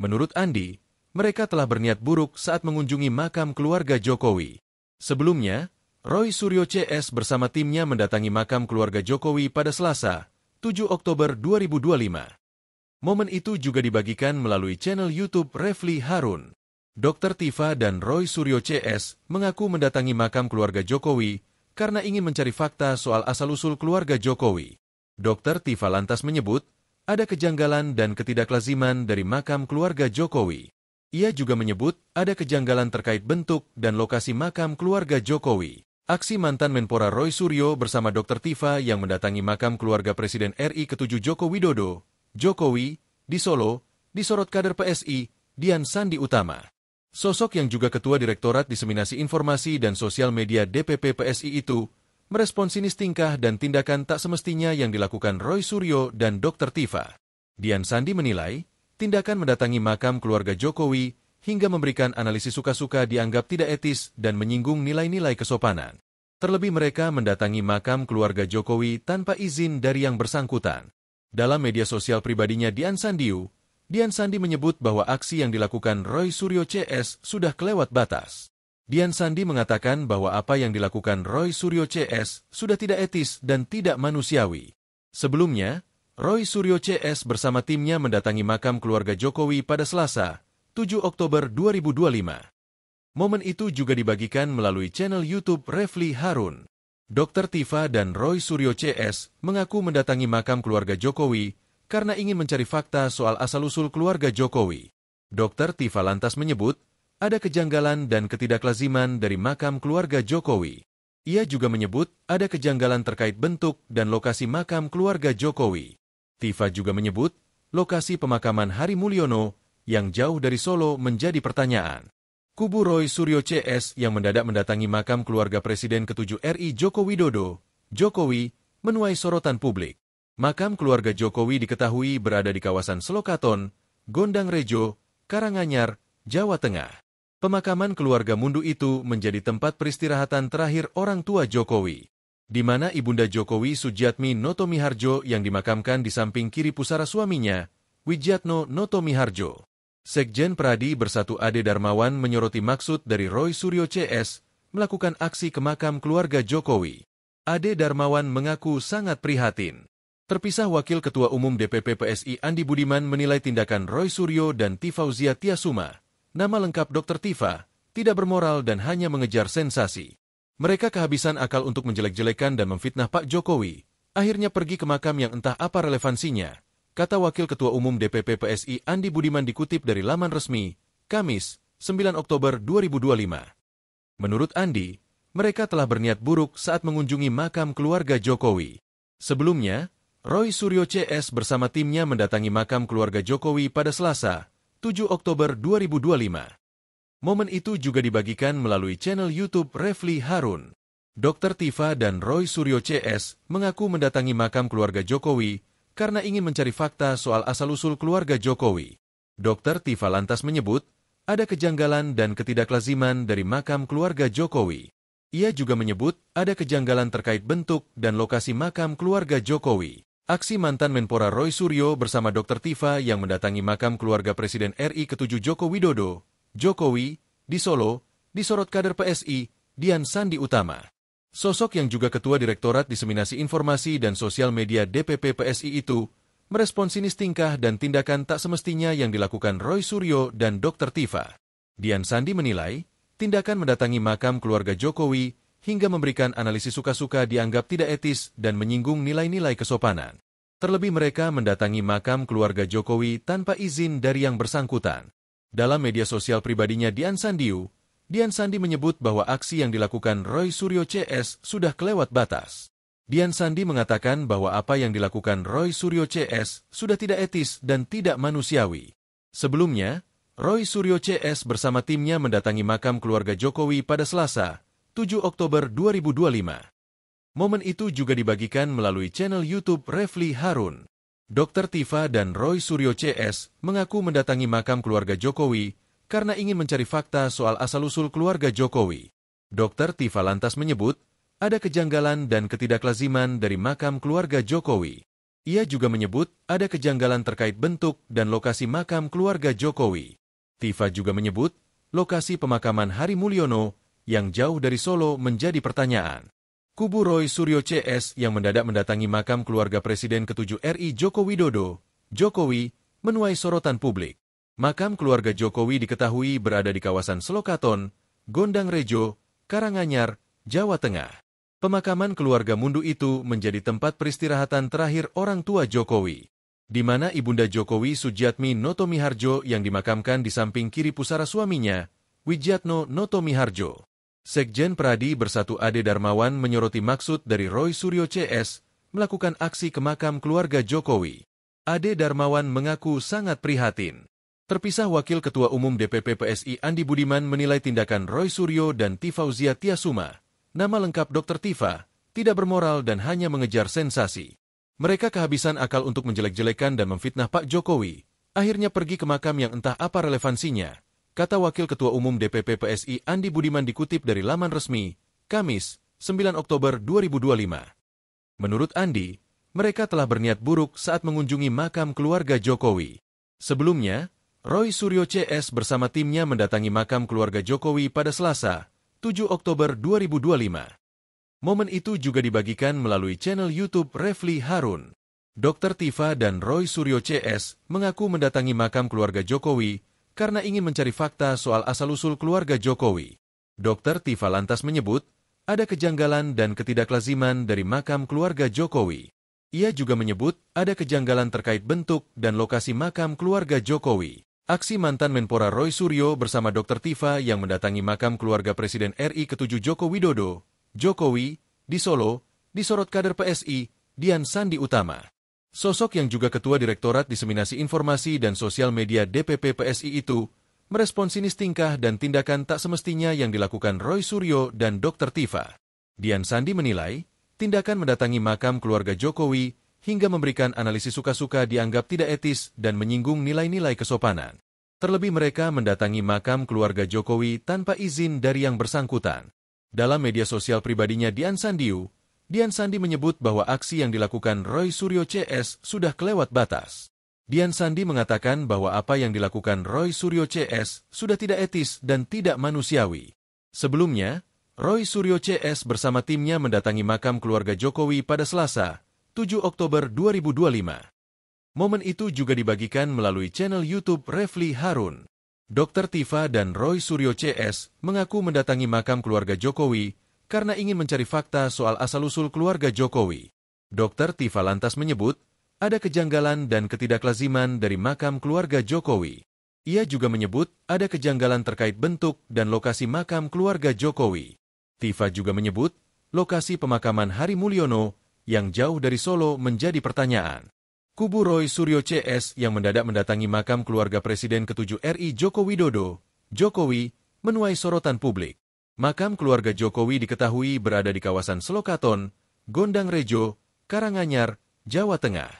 Menurut Andi, mereka telah berniat buruk saat mengunjungi makam keluarga Jokowi. Sebelumnya, Roy Suryo CS bersama timnya mendatangi makam keluarga Jokowi pada Selasa, 7 Oktober 2025. Momen itu juga dibagikan melalui channel YouTube Refli Harun. Dr. Tifa dan Roy Suryo CS mengaku mendatangi makam keluarga Jokowi karena ingin mencari fakta soal asal-usul keluarga Jokowi. Dr. Tifa lantas menyebut, ada kejanggalan dan ketidaklaziman dari makam keluarga Jokowi. Ia juga menyebut, ada kejanggalan terkait bentuk dan lokasi makam keluarga Jokowi. Aksi mantan Menpora Roy Suryo bersama Dr. Tifa yang mendatangi makam keluarga Presiden RI ke-7 Joko Widodo, Jokowi, di Solo, disorot kader PSI, Dian Sandi Utama. Sosok yang juga Ketua Direktorat Diseminasi Informasi dan Sosial Media DPP PSI itu, merespon sinis tingkah dan tindakan tak semestinya yang dilakukan Roy Suryo dan Dr. Tifa. Dian Sandi menilai, tindakan mendatangi makam keluarga Jokowi hingga memberikan analisis suka-suka dianggap tidak etis dan menyinggung nilai-nilai kesopanan. Terlebih mereka mendatangi makam keluarga Jokowi tanpa izin dari yang bersangkutan. Dalam media sosial pribadinya Dian Dian Sandi menyebut bahwa aksi yang dilakukan Roy Suryo CS sudah kelewat batas. Dian Sandi mengatakan bahwa apa yang dilakukan Roy Suryo CS sudah tidak etis dan tidak manusiawi. Sebelumnya, Roy Suryo CS bersama timnya mendatangi makam keluarga Jokowi pada Selasa, 7 Oktober 2025. Momen itu juga dibagikan melalui channel YouTube Refli Harun. Dr. Tifa dan Roy Suryo CS mengaku mendatangi makam keluarga Jokowi karena ingin mencari fakta soal asal-usul keluarga Jokowi. Dr. Tifa lantas menyebut ada kejanggalan dan ketidaklaziman dari makam keluarga Jokowi. Ia juga menyebut ada kejanggalan terkait bentuk dan lokasi makam keluarga Jokowi. Tifa juga menyebut lokasi pemakaman Hari Mulyono yang jauh dari Solo menjadi pertanyaan. Kubu Roy Suryo CS yang mendadak mendatangi makam keluarga Presiden ke-7 RI Joko Widodo, Jokowi, menuai sorotan publik. Makam keluarga Jokowi diketahui berada di kawasan Selokaton, Gondang Rejo, Karanganyar, Jawa Tengah. Pemakaman keluarga Mundu itu menjadi tempat peristirahatan terakhir orang tua Jokowi, di mana Ibunda Jokowi Sujiatmi Notomiharjo yang dimakamkan di samping kiri pusara suaminya, Widjatno Notomiharjo. Sekjen Pradi Bersatu Ade Darmawan menyoroti maksud dari Roy Suryo CS melakukan aksi ke makam keluarga Jokowi. Ade Darmawan mengaku sangat prihatin. Terpisah Wakil Ketua Umum DPP PSI Andi Budiman menilai tindakan Roy Suryo dan Tifauzia Tiasuma, nama lengkap Dr. Tifa, tidak bermoral dan hanya mengejar sensasi. Mereka kehabisan akal untuk menjelek-jelekan dan memfitnah Pak Jokowi, akhirnya pergi ke makam yang entah apa relevansinya, kata Wakil Ketua Umum DPP PSI Andi Budiman dikutip dari laman resmi, Kamis, 9 Oktober 2025. Menurut Andi, mereka telah berniat buruk saat mengunjungi makam keluarga Jokowi. Sebelumnya, Roy Suryo CS bersama timnya mendatangi makam keluarga Jokowi pada Selasa, 7 Oktober 2025. Momen itu juga dibagikan melalui channel YouTube Refli Harun. Dr. Tifa dan Roy Suryo CS mengaku mendatangi makam keluarga Jokowi karena ingin mencari fakta soal asal-usul keluarga Jokowi. Dr. Tifa lantas menyebut ada kejanggalan dan ketidaklaziman dari makam keluarga Jokowi. Ia juga menyebut ada kejanggalan terkait bentuk dan lokasi makam keluarga Jokowi. Aksi mantan Menpora Roy Suryo bersama Dr. Tifa yang mendatangi makam keluarga Presiden RI ke-7 Joko Widodo, Jokowi, di Solo, disorot kader PSI, Dian Sandi Utama. Sosok yang juga Ketua Direktorat Diseminasi Informasi dan Sosial Media DPP PSI itu, merespon sinis tingkah dan tindakan tak semestinya yang dilakukan Roy Suryo dan Dr. Tifa. Dian Sandi menilai, tindakan mendatangi makam keluarga Jokowi hingga memberikan analisis suka-suka dianggap tidak etis dan menyinggung nilai-nilai kesopanan. Terlebih mereka mendatangi makam keluarga Jokowi tanpa izin dari yang bersangkutan. Dalam media sosial pribadinya Dian Sandi menyebut bahwa aksi yang dilakukan Roy Suryo CS sudah kelewat batas. Dian Sandi mengatakan bahwa apa yang dilakukan Roy Suryo CS sudah tidak etis dan tidak manusiawi. Sebelumnya, Roy Suryo CS bersama timnya mendatangi makam keluarga Jokowi pada Selasa, 7 Oktober 2025. Momen itu juga dibagikan melalui channel YouTube Refli Harun. Dr. Tifa dan Roy Suryo CS mengaku mendatangi makam keluarga Jokowi karena ingin mencari fakta soal asal-usul keluarga Jokowi. Dr. Tifa lantas menyebut ada kejanggalan dan ketidaklaziman dari makam keluarga Jokowi. Ia juga menyebut ada kejanggalan terkait bentuk dan lokasi makam keluarga Jokowi. Tifa juga menyebut lokasi pemakaman Hari Mulyono yang jauh dari Solo menjadi pertanyaan. Kubu Roy Suryo CS yang mendadak mendatangi makam keluarga Presiden ke-7 RI Joko Widodo, Jokowi, menuai sorotan publik. Makam keluarga Jokowi diketahui berada di kawasan Selokaton, Gondang Rejo, Karanganyar, Jawa Tengah. Pemakaman keluarga Mundu itu menjadi tempat peristirahatan terakhir orang tua Jokowi, di mana Ibunda Jokowi Sujiatmi Notomiharjo yang dimakamkan di samping kiri pusara suaminya, Widjatno Notomiharjo. Sekjen Pradi Bersatu Ade Darmawan menyoroti maksud dari Roy Suryo CS melakukan aksi ke makam keluarga Jokowi. Ade Darmawan mengaku sangat prihatin. Terpisah Wakil Ketua Umum DPP PSI Andi Budiman menilai tindakan Roy Suryo dan Tifauzia Tiasuma, nama lengkap Dr. Tifa, tidak bermoral dan hanya mengejar sensasi. Mereka kehabisan akal untuk menjelek-jelekan dan memfitnah Pak Jokowi, akhirnya pergi ke makam yang entah apa relevansinya, kata Wakil Ketua Umum DPP PSI Andi Budiman dikutip dari laman resmi, Kamis, 9 Oktober 2025. Menurut Andi, mereka telah berniat buruk saat mengunjungi makam keluarga Jokowi. Sebelumnya, Roy Suryo CS bersama timnya mendatangi makam keluarga Jokowi pada Selasa, 7 Oktober 2025. Momen itu juga dibagikan melalui channel YouTube Refli Harun. Dr. Tifa dan Roy Suryo CS mengaku mendatangi makam keluarga Jokowi karena ingin mencari fakta soal asal-usul keluarga Jokowi. Dr. Tifa lantas menyebut, ada kejanggalan dan ketidaklaziman dari makam keluarga Jokowi. Ia juga menyebut ada kejanggalan terkait bentuk dan lokasi makam keluarga Jokowi. Aksi mantan Menpora Roy Suryo bersama Dr. Tifa yang mendatangi makam keluarga Presiden RI ke-7 Joko Widodo, Jokowi, di Solo, disorot kader PSI, Dian Sandi Utama. Sosok yang juga Ketua Direktorat Diseminasi Informasi dan Sosial Media DPP PSI itu, merespon sinis tingkah dan tindakan tak semestinya yang dilakukan Roy Suryo dan Dr. Tifa. Dian Sandi menilai, tindakan mendatangi makam keluarga Jokowi hingga memberikan analisis suka-suka dianggap tidak etis dan menyinggung nilai-nilai kesopanan. Terlebih mereka mendatangi makam keluarga Jokowi tanpa izin dari yang bersangkutan. Dalam media sosial pribadinya Dian Sandi menyebut bahwa aksi yang dilakukan Roy Suryo CS sudah kelewat batas. Dian Sandi mengatakan bahwa apa yang dilakukan Roy Suryo CS sudah tidak etis dan tidak manusiawi. Sebelumnya, Roy Suryo CS bersama timnya mendatangi makam keluarga Jokowi pada Selasa, 7 Oktober 2025. Momen itu juga dibagikan melalui channel YouTube Refli Harun. Dr. Tifa dan Roy Suryo CS mengaku mendatangi makam keluarga Jokowi karena ingin mencari fakta soal asal-usul keluarga Jokowi. Dr. Tifa lantas menyebut, ada kejanggalan dan ketidaklaziman dari makam keluarga Jokowi. Ia juga menyebut ada kejanggalan terkait bentuk dan lokasi makam keluarga Jokowi. Tifa juga menyebut, lokasi pemakaman Hari Mulyono yang jauh dari Solo menjadi pertanyaan. Kubu Roy Suryo CS yang mendadak mendatangi makam keluarga Presiden ke-7 RI Joko Widodo, Jokowi, menuai sorotan publik. Makam keluarga Jokowi diketahui berada di kawasan Selokaton, Gondang Rejo, Karanganyar, Jawa Tengah.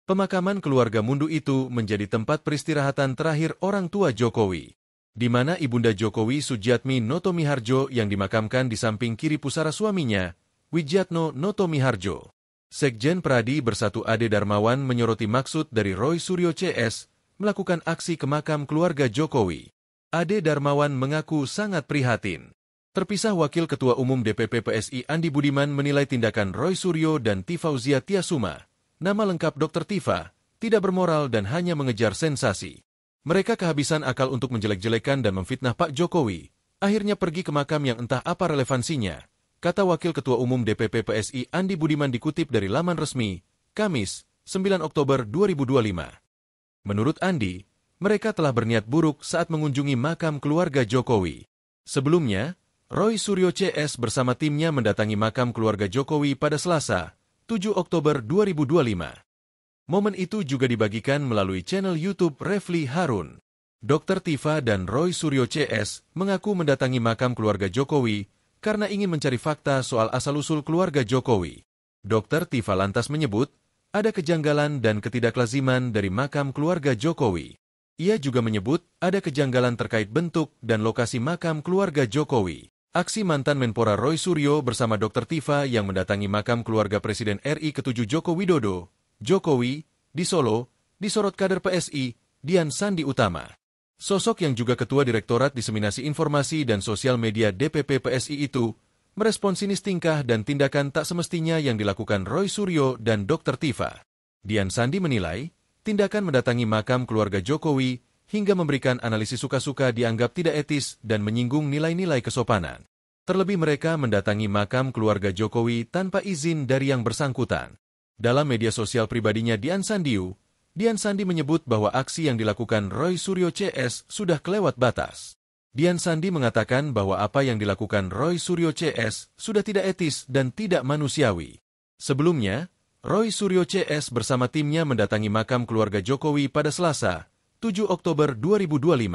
Pemakaman keluarga Mundu itu menjadi tempat peristirahatan terakhir orang tua Jokowi, di mana Ibunda Jokowi Sujiatmi Noto Miharjo yang dimakamkan di samping kiri pusara suaminya, Widjatno Noto Miharjo. Sekjen Pradi Bersatu Ade Darmawan menyoroti maksud dari Roy Suryo CS melakukan aksi ke makam keluarga Jokowi. Ade Darmawan mengaku sangat prihatin. Terpisah Wakil Ketua Umum DPP PSI Andi Budiman menilai tindakan Roy Suryo dan Tifauzia Tiasuma, nama lengkap Dr. Tifa, tidak bermoral dan hanya mengejar sensasi. Mereka kehabisan akal untuk menjelek-jelekan dan memfitnah Pak Jokowi, akhirnya pergi ke makam yang entah apa relevansinya, kata Wakil Ketua Umum DPP PSI Andi Budiman dikutip dari laman resmi, Kamis, 9 Oktober 2025. Menurut Andi, mereka telah berniat buruk saat mengunjungi makam keluarga Jokowi. Sebelumnya, Roy Suryo CS bersama timnya mendatangi makam keluarga Jokowi pada Selasa, 7 Oktober 2025. Momen itu juga dibagikan melalui channel YouTube Refli Harun. Dr. Tifa dan Roy Suryo CS mengaku mendatangi makam keluarga Jokowi karena ingin mencari fakta soal asal-usul keluarga Jokowi. Dr. Tifa lantas menyebut, ada kejanggalan dan ketidaklaziman dari makam keluarga Jokowi. Ia juga menyebut ada kejanggalan terkait bentuk dan lokasi makam keluarga Jokowi. Aksi mantan Menpora Roy Suryo bersama Dr. Tifa yang mendatangi makam keluarga Presiden RI ke-7 Joko Widodo, Jokowi, di Solo, disorot kader PSI, Dian Sandi Utama. Sosok yang juga Ketua Direktorat Diseminasi Informasi dan Sosial Media DPP PSI itu, merespon sinis tingkah dan tindakan tak semestinya yang dilakukan Roy Suryo dan Dr. Tifa. Dian Sandi menilai, tindakan mendatangi makam keluarga Jokowi hingga memberikan analisis suka-suka dianggap tidak etis dan menyinggung nilai-nilai kesopanan. Terlebih mereka mendatangi makam keluarga Jokowi tanpa izin dari yang bersangkutan. Dalam media sosial pribadinya Dian Sandi menyebut bahwa aksi yang dilakukan Roy Suryo CS sudah kelewat batas. Dian Sandi mengatakan bahwa apa yang dilakukan Roy Suryo CS sudah tidak etis dan tidak manusiawi. Sebelumnya, Roy Suryo CS bersama timnya mendatangi makam keluarga Jokowi pada Selasa, 7 Oktober 2025.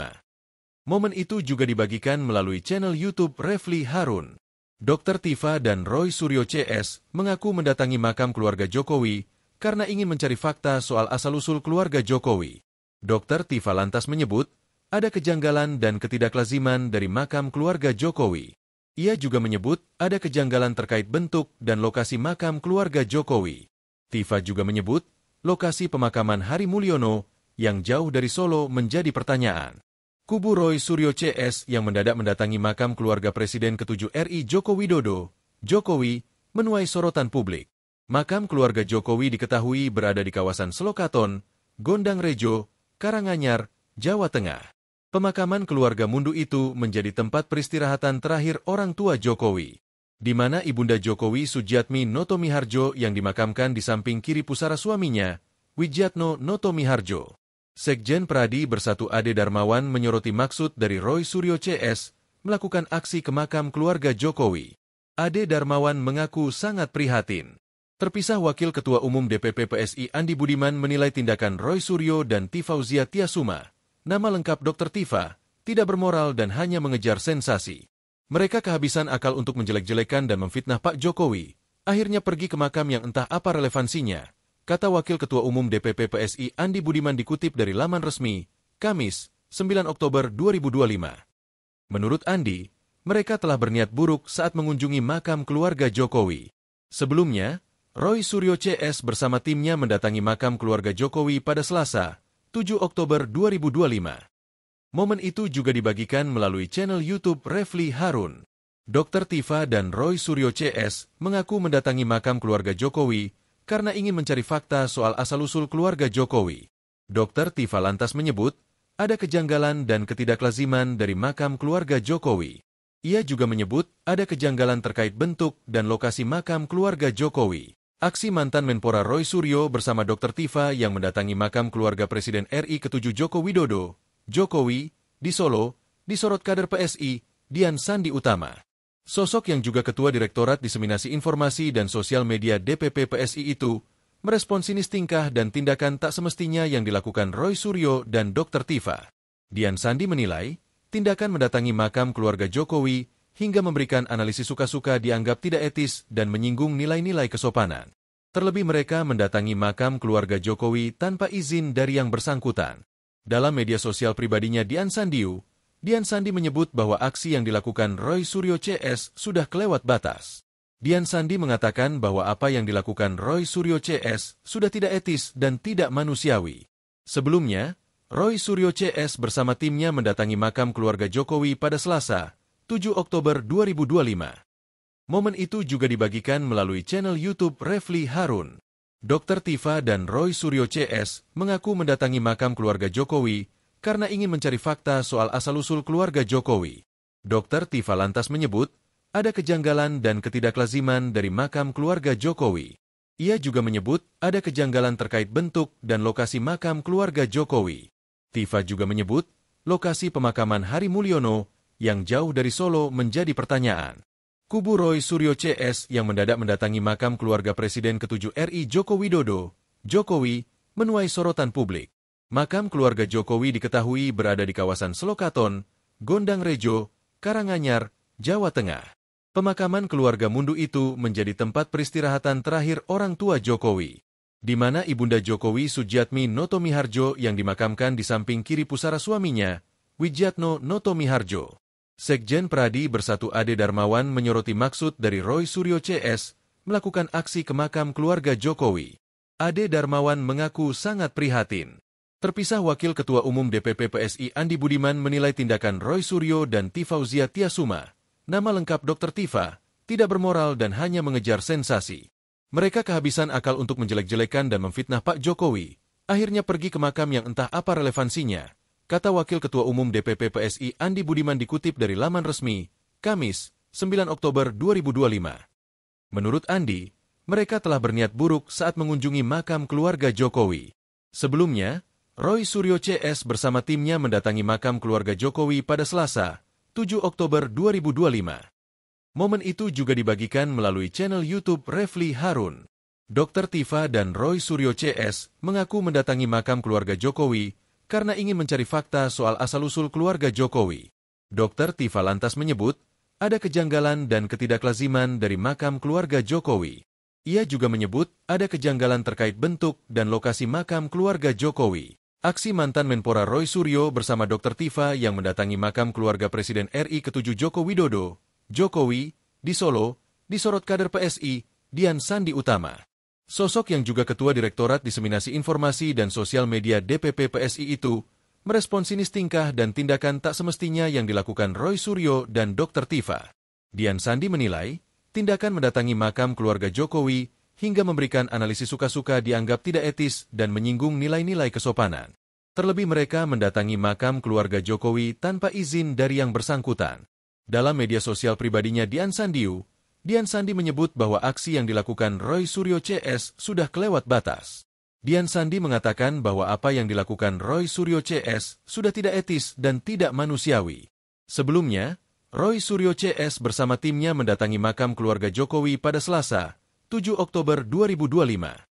Momen itu juga dibagikan melalui channel YouTube Refli Harun. Dr. Tifa dan Roy Suryo CS mengaku mendatangi makam keluarga Jokowi karena ingin mencari fakta soal asal-usul keluarga Jokowi. Dr. Tifa lantas menyebut, ada kejanggalan dan ketidaklaziman dari makam keluarga Jokowi. Ia juga menyebut ada kejanggalan terkait bentuk dan lokasi makam keluarga Jokowi. Tifa juga menyebut, lokasi pemakaman Hari Mulyono yang jauh dari Solo menjadi pertanyaan. Kubu Roy Suryo CS yang mendadak mendatangi makam keluarga Presiden ke-7 RI Joko Widodo, Jokowi, menuai sorotan publik. Makam keluarga Jokowi diketahui berada di kawasan Selokaton, Gondang Rejo, Karanganyar, Jawa Tengah. Pemakaman keluarga Mundu itu menjadi tempat peristirahatan terakhir orang tua Jokowi, di mana Ibunda Jokowi Sujiatmi Notomiharjo yang dimakamkan di samping kiri pusara suaminya, Widjatno Notomiharjo. Sekjen Pradi Bersatu Ade Darmawan menyoroti maksud dari Roy Suryo CS melakukan aksi ke makam keluarga Jokowi. Ade Darmawan mengaku sangat prihatin. Terpisah Wakil Ketua Umum DPP PSI Andi Budiman menilai tindakan Roy Suryo dan Tifauzia Tiasuma, nama lengkap Dr. Tifa, tidak bermoral dan hanya mengejar sensasi. Mereka kehabisan akal untuk menjelek-jelekan dan memfitnah Pak Jokowi, akhirnya pergi ke makam yang entah apa relevansinya, kata Wakil Ketua Umum DPP PSI Andi Budiman dikutip dari laman resmi, Kamis, 9 Oktober 2025. Menurut Andi, mereka telah berniat buruk saat mengunjungi makam keluarga Jokowi. Sebelumnya, Roy Suryo CS bersama timnya mendatangi makam keluarga Jokowi pada Selasa, 7 Oktober 2025. Momen itu juga dibagikan melalui channel YouTube Refli Harun. Dr. Tifa dan Roy Suryo CS mengaku mendatangi makam keluarga Jokowi karena ingin mencari fakta soal asal-usul keluarga Jokowi. Dr. Tifa lantas menyebut, ada kejanggalan dan ketidaklaziman dari makam keluarga Jokowi. Ia juga menyebut ada kejanggalan terkait bentuk dan lokasi makam keluarga Jokowi. Aksi mantan Menpora Roy Suryo bersama Dr. Tifa yang mendatangi makam keluarga Presiden RI ke-7 Joko Widodo, Jokowi, di Solo, disorot kader PSI, Dian Sandi Utama. Sosok yang juga Ketua Direktorat Diseminasi Informasi dan Sosial Media DPP PSI itu, merespon sinis tingkah dan tindakan tak semestinya yang dilakukan Roy Suryo dan Dr. Tifa. Dian Sandi menilai, tindakan mendatangi makam keluarga Jokowi hingga memberikan analisis suka-suka dianggap tidak etis dan menyinggung nilai-nilai kesopanan. Terlebih mereka mendatangi makam keluarga Jokowi tanpa izin dari yang bersangkutan. Dalam media sosial pribadinya Dian Sandi menyebut bahwa aksi yang dilakukan Roy Suryo CS sudah kelewat batas. Dian Sandi mengatakan bahwa apa yang dilakukan Roy Suryo CS sudah tidak etis dan tidak manusiawi. Sebelumnya, Roy Suryo CS bersama timnya mendatangi makam keluarga Jokowi pada Selasa, 7 Oktober 2025. Momen itu juga dibagikan melalui channel YouTube Refli Harun. Dr. Tifa dan Roy Suryo CS mengaku mendatangi makam keluarga Jokowi karena ingin mencari fakta soal asal-usul keluarga Jokowi. Dr. Tifa lantas menyebut, ada kejanggalan dan ketidaklaziman dari makam keluarga Jokowi. Ia juga menyebut ada kejanggalan terkait bentuk dan lokasi makam keluarga Jokowi. Tifa juga menyebut, lokasi pemakaman Hari Mulyono yang jauh dari Solo menjadi pertanyaan. Kubu Roy Suryo CS yang mendadak mendatangi makam keluarga Presiden ke-7 RI Joko Widodo, Jokowi, menuai sorotan publik. Makam keluarga Jokowi diketahui berada di kawasan Selokaton, Gondang Rejo, Karanganyar, Jawa Tengah. Pemakaman keluarga Mundu itu menjadi tempat peristirahatan terakhir orang tua Jokowi, di mana Ibunda Jokowi Sujiatmi Notomiharjo yang dimakamkan di samping kiri pusara suaminya, Widjatno Notomiharjo. Sekjen Pradi Bersatu Ade Darmawan menyoroti maksud dari Roy Suryo CS melakukan aksi ke makam keluarga Jokowi. Ade Darmawan mengaku sangat prihatin. Terpisah Wakil Ketua Umum DPP PSI Andi Budiman menilai tindakan Roy Suryo dan Tifauzia Tiasuma, nama lengkap Dr. Tifa, tidak bermoral dan hanya mengejar sensasi. Mereka kehabisan akal untuk menjelek-jelekan dan memfitnah Pak Jokowi, akhirnya pergi ke makam yang entah apa relevansinya, kata Wakil Ketua Umum DPP PSI Andi Budiman dikutip dari laman resmi, Kamis, 9 Oktober 2025. Menurut Andi, mereka telah berniat buruk saat mengunjungi makam keluarga Jokowi. Sebelumnya, Roy Suryo CS bersama timnya mendatangi makam keluarga Jokowi pada Selasa, 7 Oktober 2025. Momen itu juga dibagikan melalui channel YouTube Refli Harun. Dr. Tifa dan Roy Suryo CS mengaku mendatangi makam keluarga Jokowi karena ingin mencari fakta soal asal-usul keluarga Jokowi. Dr. Tifa lantas menyebut, ada kejanggalan dan ketidaklaziman dari makam keluarga Jokowi. Ia juga menyebut ada kejanggalan terkait bentuk dan lokasi makam keluarga Jokowi. Aksi mantan Menpora Roy Suryo bersama Dr. Tifa yang mendatangi makam keluarga Presiden RI ke-7 Joko Widodo, Jokowi, di Solo, disorot kader PSI, Dian Sandi Utama. Sosok yang juga Ketua Direktorat Diseminasi Informasi dan Sosial Media DPP PSI itu merespon sinis tingkah dan tindakan tak semestinya yang dilakukan Roy Suryo dan Dr. Tifa. Dian Sandi menilai, tindakan mendatangi makam keluarga Jokowi hingga memberikan analisis suka-suka dianggap tidak etis dan menyinggung nilai-nilai kesopanan. Terlebih mereka mendatangi makam keluarga Jokowi tanpa izin dari yang bersangkutan. Dalam media sosial pribadinya Dian Sandi menyebut bahwa aksi yang dilakukan Roy Suryo CS sudah kelewat batas. Dian Sandi mengatakan bahwa apa yang dilakukan Roy Suryo CS sudah tidak etis dan tidak manusiawi. Sebelumnya, Roy Suryo CS bersama timnya mendatangi makam keluarga Jokowi pada Selasa, 7 Oktober 2025.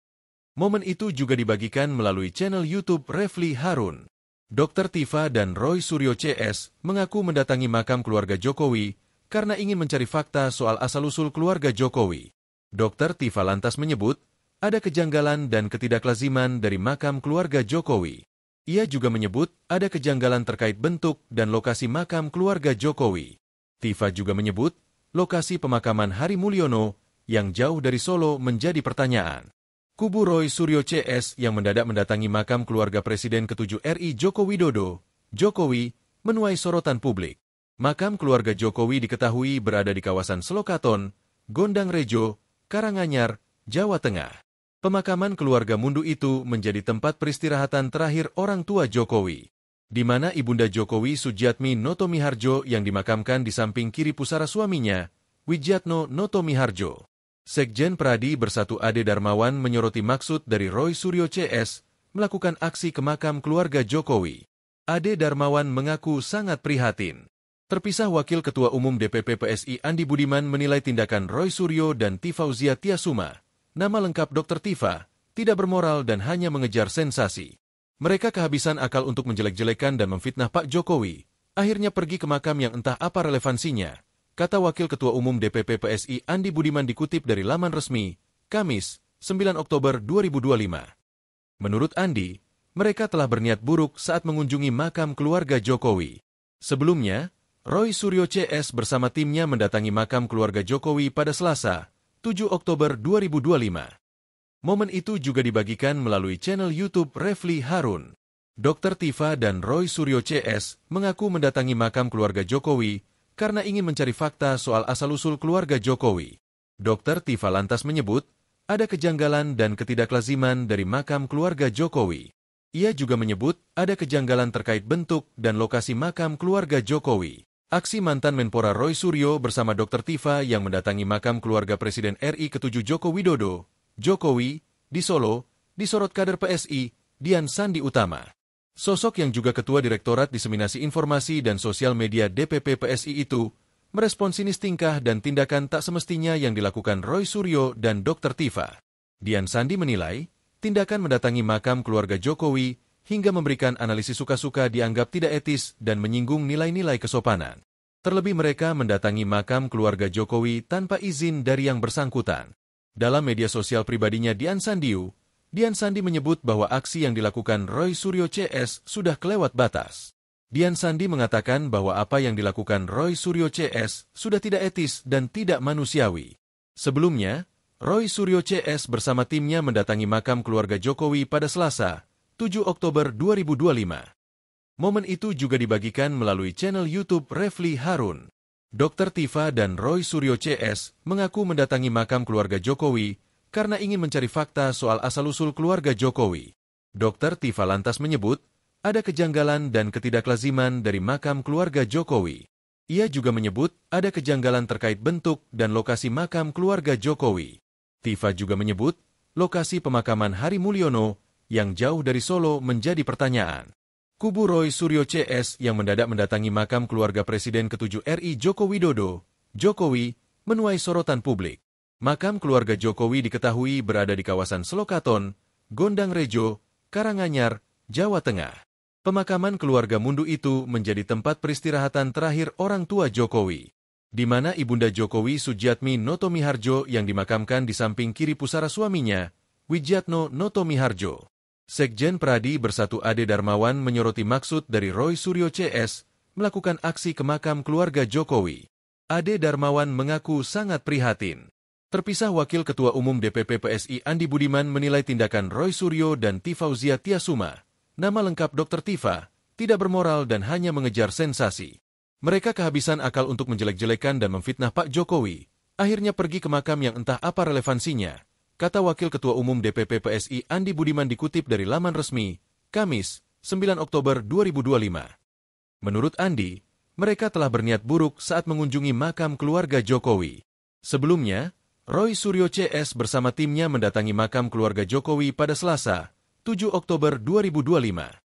Momen itu juga dibagikan melalui channel YouTube Refli Harun. Dr. Tifa dan Roy Suryo CS mengaku mendatangi makam keluarga Jokowi karena ingin mencari fakta soal asal-usul keluarga Jokowi. Dr. Tifa lantas menyebut, ada kejanggalan dan ketidaklaziman dari makam keluarga Jokowi. Ia juga menyebut ada kejanggalan terkait bentuk dan lokasi makam keluarga Jokowi. Tifa juga menyebut lokasi pemakaman Hari Mulyono yang jauh dari Solo menjadi pertanyaan. Kubu Roy Suryo CS yang mendadak mendatangi makam keluarga Presiden ke-7 RI Joko Widodo, Jokowi, menuai sorotan publik. Makam keluarga Jokowi diketahui berada di kawasan Selokaton, Gondang Rejo, Karanganyar, Jawa Tengah. Pemakaman keluarga Mundu itu menjadi tempat peristirahatan terakhir orang tua Jokowi, di mana Ibunda Jokowi Sujiatmi Noto Miharjo yang dimakamkan di samping kiri pusara suaminya, Widjatno Noto Miharjo. Sekjen Pradi Bersatu Ade Darmawan menyoroti maksud dari Roy Suryo CS melakukan aksi ke makam keluarga Jokowi. Ade Darmawan mengaku sangat prihatin. Terpisah Wakil Ketua Umum DPP PSI Andi Budiman menilai tindakan Roy Suryo dan Tifauzia Tiasuma, nama lengkap Dr. Tifa, tidak bermoral dan hanya mengejar sensasi. Mereka kehabisan akal untuk menjelek-jelekan dan memfitnah Pak Jokowi, akhirnya pergi ke makam yang entah apa relevansinya, kata Wakil Ketua Umum DPP PSI Andi Budiman dikutip dari laman resmi, Kamis, 9 Oktober 2025. Menurut Andi, mereka telah berniat buruk saat mengunjungi makam keluarga Jokowi. Sebelumnya, Roy Suryo CS bersama timnya mendatangi makam keluarga Jokowi pada Selasa, 7 Oktober 2025. Momen itu juga dibagikan melalui channel YouTube Refli Harun. Dr. Tifa dan Roy Suryo CS mengaku mendatangi makam keluarga Jokowi karena ingin mencari fakta soal asal-usul keluarga Jokowi. Dr. Tifa lantas menyebut, ada kejanggalan dan ketidaklaziman dari makam keluarga Jokowi. Ia juga menyebut ada kejanggalan terkait bentuk dan lokasi makam keluarga Jokowi. Aksi mantan Menpora Roy Suryo bersama Dr. Tifa yang mendatangi makam keluarga Presiden RI ke-7 Joko Widodo, Jokowi, di Solo, disorot kader PSI, Dian Sandi Utama. Sosok yang juga Ketua Direktorat Diseminasi Informasi dan Sosial Media DPP PSI itu merespon sinis tingkah dan tindakan tak semestinya yang dilakukan Roy Suryo dan Dr. Tifa. Dian Sandi menilai, tindakan mendatangi makam keluarga Jokowi hingga memberikan analisis suka-suka dianggap tidak etis dan menyinggung nilai-nilai kesopanan. Terlebih mereka mendatangi makam keluarga Jokowi tanpa izin dari yang bersangkutan. Dalam media sosial pribadinya Dian Sandi menyebut bahwa aksi yang dilakukan Roy Suryo CS sudah kelewat batas. Dian Sandi mengatakan bahwa apa yang dilakukan Roy Suryo CS sudah tidak etis dan tidak manusiawi. Sebelumnya, Roy Suryo CS bersama timnya mendatangi makam keluarga Jokowi pada Selasa, 7 Oktober 2025. Momen itu juga dibagikan melalui channel YouTube Refli Harun. Dr. Tifa dan Roy Suryo CS mengaku mendatangi makam keluarga Jokowi karena ingin mencari fakta soal asal-usul keluarga Jokowi. Dr. Tifa lantas menyebut, ada kejanggalan dan ketidaklaziman dari makam keluarga Jokowi. Ia juga menyebut ada kejanggalan terkait bentuk dan lokasi makam keluarga Jokowi. Tifa juga menyebut, lokasi pemakaman Hari Mulyono yang jauh dari Solo menjadi pertanyaan. Kubu Roy Suryo CS yang mendadak mendatangi makam keluarga Presiden ke-7 RI Joko Widodo, Jokowi, menuai sorotan publik. Makam keluarga Jokowi diketahui berada di kawasan Selokaton, Gondang Rejo, Karanganyar, Jawa Tengah. Pemakaman keluarga Mundu itu menjadi tempat peristirahatan terakhir orang tua Jokowi, di mana Ibunda Jokowi Sujiatmi Noto Miharjo yang dimakamkan di samping kiri pusara suaminya, Widjatno Noto Miharjo. Sekjen Pradi Bersatu Ade Darmawan menyoroti maksud dari Roy Suryo CS melakukan aksi ke makam keluarga Jokowi. Ade Darmawan mengaku sangat prihatin. Terpisah, Wakil Ketua Umum DPP PSI Andi Budiman menilai tindakan Roy Suryo dan Tifauzia Tiasuma, nama lengkap Dr. Tifa, tidak bermoral dan hanya mengejar sensasi. Mereka kehabisan akal untuk menjelek-jelekan dan memfitnah Pak Jokowi, akhirnya pergi ke makam yang entah apa relevansinya, kata Wakil Ketua Umum DPP PSI Andi Budiman dikutip dari laman resmi, Kamis, 9 Oktober 2025. Menurut Andi, mereka telah berniat buruk saat mengunjungi makam keluarga Jokowi. Sebelumnya, Roy Suryo CS bersama timnya mendatangi makam keluarga Jokowi pada Selasa, 7 Oktober 2025.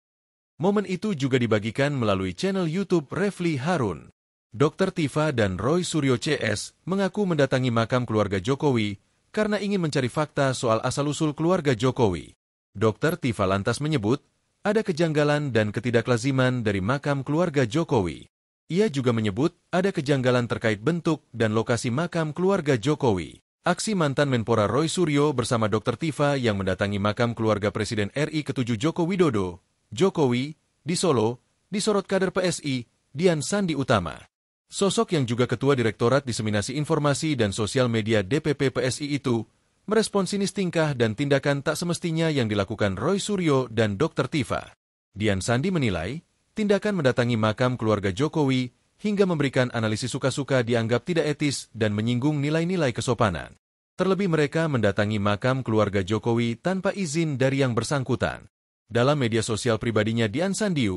Momen itu juga dibagikan melalui channel YouTube Refli Harun. Dr. Tifa dan Roy Suryo CS mengaku mendatangi makam keluarga Jokowi karena ingin mencari fakta soal asal-usul keluarga Jokowi. Dr. Tifa lantas menyebut, ada kejanggalan dan ketidaklaziman dari makam keluarga Jokowi. Ia juga menyebut ada kejanggalan terkait bentuk dan lokasi makam keluarga Jokowi. Aksi mantan Menpora Roy Suryo bersama Dr. Tifa yang mendatangi makam keluarga Presiden RI ke-7 Joko Widodo, Jokowi, di Solo, disorot kader PSI, Dian Sandi Utama. Sosok yang juga Ketua Direktorat Diseminasi Informasi dan Sosial Media DPP PSI itu, merespon sinis tingkah dan tindakan tak semestinya yang dilakukan Roy Suryo dan Dr. Tifa. Dian Sandi menilai, tindakan mendatangi makam keluarga Jokowi hingga memberikan analisis suka-suka dianggap tidak etis dan menyinggung nilai-nilai kesopanan. Terlebih mereka mendatangi makam keluarga Jokowi tanpa izin dari yang bersangkutan. Dalam media sosial pribadinya Dian Sandi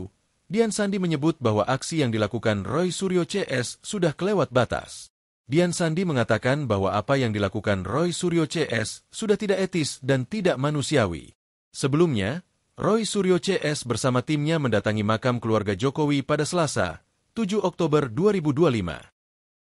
menyebut bahwa aksi yang dilakukan Roy Suryo CS sudah kelewat batas. Dian Sandi mengatakan bahwa apa yang dilakukan Roy Suryo CS sudah tidak etis dan tidak manusiawi. Sebelumnya, Roy Suryo CS bersama timnya mendatangi makam keluarga Jokowi pada Selasa, 7 Oktober 2025.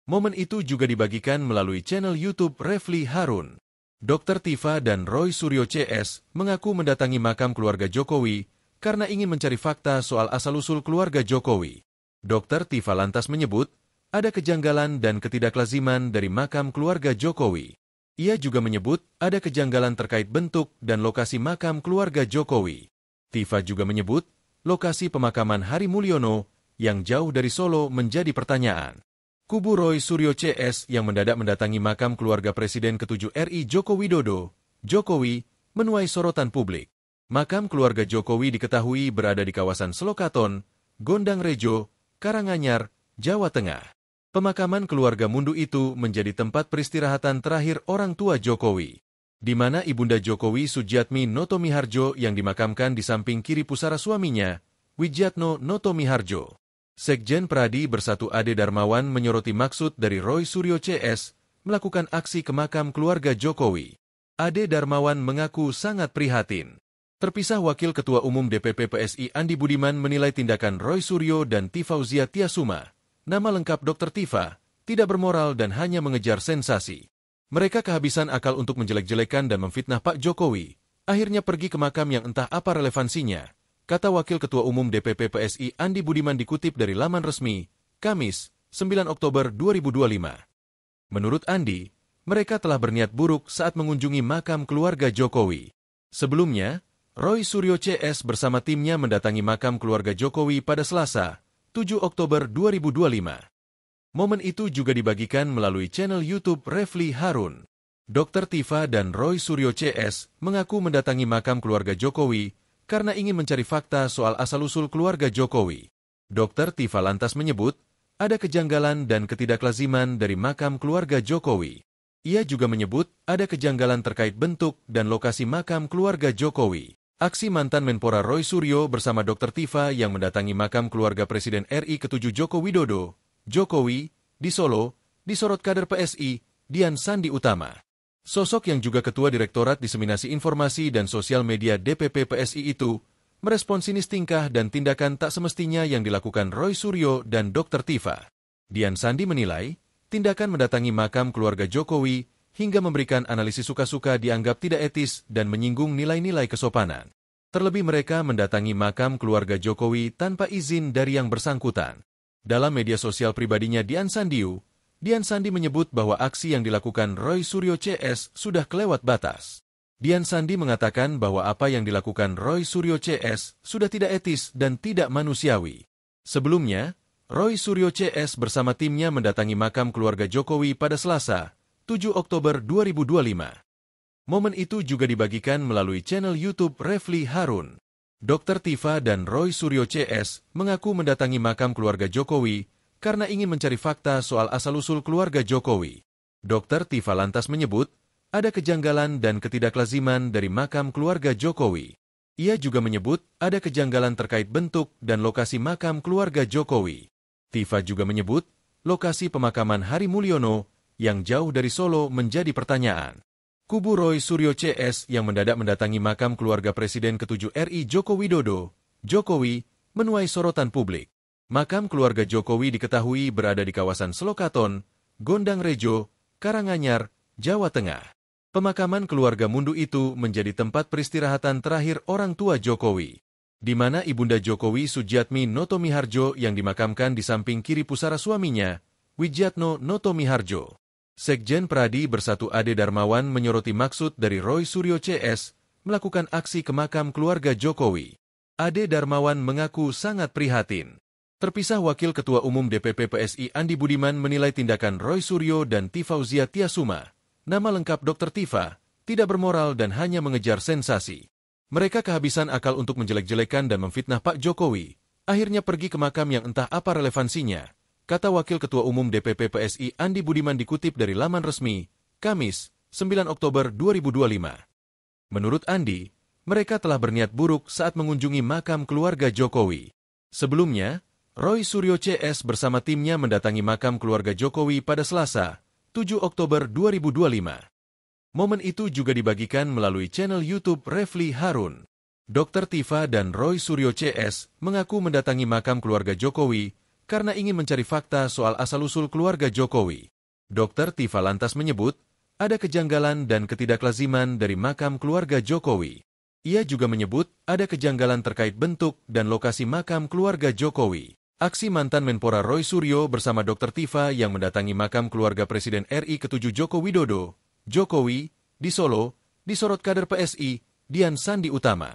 Momen itu juga dibagikan melalui channel YouTube Refli Harun. Dr. Tifa dan Roy Suryo CS mengaku mendatangi makam keluarga Jokowi karena ingin mencari fakta soal asal-usul keluarga Jokowi. Dr. Tifa lantas menyebut, ada kejanggalan dan ketidaklaziman dari makam keluarga Jokowi. Ia juga menyebut ada kejanggalan terkait bentuk dan lokasi makam keluarga Jokowi. Tifa juga menyebut, lokasi pemakaman Hari Mulyono yang jauh dari Solo menjadi pertanyaan. Kubu Roy Suryo CS yang mendadak mendatangi makam keluarga Presiden ke-7 RI Joko Widodo, Jokowi, menuai sorotan publik. Makam keluarga Jokowi diketahui berada di kawasan Selokaton, Gondang Rejo, Karanganyar, Jawa Tengah. Pemakaman keluarga Mundu itu menjadi tempat peristirahatan terakhir orang tua Jokowi, di mana Ibunda Jokowi Sujiatmi Noto Miharjo yang dimakamkan di samping kiri pusara suaminya, Wijatno Noto Miharjo. Sekjen Pradi Bersatu Ade Darmawan menyoroti maksud dari Roy Suryo CS melakukan aksi ke makam keluarga Jokowi. Ade Darmawan mengaku sangat prihatin. Terpisah, Wakil Ketua Umum DPP PSI Andi Budiman menilai tindakan Roy Suryo dan Tifauzia Tiasuma, nama lengkap Dr. Tifa, tidak bermoral dan hanya mengejar sensasi. Mereka kehabisan akal untuk menjelek-jelekan dan memfitnah Pak Jokowi, akhirnya pergi ke makam yang entah apa relevansinya, kata Wakil Ketua Umum DPP PSI Andi Budiman dikutip dari laman resmi, Kamis, 9 Oktober 2025. Menurut Andi, mereka telah berniat buruk saat mengunjungi makam keluarga Jokowi. Sebelumnya, Roy Suryo CS bersama timnya mendatangi makam keluarga Jokowi pada Selasa, 7 Oktober 2025. Momen itu juga dibagikan melalui channel YouTube Refli Harun. Dr. Tifa dan Roy Suryo CS mengaku mendatangi makam keluarga Jokowi karena ingin mencari fakta soal asal-usul keluarga Jokowi. Dr. Tifa lantas menyebut, ada kejanggalan dan ketidaklaziman dari makam keluarga Jokowi. Ia juga menyebut ada kejanggalan terkait bentuk dan lokasi makam keluarga Jokowi. Aksi mantan Menpora Roy Suryo bersama Dr. Tifa yang mendatangi makam keluarga Presiden RI ke-7 Joko Widodo, Jokowi, di Solo, disorot kader PSI, Dian Sandi Utama. Sosok yang juga Ketua Direktorat Diseminasi Informasi dan Sosial Media DPP PSI itu, merespon sinis tingkah dan tindakan tak semestinya yang dilakukan Roy Suryo dan Dr. Tifa. Dian Sandi menilai, tindakan mendatangi makam keluarga Jokowi hingga memberikan analisis suka-suka dianggap tidak etis dan menyinggung nilai-nilai kesopanan. Terlebih mereka mendatangi makam keluarga Jokowi tanpa izin dari yang bersangkutan. Dalam media sosial pribadinya Dian Sandi menyebut bahwa aksi yang dilakukan Roy Suryo CS sudah kelewat batas. Dian Sandi mengatakan bahwa apa yang dilakukan Roy Suryo CS sudah tidak etis dan tidak manusiawi. Sebelumnya, Roy Suryo CS bersama timnya mendatangi makam keluarga Jokowi pada Selasa, 7 Oktober 2025. Momen itu juga dibagikan melalui channel YouTube Refli Harun. Dr. Tifa dan Roy Suryo CS mengaku mendatangi makam keluarga Jokowi karena ingin mencari fakta soal asal-usul keluarga Jokowi. Dr. Tifa lantas menyebut ada kejanggalan dan ketidaklaziman dari makam keluarga Jokowi. Ia juga menyebut ada kejanggalan terkait bentuk dan lokasi makam keluarga Jokowi. Tifa juga menyebut lokasi pemakaman Hari Mulyono yang jauh dari Solo menjadi pertanyaan. Kubu Roy Suryo CS yang mendadak mendatangi makam keluarga Presiden ke-7 RI Joko Widodo, Jokowi, menuai sorotan publik. Makam keluarga Jokowi diketahui berada di kawasan Selokaton, Gondang Rejo, Karanganyar, Jawa Tengah. Pemakaman keluarga Mundu itu menjadi tempat peristirahatan terakhir orang tua Jokowi, di mana Ibunda Jokowi Sujiatmi Noto Miharjo yang dimakamkan di samping kiri pusara suaminya, Widjatno Noto Miharjo. Sekjen Pradi Bersatu Ade Darmawan menyoroti maksud dari Roy Suryo CS melakukan aksi ke makam keluarga Jokowi. Ade Darmawan mengaku sangat prihatin. Terpisah Wakil Ketua Umum DPP PSI Andi Budiman menilai tindakan Roy Suryo dan Tifauzia Tiasuma, nama lengkap Dr. Tifa, tidak bermoral dan hanya mengejar sensasi. Mereka kehabisan akal untuk menjelek-jelekan dan memfitnah Pak Jokowi. Akhirnya pergi ke makam yang entah apa relevansinya, kata Wakil Ketua Umum DPP PSI Andi Budiman dikutip dari laman resmi, Kamis, 9 Oktober 2025. Menurut Andi, mereka telah berniat buruk saat mengunjungi makam keluarga Jokowi. Sebelumnya, Roy Suryo CS bersama timnya mendatangi makam keluarga Jokowi pada Selasa, 7 Oktober 2025. Momen itu juga dibagikan melalui channel YouTube Refli Harun. Dr. Tifa dan Roy Suryo CS mengaku mendatangi makam keluarga Jokowi karena ingin mencari fakta soal asal-usul keluarga Jokowi. Dr. Tifa lantas menyebut ada kejanggalan dan ketidaklaziman dari makam keluarga Jokowi. Ia juga menyebut ada kejanggalan terkait bentuk dan lokasi makam keluarga Jokowi. Aksi mantan Menpora Roy Suryo bersama Dr. Tifa yang mendatangi makam keluarga Presiden RI ke-7 Joko Widodo, Jokowi, di Solo, disorot kader PSI, Dian Sandi Utama.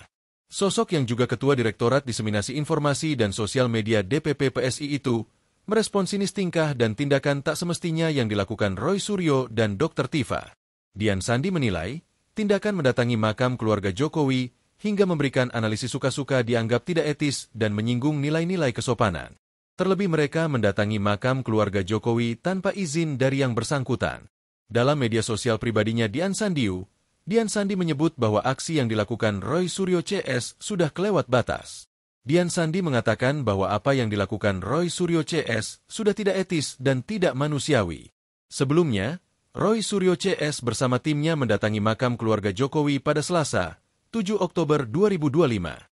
Sosok yang juga Ketua Direktorat Diseminasi Informasi dan Sosial Media DPP PSI itu, merespon sinis tingkah dan tindakan tak semestinya yang dilakukan Roy Suryo dan Dr. Tifa. Dian Sandi menilai, tindakan mendatangi makam keluarga Jokowi hingga memberikan analisis suka-suka dianggap tidak etis dan menyinggung nilai-nilai kesopanan. Terlebih mereka mendatangi makam keluarga Jokowi tanpa izin dari yang bersangkutan. Dalam media sosial pribadinya Dian Sandi menyebut bahwa aksi yang dilakukan Roy Suryo CS sudah kelewat batas. Dian Sandi mengatakan bahwa apa yang dilakukan Roy Suryo CS sudah tidak etis dan tidak manusiawi. Sebelumnya, Roy Suryo CS bersama timnya mendatangi makam keluarga Jokowi pada Selasa, 7 Oktober 2025.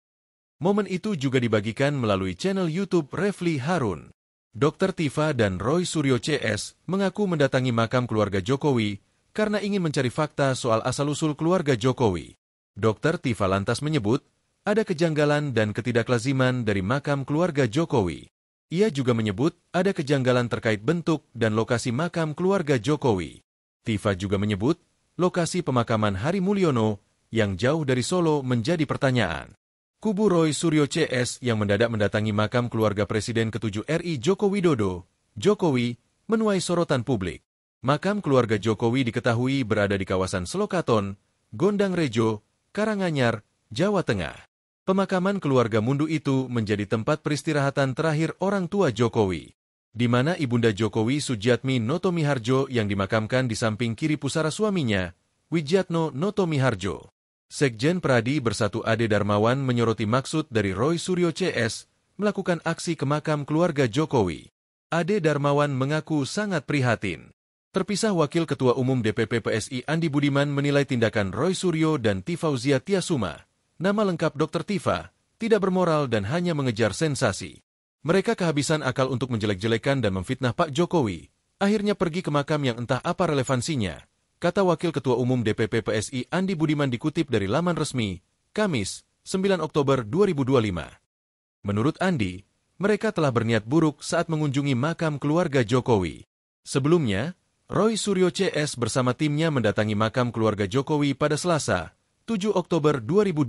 Momen itu juga dibagikan melalui channel YouTube Refli Harun. Dr. Tifa dan Roy Suryo CS mengaku mendatangi makam keluarga Jokowi karena ingin mencari fakta soal asal-usul keluarga Jokowi. Dr. Tifa lantas menyebut ada kejanggalan dan ketidaklaziman dari makam keluarga Jokowi. Ia juga menyebut ada kejanggalan terkait bentuk dan lokasi makam keluarga Jokowi. Tifa juga menyebut lokasi pemakaman Hari Mulyono yang jauh dari Solo menjadi pertanyaan. Kubu Roy Suryo CS yang mendadak mendatangi makam keluarga Presiden ke-7 RI Joko Widodo, Jokowi, menuai sorotan publik. Makam keluarga Jokowi diketahui berada di kawasan Selokaton, Gondang Rejo, Karanganyar, Jawa Tengah. Pemakaman keluarga Mundu itu menjadi tempat peristirahatan terakhir orang tua Jokowi, di mana Ibunda Jokowi Sujiatmi Noto Miharjo yang dimakamkan di samping kiri pusara suaminya, Widjatno Noto Miharjo. Sekjen Pradi Bersatu Ade Darmawan menyoroti maksud dari Roy Suryo CS melakukan aksi ke makam keluarga Jokowi. Ade Darmawan mengaku sangat prihatin. Terpisah Wakil Ketua Umum DPP PSI Andi Budiman menilai tindakan Roy Suryo dan Tifauzia Tiasuma, nama lengkap Dr. Tifa, tidak bermoral dan hanya mengejar sensasi. Mereka kehabisan akal untuk menjelek-jelekan dan memfitnah Pak Jokowi. Akhirnya pergi ke makam yang entah apa relevansinya, kata Wakil Ketua Umum DPP PSI Andi Budiman dikutip dari laman resmi, Kamis, 9 Oktober 2025. Menurut Andi, mereka telah berniat buruk saat mengunjungi makam keluarga Jokowi. Sebelumnya, Roy Suryo CS bersama timnya mendatangi makam keluarga Jokowi pada Selasa, 7 Oktober 2025.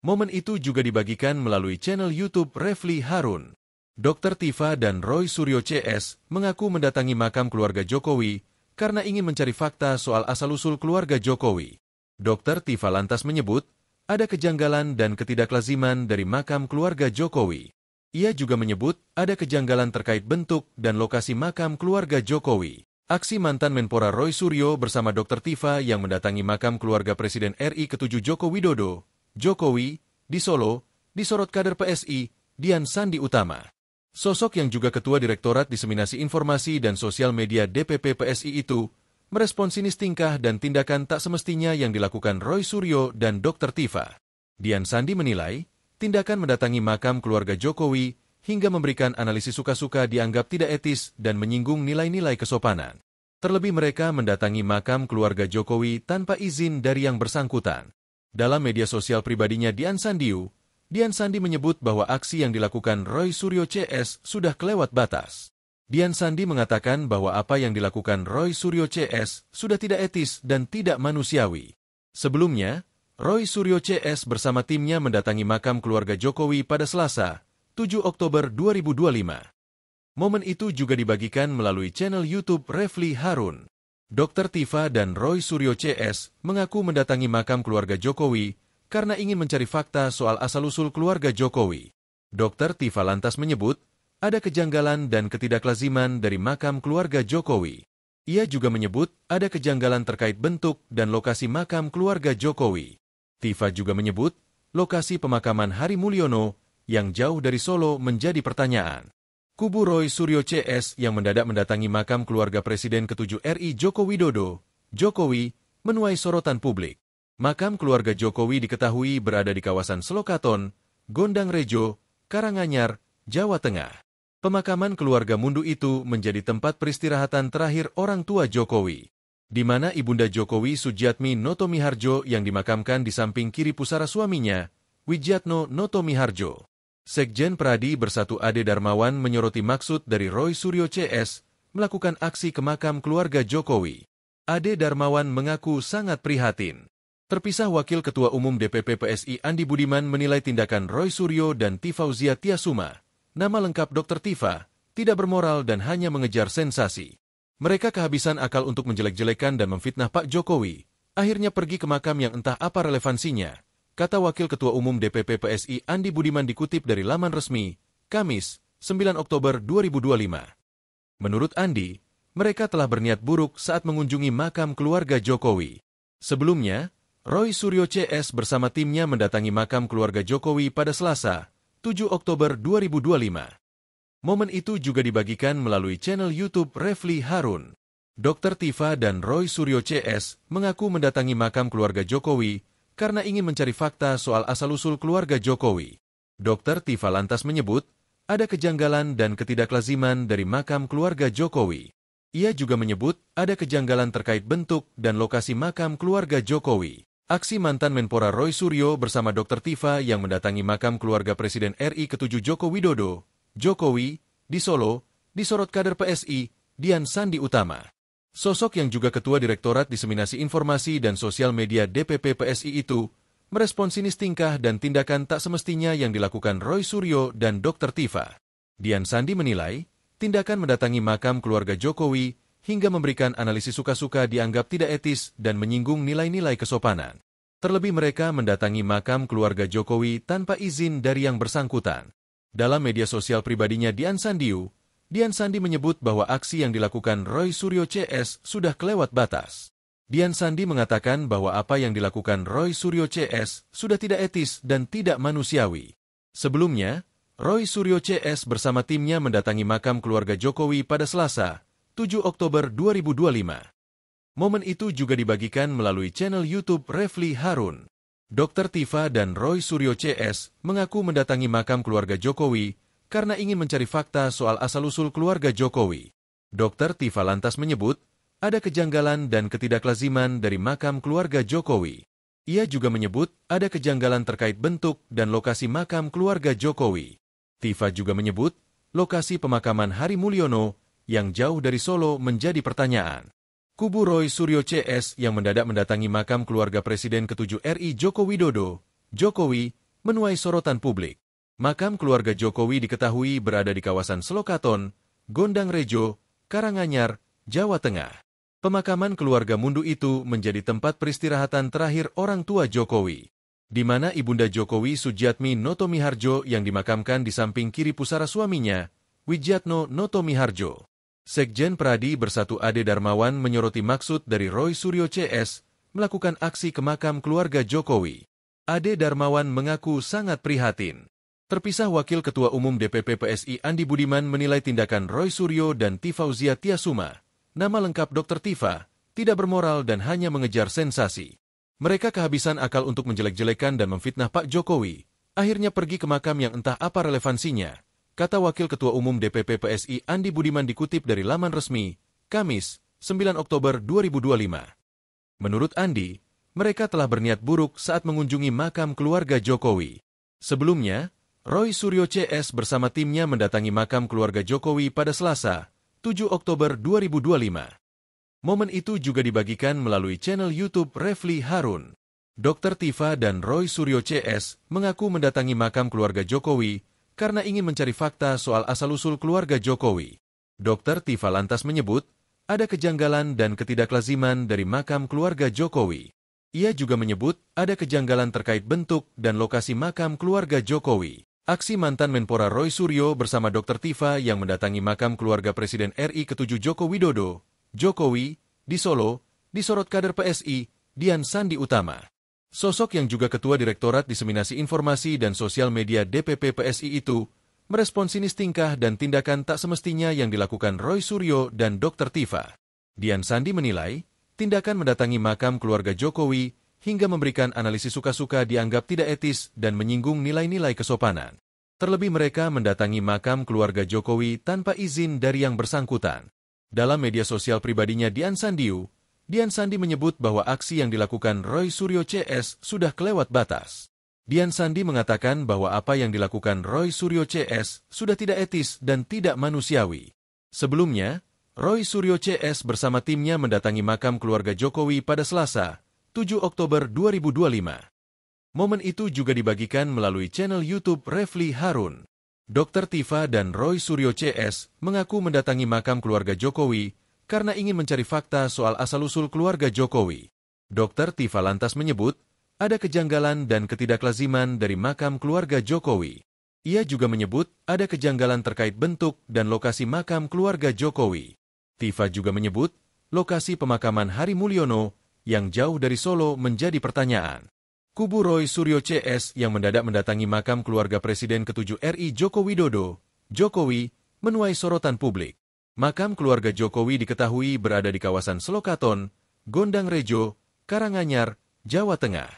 Momen itu juga dibagikan melalui channel YouTube Refli Harun. Dr. Tifa dan Roy Suryo CS mengaku mendatangi makam keluarga Jokowi karena ingin mencari fakta soal asal-usul keluarga Jokowi. Dr. Tifa lantas menyebut, ada kejanggalan dan ketidaklaziman dari makam keluarga Jokowi. Ia juga menyebut ada kejanggalan terkait bentuk dan lokasi makam keluarga Jokowi. Aksi mantan Menpora Roy Suryo bersama Dr. Tifa yang mendatangi makam keluarga Presiden RI ke-7 Joko Widodo, Jokowi, di Solo, disorot kader PSI, Dian Sandi Utama. Sosok yang juga Ketua Direktorat Diseminasi Informasi dan Sosial Media DPP PSI itu, merespon sinis tingkah dan tindakan tak semestinya yang dilakukan Roy Suryo dan Dr. Tifa. Dian Sandi menilai, tindakan mendatangi makam keluarga Jokowi hingga memberikan analisis suka-suka dianggap tidak etis dan menyinggung nilai-nilai kesopanan. Terlebih mereka mendatangi makam keluarga Jokowi tanpa izin dari yang bersangkutan. Dalam media sosial pribadinya Dian Sandi menyebut bahwa aksi yang dilakukan Roy Suryo CS sudah kelewat batas. Dian Sandi mengatakan bahwa apa yang dilakukan Roy Suryo CS sudah tidak etis dan tidak manusiawi. Sebelumnya, Roy Suryo CS bersama timnya mendatangi makam keluarga Jokowi pada Selasa, 7 Oktober 2025. Momen itu juga dibagikan melalui channel YouTube Refli Harun. Dr. Tifa dan Roy Suryo CS mengaku mendatangi makam keluarga Jokowi karena ingin mencari fakta soal asal-usul keluarga Jokowi. Dr. Tifa lantas menyebut, ada kejanggalan dan ketidaklaziman dari makam keluarga Jokowi. Ia juga menyebut ada kejanggalan terkait bentuk dan lokasi makam keluarga Jokowi. Tifa juga menyebut, lokasi pemakaman Hari Mulyono yang jauh dari Solo menjadi pertanyaan. Kubu Roy Suryo CS yang mendadak mendatangi makam keluarga Presiden ke-7 RI Joko Widodo, Jokowi, menuai sorotan publik. Makam keluarga Jokowi diketahui berada di kawasan Selokaton, Gondang Rejo, Karanganyar, Jawa Tengah. Pemakaman keluarga Mundu itu menjadi tempat peristirahatan terakhir orang tua Jokowi, di mana Ibunda Jokowi Sujiatmi Noto Miharjo yang dimakamkan di samping kiri pusara suaminya, Wijatno Noto Miharjo. Sekjen Pradi Bersatu Ade Darmawan menyoroti maksud dari Roy Suryo CS melakukan aksi ke makam keluarga Jokowi. Ade Darmawan mengaku sangat prihatin. Terpisah Wakil Ketua Umum DPP PSI Andi Budiman menilai tindakan Roy Suryo dan Tifauzia Tiasuma, nama lengkap Dr. Tifa, tidak bermoral dan hanya mengejar sensasi. Mereka kehabisan akal untuk menjelek-jelekan dan memfitnah Pak Jokowi, akhirnya pergi ke makam yang entah apa relevansinya, kata Wakil Ketua Umum DPP PSI Andi Budiman dikutip dari laman resmi, Kamis, 9 Oktober 2025. Menurut Andi, mereka telah berniat buruk saat mengunjungi makam keluarga Jokowi. Sebelumnya, Roy Suryo CS bersama timnya mendatangi makam keluarga Jokowi pada Selasa, 7 Oktober 2025. Momen itu juga dibagikan melalui channel YouTube Refli Harun. Dr. Tifa dan Roy Suryo CS mengaku mendatangi makam keluarga Jokowi karena ingin mencari fakta soal asal-usul keluarga Jokowi. Dr. Tifa lantas menyebut, ada kejanggalan dan ketidaklaziman dari makam keluarga Jokowi. Ia juga menyebut ada kejanggalan terkait bentuk dan lokasi makam keluarga Jokowi. Aksi mantan Menpora Roy Suryo bersama Dr. Tifa yang mendatangi makam keluarga Presiden RI ke-7 Joko Widodo, Jokowi, di Solo, disorot kader PSI, Dian Sandi Utama. Sosok yang juga Ketua Direktorat Diseminasi Informasi dan Sosial Media DPP PSI itu, merespon sinis tingkah dan tindakan tak semestinya yang dilakukan Roy Suryo dan Dr. Tifa. Dian Sandi menilai, tindakan mendatangi makam keluarga Jokowi hingga memberikan analisis suka-suka dianggap tidak etis dan menyinggung nilai-nilai kesopanan. Terlebih mereka mendatangi makam keluarga Jokowi tanpa izin dari yang bersangkutan. Dalam media sosial pribadinya Dian Sandi menyebut bahwa aksi yang dilakukan Roy Suryo CS sudah kelewat batas. Dian Sandi mengatakan bahwa apa yang dilakukan Roy Suryo CS sudah tidak etis dan tidak manusiawi. Sebelumnya, Roy Suryo CS bersama timnya mendatangi makam keluarga Jokowi pada Selasa, 7 Oktober 2025. Momen itu juga dibagikan melalui channel YouTube Refli Harun. Dr. Tifa dan Roy Suryo CS mengaku mendatangi makam keluarga Jokowi karena ingin mencari fakta soal asal-usul keluarga Jokowi. Dr. Tifa lantas menyebut, ada kejanggalan dan ketidaklaziman dari makam keluarga Jokowi. Ia juga menyebut ada kejanggalan terkait bentuk dan lokasi makam keluarga Jokowi. Tifa juga menyebut, lokasi pemakaman Hari Mulyono yang jauh dari Solo menjadi pertanyaan. Kubu Roy Suryo CS yang mendadak mendatangi makam keluarga Presiden ke-7 RI Joko Widodo, Jokowi, menuai sorotan publik. Makam keluarga Jokowi diketahui berada di kawasan Selokaton, Gondang Rejo, Karanganyar, Jawa Tengah. Pemakaman keluarga Mundu itu menjadi tempat peristirahatan terakhir orang tua Jokowi, di mana Ibunda Jokowi Sujiatmi Notomiharjo yang dimakamkan di samping kiri pusara suaminya, Widjatno Notomiharjo. Sekjen Pradi Bersatu Ade Darmawan menyoroti maksud dari Roy Suryo CS melakukan aksi ke makam keluarga Jokowi. Ade Darmawan mengaku sangat prihatin. Terpisah Wakil Ketua Umum DPP PSI Andi Budiman menilai tindakan Roy Suryo dan Tifauzia Tiasuma, nama lengkap Dr. Tifa, tidak bermoral dan hanya mengejar sensasi. Mereka kehabisan akal untuk menjelek-jelekan dan memfitnah Pak Jokowi, akhirnya pergi ke makam yang entah apa relevansinya, kata Wakil Ketua Umum DPP PSI Andi Budiman dikutip dari laman resmi, Kamis, 9 Oktober 2025. Menurut Andi, mereka telah berniat buruk saat mengunjungi makam keluarga Jokowi. Sebelumnya, Roy Suryo CS bersama timnya mendatangi makam keluarga Jokowi pada Selasa, 7 Oktober 2025. Momen itu juga dibagikan melalui channel YouTube Refli Harun. Dr. Tifa dan Roy Suryo CS mengaku mendatangi makam keluarga Jokowi karena ingin mencari fakta soal asal-usul keluarga Jokowi. Dr. Tifa lantas menyebut, ada kejanggalan dan ketidaklaziman dari makam keluarga Jokowi. Ia juga menyebut ada kejanggalan terkait bentuk dan lokasi makam keluarga Jokowi. Aksi mantan Menpora Roy Suryo bersama Dr. Tifa yang mendatangi makam keluarga Presiden RI ke-7 Joko Widodo, Jokowi, di Solo, disorot kader PSI, Dian Sandi Utama. Sosok yang juga Ketua Direktorat Diseminasi Informasi dan Sosial Media DPP PSI itu, merespon sinis tingkah dan tindakan tak semestinya yang dilakukan Roy Suryo dan Dr. Tifa. Dian Sandi menilai, tindakan mendatangi makam keluarga Jokowi hingga memberikan analisis suka-suka dianggap tidak etis dan menyinggung nilai-nilai kesopanan. Terlebih mereka mendatangi makam keluarga Jokowi tanpa izin dari yang bersangkutan. Dalam media sosial pribadinya Dian Sandi menyebut bahwa aksi yang dilakukan Roy Suryo CS sudah kelewat batas. Dian Sandi mengatakan bahwa apa yang dilakukan Roy Suryo CS sudah tidak etis dan tidak manusiawi. Sebelumnya, Roy Suryo CS bersama timnya mendatangi makam keluarga Jokowi pada Selasa, 7 Oktober 2025. Momen itu juga dibagikan melalui channel YouTube Refli Harun. Dr. Tifa dan Roy Suryo CS mengaku mendatangi makam keluarga Jokowi karena ingin mencari fakta soal asal-usul keluarga Jokowi. Dr. Tifa lantas menyebut, ada kejanggalan dan ketidaklaziman dari makam keluarga Jokowi. Ia juga menyebut ada kejanggalan terkait bentuk dan lokasi makam keluarga Jokowi. Tifa juga menyebut, lokasi pemakaman Hari Mulyono yang jauh dari Solo menjadi pertanyaan. Kubu Roy Suryo CS yang mendadak mendatangi makam keluarga Presiden ke-7 RI Joko Widodo, Jokowi, menuai sorotan publik. Makam keluarga Jokowi diketahui berada di kawasan Selokaton, Gondang Rejo, Karanganyar, Jawa Tengah.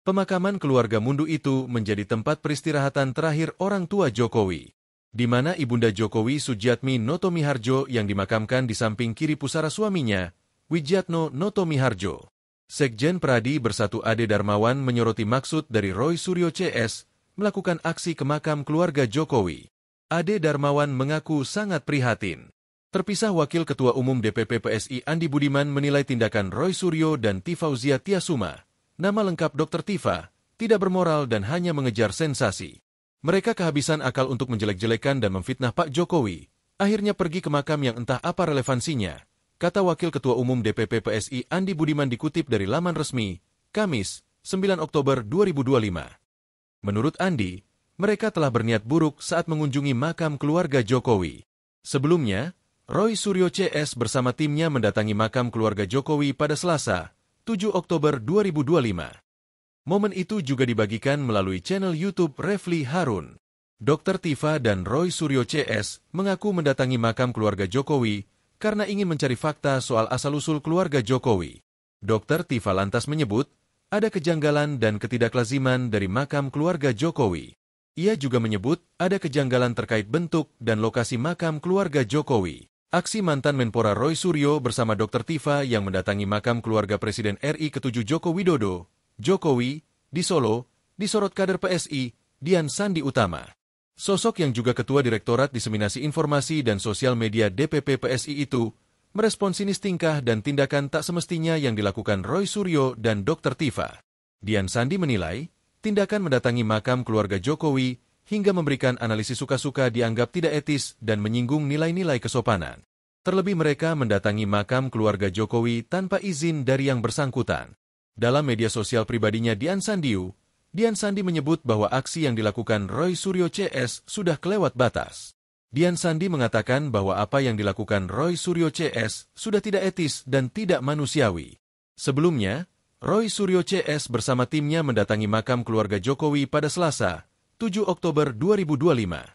Pemakaman keluarga Mundu itu menjadi tempat peristirahatan terakhir orang tua Jokowi, di mana Ibunda Jokowi Sujiatmi Notomiharjo yang dimakamkan di samping kiri pusara suaminya, Widjatno Notomiharjo. Sekjen Pradi Bersatu Ade Darmawan menyoroti maksud dari Roy Suryo CS melakukan aksi ke makam keluarga Jokowi. Ade Darmawan mengaku sangat prihatin. Terpisah Wakil Ketua Umum DPP PSI Andi Budiman menilai tindakan Roy Suryo dan Tifauzia Tiasuma, nama lengkap Dr. Tifa, tidak bermoral dan hanya mengejar sensasi. Mereka kehabisan akal untuk menjelek-jelekan dan memfitnah Pak Jokowi, akhirnya pergi ke makam yang entah apa relevansinya, kata Wakil Ketua Umum DPP PSI Andi Budiman dikutip dari laman resmi, Kamis, 9 Oktober 2025. Menurut Andi, mereka telah berniat buruk saat mengunjungi makam keluarga Jokowi. Sebelumnya, Roy Suryo CS bersama timnya mendatangi makam keluarga Jokowi pada Selasa, 7 Oktober 2025. Momen itu juga dibagikan melalui channel YouTube Refli Harun. Dr. Tifa dan Roy Suryo CS mengaku mendatangi makam keluarga Jokowi karena ingin mencari fakta soal asal-usul keluarga Jokowi. Dr. Tifa lantas menyebut, ada kejanggalan dan ketidaklaziman dari makam keluarga Jokowi. Ia juga menyebut ada kejanggalan terkait bentuk dan lokasi makam keluarga Jokowi. Aksi mantan Menpora Roy Suryo bersama Dr. Tifa yang mendatangi makam keluarga Presiden RI ke-7 Joko Widodo, Jokowi, di Solo, disorot kader PSI, Dian Sandi Utama. Sosok yang juga Ketua Direktorat Diseminasi Informasi dan Sosial Media DPP PSI itu, merespon sinis tingkah dan tindakan tak semestinya yang dilakukan Roy Suryo dan Dr. Tifa. Dian Sandi menilai, tindakan mendatangi makam keluarga Jokowi hingga memberikan analisis suka-suka dianggap tidak etis dan menyinggung nilai-nilai kesopanan. Terlebih mereka mendatangi makam keluarga Jokowi tanpa izin dari yang bersangkutan. Dalam media sosial pribadinya Dian Sandi menyebut bahwa aksi yang dilakukan Roy Suryo CS sudah kelewat batas. Dian Sandi mengatakan bahwa apa yang dilakukan Roy Suryo CS sudah tidak etis dan tidak manusiawi. Sebelumnya, Roy Suryo CS bersama timnya mendatangi makam keluarga Jokowi pada Selasa, 7 Oktober 2025.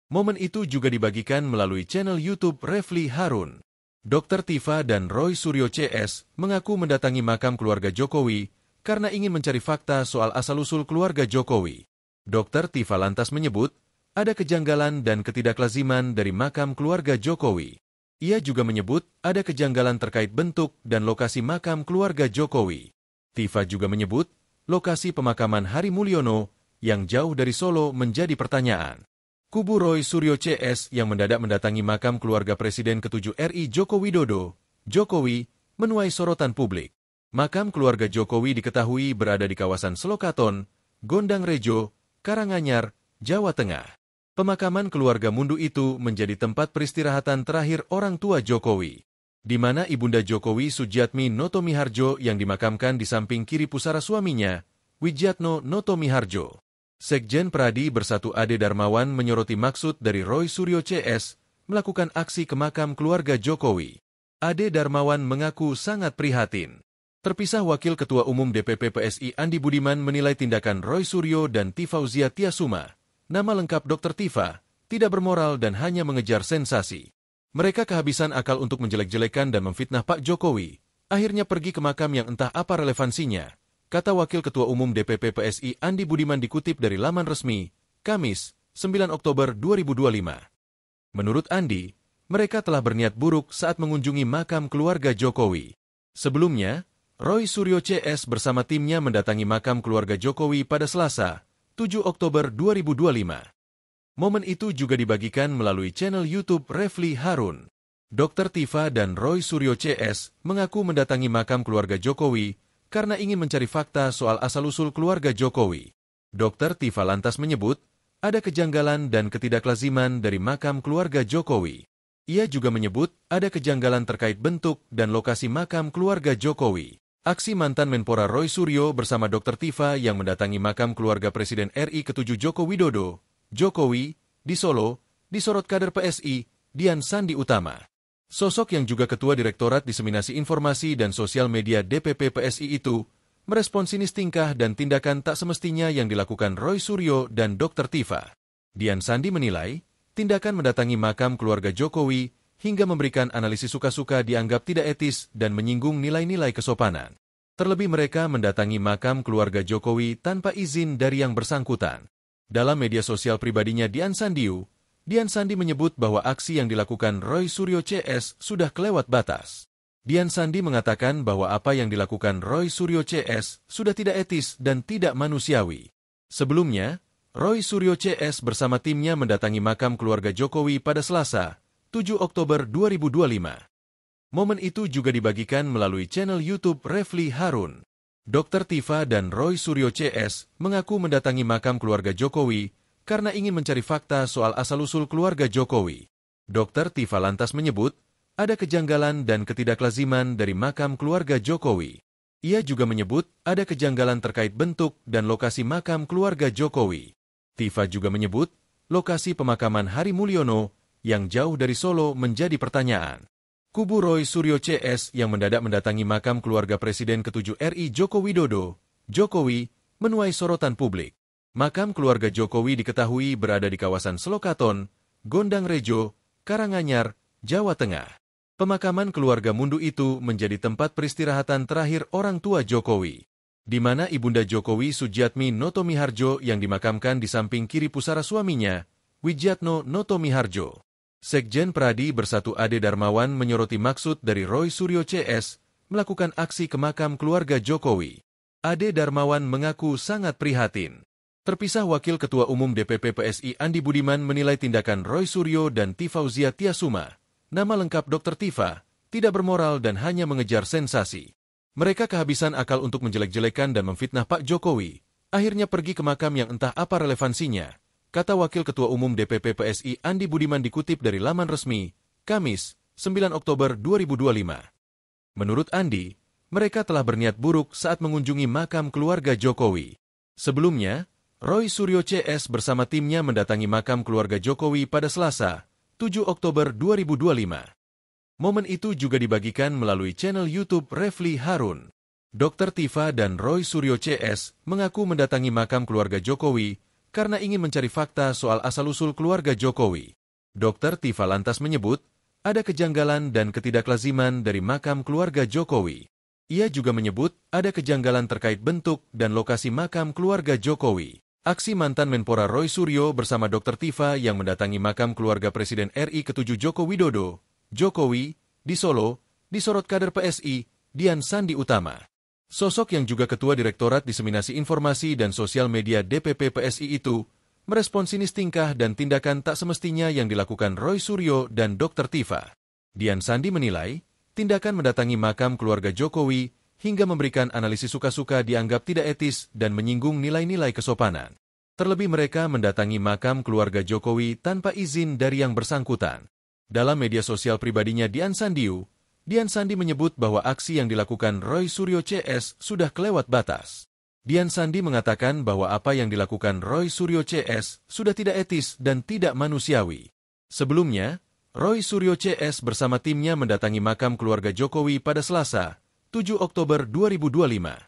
Momen itu juga dibagikan melalui channel YouTube Refli Harun. Dr. Tifa dan Roy Suryo CS mengaku mendatangi makam keluarga Jokowi karena ingin mencari fakta soal asal-usul keluarga Jokowi. Dr. Tifa lantas menyebut, ada kejanggalan dan ketidaklaziman dari makam keluarga Jokowi. Ia juga menyebut ada kejanggalan terkait bentuk dan lokasi makam keluarga Jokowi. Tifa juga menyebut, lokasi pemakaman Hari Mulyono yang jauh dari Solo menjadi pertanyaan. Kubu Roy Suryo CS yang mendadak mendatangi makam keluarga Presiden ke-7 RI Joko Widodo, Jokowi, menuai sorotan publik. Makam keluarga Jokowi diketahui berada di kawasan Selokaton, Gondang Rejo, Karanganyar, Jawa Tengah. Pemakaman keluarga Mundu itu menjadi tempat peristirahatan terakhir orang tua Jokowi, di mana Ibunda Jokowi Sujiatmi Noto Miharjo yang dimakamkan di samping kiri pusara suaminya, Widjatno Noto Miharjo. Sekjen Pradi Bersatu Ade Darmawan menyoroti maksud dari Roy Suryo CS melakukan aksi ke makam keluarga Jokowi. Ade Darmawan mengaku sangat prihatin. Terpisah Wakil Ketua Umum DPP PSI Andi Budiman menilai tindakan Roy Suryo dan Tifauzia Tiasuma, nama lengkap Dr. Tifa, tidak bermoral dan hanya mengejar sensasi. Mereka kehabisan akal untuk menjelek-jelekan dan memfitnah Pak Jokowi, akhirnya pergi ke makam yang entah apa relevansinya, kata Wakil Ketua Umum DPP PSI Andi Budiman dikutip dari laman resmi, Kamis, 9 Oktober 2025. Menurut Andi, mereka telah berniat buruk saat mengunjungi makam keluarga Jokowi. Sebelumnya, Roy Suryo CS bersama timnya mendatangi makam keluarga Jokowi pada Selasa, 7 Oktober 2025. Momen itu juga dibagikan melalui channel YouTube Refli Harun. Dr. Tifa dan Roy Suryo CS mengaku mendatangi makam keluarga Jokowi karena ingin mencari fakta soal asal-usul keluarga Jokowi. Dr. Tifa lantas menyebut, ada kejanggalan dan ketidaklaziman dari makam keluarga Jokowi. Ia juga menyebut, ada kejanggalan terkait bentuk dan lokasi makam keluarga Jokowi. Aksi mantan Menpora Roy Suryo bersama Dr. Tifa yang mendatangi makam keluarga Presiden RI ke-7 Joko Widodo, Jokowi, di Solo, disorot kader PSI, Dian Sandi Utama. Sosok yang juga Ketua Direktorat Diseminasi Informasi dan Sosial Media DPP PSI itu merespon sinis tingkah dan tindakan tak semestinya yang dilakukan Roy Suryo dan Dr. Tifa. Dian Sandi menilai, tindakan mendatangi makam keluarga Jokowi hingga memberikan analisis suka-suka dianggap tidak etis dan menyinggung nilai-nilai kesopanan. Terlebih mereka mendatangi makam keluarga Jokowi tanpa izin dari yang bersangkutan. Dalam media sosial pribadinya Dian Sandi menyebut bahwa aksi yang dilakukan Roy Suryo CS sudah kelewat batas. Dian Sandi mengatakan bahwa apa yang dilakukan Roy Suryo CS sudah tidak etis dan tidak manusiawi. Sebelumnya, Roy Suryo CS bersama timnya mendatangi makam keluarga Jokowi pada Selasa, 7 Oktober 2025. Momen itu juga dibagikan melalui channel YouTube Refli Harun. Dr. Tifa dan Roy Suryo CS mengaku mendatangi makam keluarga Jokowi karena ingin mencari fakta soal asal-usul keluarga Jokowi. Dr. Tifa lantas menyebut, ada kejanggalan dan ketidaklaziman dari makam keluarga Jokowi. Ia juga menyebut, ada kejanggalan terkait bentuk dan lokasi makam keluarga Jokowi. Tifa juga menyebut, lokasi pemakaman Hari Mulyono yang jauh dari Solo menjadi pertanyaan. Kubu Roy Suryo CS yang mendadak mendatangi makam keluarga Presiden ke-7 RI Joko Widodo, Jokowi, menuai sorotan publik. Makam keluarga Jokowi diketahui berada di kawasan Selokaton, Gondang Rejo, Karanganyar, Jawa Tengah. Pemakaman keluarga Mundu itu menjadi tempat peristirahatan terakhir orang tua Jokowi, di mana Ibunda Jokowi Sujiatmi Noto Miharjo yang dimakamkan di samping kiri pusara suaminya, Widjatno Noto Miharjo. Sekjen Pradi Bersatu Ade Darmawan menyoroti maksud dari Roy Suryo CS melakukan aksi ke makam keluarga Jokowi. Ade Darmawan mengaku sangat prihatin. Terpisah Wakil Ketua Umum DPP PSI Andi Budiman menilai tindakan Roy Suryo dan Tifauzia Tiasuma, nama lengkap Dr. Tifa, tidak bermoral dan hanya mengejar sensasi. Mereka kehabisan akal untuk menjelek-jelekan dan memfitnah Pak Jokowi, akhirnya pergi ke makam yang entah apa relevansinya, kata Wakil Ketua Umum DPP PSI Andi Budiman dikutip dari laman resmi, Kamis, 9 Oktober 2025. Menurut Andi, mereka telah berniat buruk saat mengunjungi makam keluarga Jokowi. Sebelumnya, Roy Suryo CS bersama timnya mendatangi makam keluarga Jokowi pada Selasa, 7 Oktober 2025. Momen itu juga dibagikan melalui channel YouTube Refli Harun. Dr. Tifa dan Roy Suryo CS mengaku mendatangi makam keluarga Jokowi karena ingin mencari fakta soal asal-usul keluarga Jokowi. Dr. Tifa lantas menyebut, ada kejanggalan dan ketidaklaziman dari makam keluarga Jokowi. Ia juga menyebut ada kejanggalan terkait bentuk dan lokasi makam keluarga Jokowi. Aksi mantan Menpora Roy Suryo bersama Dr. Tifa yang mendatangi makam keluarga Presiden RI ke-7 Joko Widodo, Jokowi, di Solo, disorot kader PSI, Dian Sandi Utama. Sosok yang juga Ketua Direktorat Diseminasi Informasi dan Sosial Media DPP PSI itu merespon sinis tingkah dan tindakan tak semestinya yang dilakukan Roy Suryo dan Dr. Tifa. Dian Sandi menilai, tindakan mendatangi makam keluarga Jokowi hingga memberikan analisis suka-suka dianggap tidak etis dan menyinggung nilai-nilai kesopanan. Terlebih mereka mendatangi makam keluarga Jokowi tanpa izin dari yang bersangkutan. Dalam media sosial pribadinya Dian Sandi menyebut bahwa aksi yang dilakukan Roy Suryo CS sudah kelewat batas. Dian Sandi mengatakan bahwa apa yang dilakukan Roy Suryo CS sudah tidak etis dan tidak manusiawi. Sebelumnya, Roy Suryo CS bersama timnya mendatangi makam keluarga Jokowi pada Selasa, 7 Oktober 2025.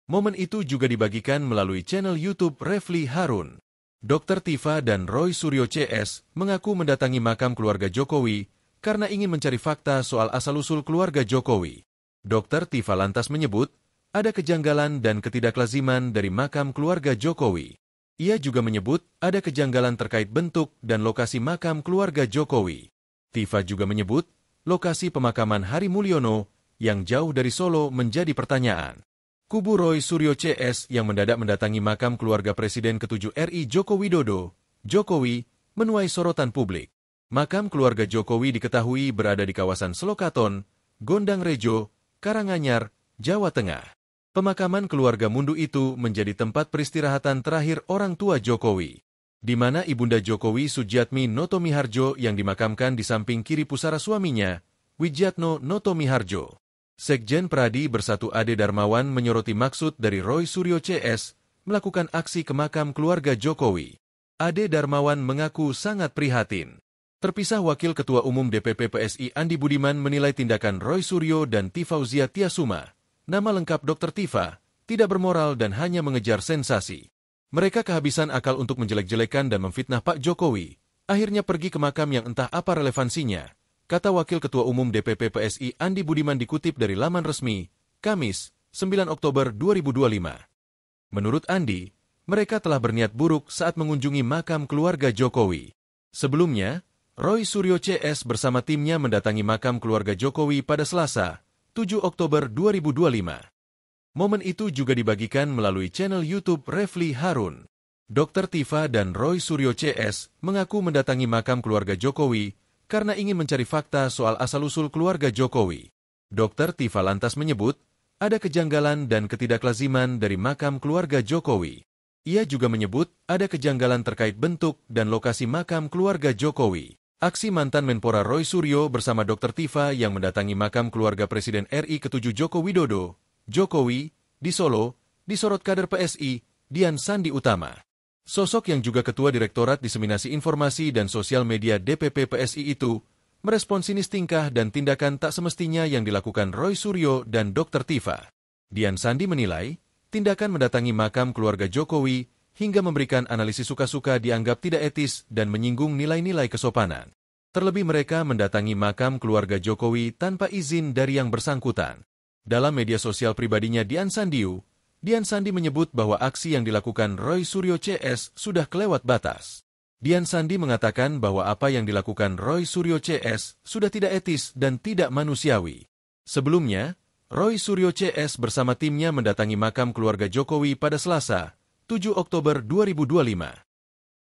Momen itu juga dibagikan melalui channel YouTube Refli Harun. Dr. Tifa dan Roy Suryo CS mengaku mendatangi makam keluarga Jokowi karena ingin mencari fakta soal asal-usul keluarga Jokowi. Dr. Tifa lantas menyebut, ada kejanggalan dan ketidaklaziman dari makam keluarga Jokowi. Ia juga menyebut ada kejanggalan terkait bentuk dan lokasi makam keluarga Jokowi. Tifa juga menyebut, lokasi pemakaman Hari Mulyono yang jauh dari Solo menjadi pertanyaan. Kubu Roy Suryo CS yang mendadak mendatangi makam keluarga Presiden ke-7 RI Joko Widodo, Jokowi, menuai sorotan publik. Makam keluarga Jokowi diketahui berada di kawasan Selokaton, Gondang Rejo, Karanganyar, Jawa Tengah. Pemakaman keluarga Mundu itu menjadi tempat peristirahatan terakhir orang tua Jokowi, di mana Ibunda Jokowi Sujiatmi Noto Miharjo yang dimakamkan di samping kiri pusara suaminya, Wijatno Noto Miharjo. Sekjen Pradi Bersatu Ade Darmawan menyoroti maksud dari Roy Suryo CS melakukan aksi ke makam keluarga Jokowi. Ade Darmawan mengaku sangat prihatin. Terpisah Wakil Ketua Umum DPP PSI Andi Budiman menilai tindakan Roy Suryo dan Tifauzia Tiasuma, nama lengkap Dr. Tifa, tidak bermoral dan hanya mengejar sensasi. Mereka kehabisan akal untuk menjelek-jelekan dan memfitnah Pak Jokowi, akhirnya pergi ke makam yang entah apa relevansinya, kata Wakil Ketua Umum DPP PSI Andi Budiman dikutip dari laman resmi, Kamis, 9 Oktober 2025. Menurut Andi, mereka telah berniat buruk saat mengunjungi makam keluarga Jokowi. Sebelumnya, Roy Suryo CS bersama timnya mendatangi makam keluarga Jokowi pada Selasa, 7 Oktober 2025. Momen itu juga dibagikan melalui channel YouTube Refli Harun. Dr. Tifa dan Roy Suryo CS mengaku mendatangi makam keluarga Jokowi karena ingin mencari fakta soal asal-usul keluarga Jokowi. Dr. Tifa lantas menyebut, ada kejanggalan dan ketidaklaziman dari makam keluarga Jokowi. Ia juga menyebut ada kejanggalan terkait bentuk dan lokasi makam keluarga Jokowi. Aksi mantan Menpora Roy Suryo bersama Dr. Tifa yang mendatangi makam keluarga Presiden RI ke-7 Joko Widodo, Jokowi, di Solo, disorot kader PSI, Dian Sandi Utama. Sosok yang juga Ketua Direktorat Diseminasi Informasi dan Sosial Media DPP PSI itu merespon sinis tingkah dan tindakan tak semestinya yang dilakukan Roy Suryo dan Dr. Tifa. Dian Sandi menilai, tindakan mendatangi makam keluarga Jokowi hingga memberikan analisis suka-suka dianggap tidak etis dan menyinggung nilai-nilai kesopanan. Terlebih mereka mendatangi makam keluarga Jokowi tanpa izin dari yang bersangkutan. Dalam media sosial pribadinya Dian Sandi menyebut bahwa aksi yang dilakukan Roy Suryo CS sudah kelewat batas. Dian Sandi mengatakan bahwa apa yang dilakukan Roy Suryo CS sudah tidak etis dan tidak manusiawi. Sebelumnya, Roy Suryo CS bersama timnya mendatangi makam keluarga Jokowi pada Selasa, 7 Oktober 2025.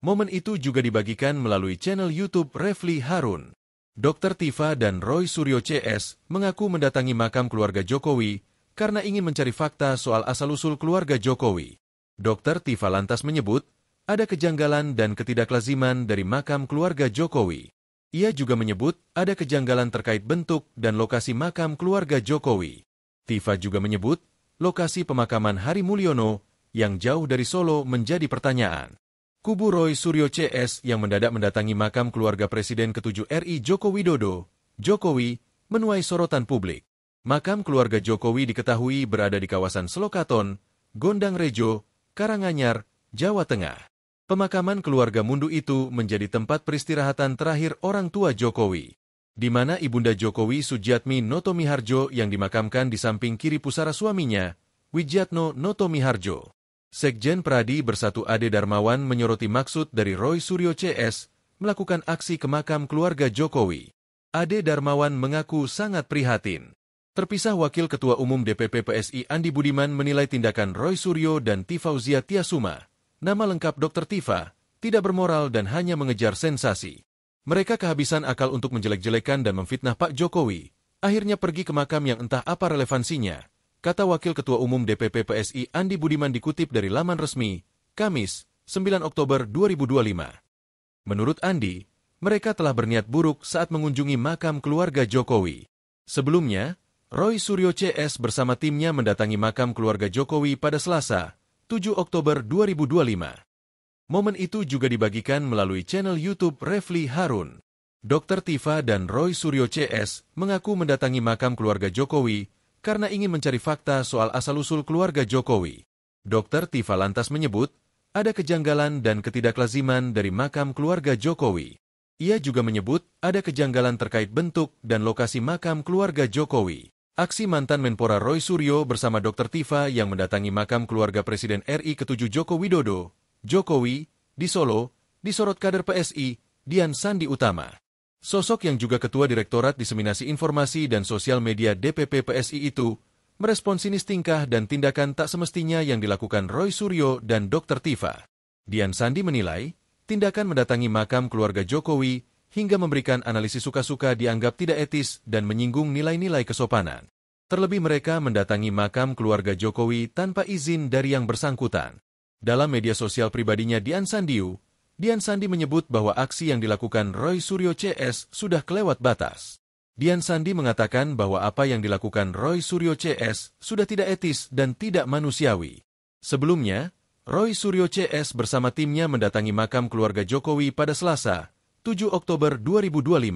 Momen itu juga dibagikan melalui channel YouTube Refli Harun. Dr. Tifa dan Roy Suryo CS mengaku mendatangi makam keluarga Jokowi karena ingin mencari fakta soal asal-usul keluarga Jokowi. Dr. Tifa lantas menyebut, ada kejanggalan dan ketidaklaziman dari makam keluarga Jokowi. Ia juga menyebut ada kejanggalan terkait bentuk dan lokasi makam keluarga Jokowi. Tifa juga menyebut lokasi pemakaman Hari Mulyono yang jauh dari Solo menjadi pertanyaan. Kubu Roy Suryo CS yang mendadak mendatangi makam keluarga Presiden ke-7 RI Joko Widodo, Jokowi, menuai sorotan publik. Makam keluarga Jokowi diketahui berada di kawasan Selokaton, Gondang Rejo, Karanganyar, Jawa Tengah. Pemakaman keluarga Mundu itu menjadi tempat peristirahatan terakhir orang tua Jokowi, di mana Ibunda Jokowi Sujiatmi Noto Miharjo yang dimakamkan di samping kiri pusara suaminya, Widjatno Noto Miharjo. Sekjen Pradi Bersatu Ade Darmawan menyoroti maksud dari Roy Suryo CS melakukan aksi ke makam keluarga Jokowi. Ade Darmawan mengaku sangat prihatin. Terpisah Wakil Ketua Umum DPP PSI Andi Budiman menilai tindakan Roy Suryo dan Tifauzia Tiasuma, nama lengkap Dr. Tifa, tidak bermoral dan hanya mengejar sensasi. Mereka kehabisan akal untuk menjelek-jelekan dan memfitnah Pak Jokowi, akhirnya pergi ke makam yang entah apa relevansinya, kata Wakil Ketua Umum DPP PSI Andi Budiman dikutip dari laman resmi, Kamis, 9 Oktober 2025. Menurut Andi, mereka telah berniat buruk saat mengunjungi makam keluarga Jokowi. Sebelumnya, Roy Suryo CS bersama timnya mendatangi makam keluarga Jokowi pada Selasa, 7 Oktober 2025. Momen itu juga dibagikan melalui channel YouTube Refli Harun. Dr. Tifa dan Roy Suryo CS mengaku mendatangi makam keluarga Jokowi karena ingin mencari fakta soal asal-usul keluarga Jokowi. Dr. Tifa lantas menyebut ada kejanggalan dan ketidaklaziman dari makam keluarga Jokowi. Ia juga menyebut ada kejanggalan terkait bentuk dan lokasi makam keluarga Jokowi. Aksi mantan Menpora Roy Suryo bersama Dr. Tifa yang mendatangi makam keluarga Presiden RI ke-7 Joko Widodo, Jokowi, di Solo, disorot kader PSI, Dian Sandi Utama. Sosok yang juga Ketua Direktorat Diseminasi Informasi dan Sosial Media DPP PSI itu, merespon sinis tingkah dan tindakan tak semestinya yang dilakukan Roy Suryo dan Dr. Tifa. Dian Sandi menilai, tindakan mendatangi makam keluarga Jokowi hingga memberikan analisis suka-suka dianggap tidak etis dan menyinggung nilai-nilai kesopanan. Terlebih mereka mendatangi makam keluarga Jokowi tanpa izin dari yang bersangkutan. Dalam media sosial pribadinya Dian Sandi menyebut bahwa aksi yang dilakukan Roy Suryo CS sudah kelewat batas. Dian Sandi mengatakan bahwa apa yang dilakukan Roy Suryo CS sudah tidak etis dan tidak manusiawi. Sebelumnya, Roy Suryo CS bersama timnya mendatangi makam keluarga Jokowi pada Selasa, 7 Oktober 2025.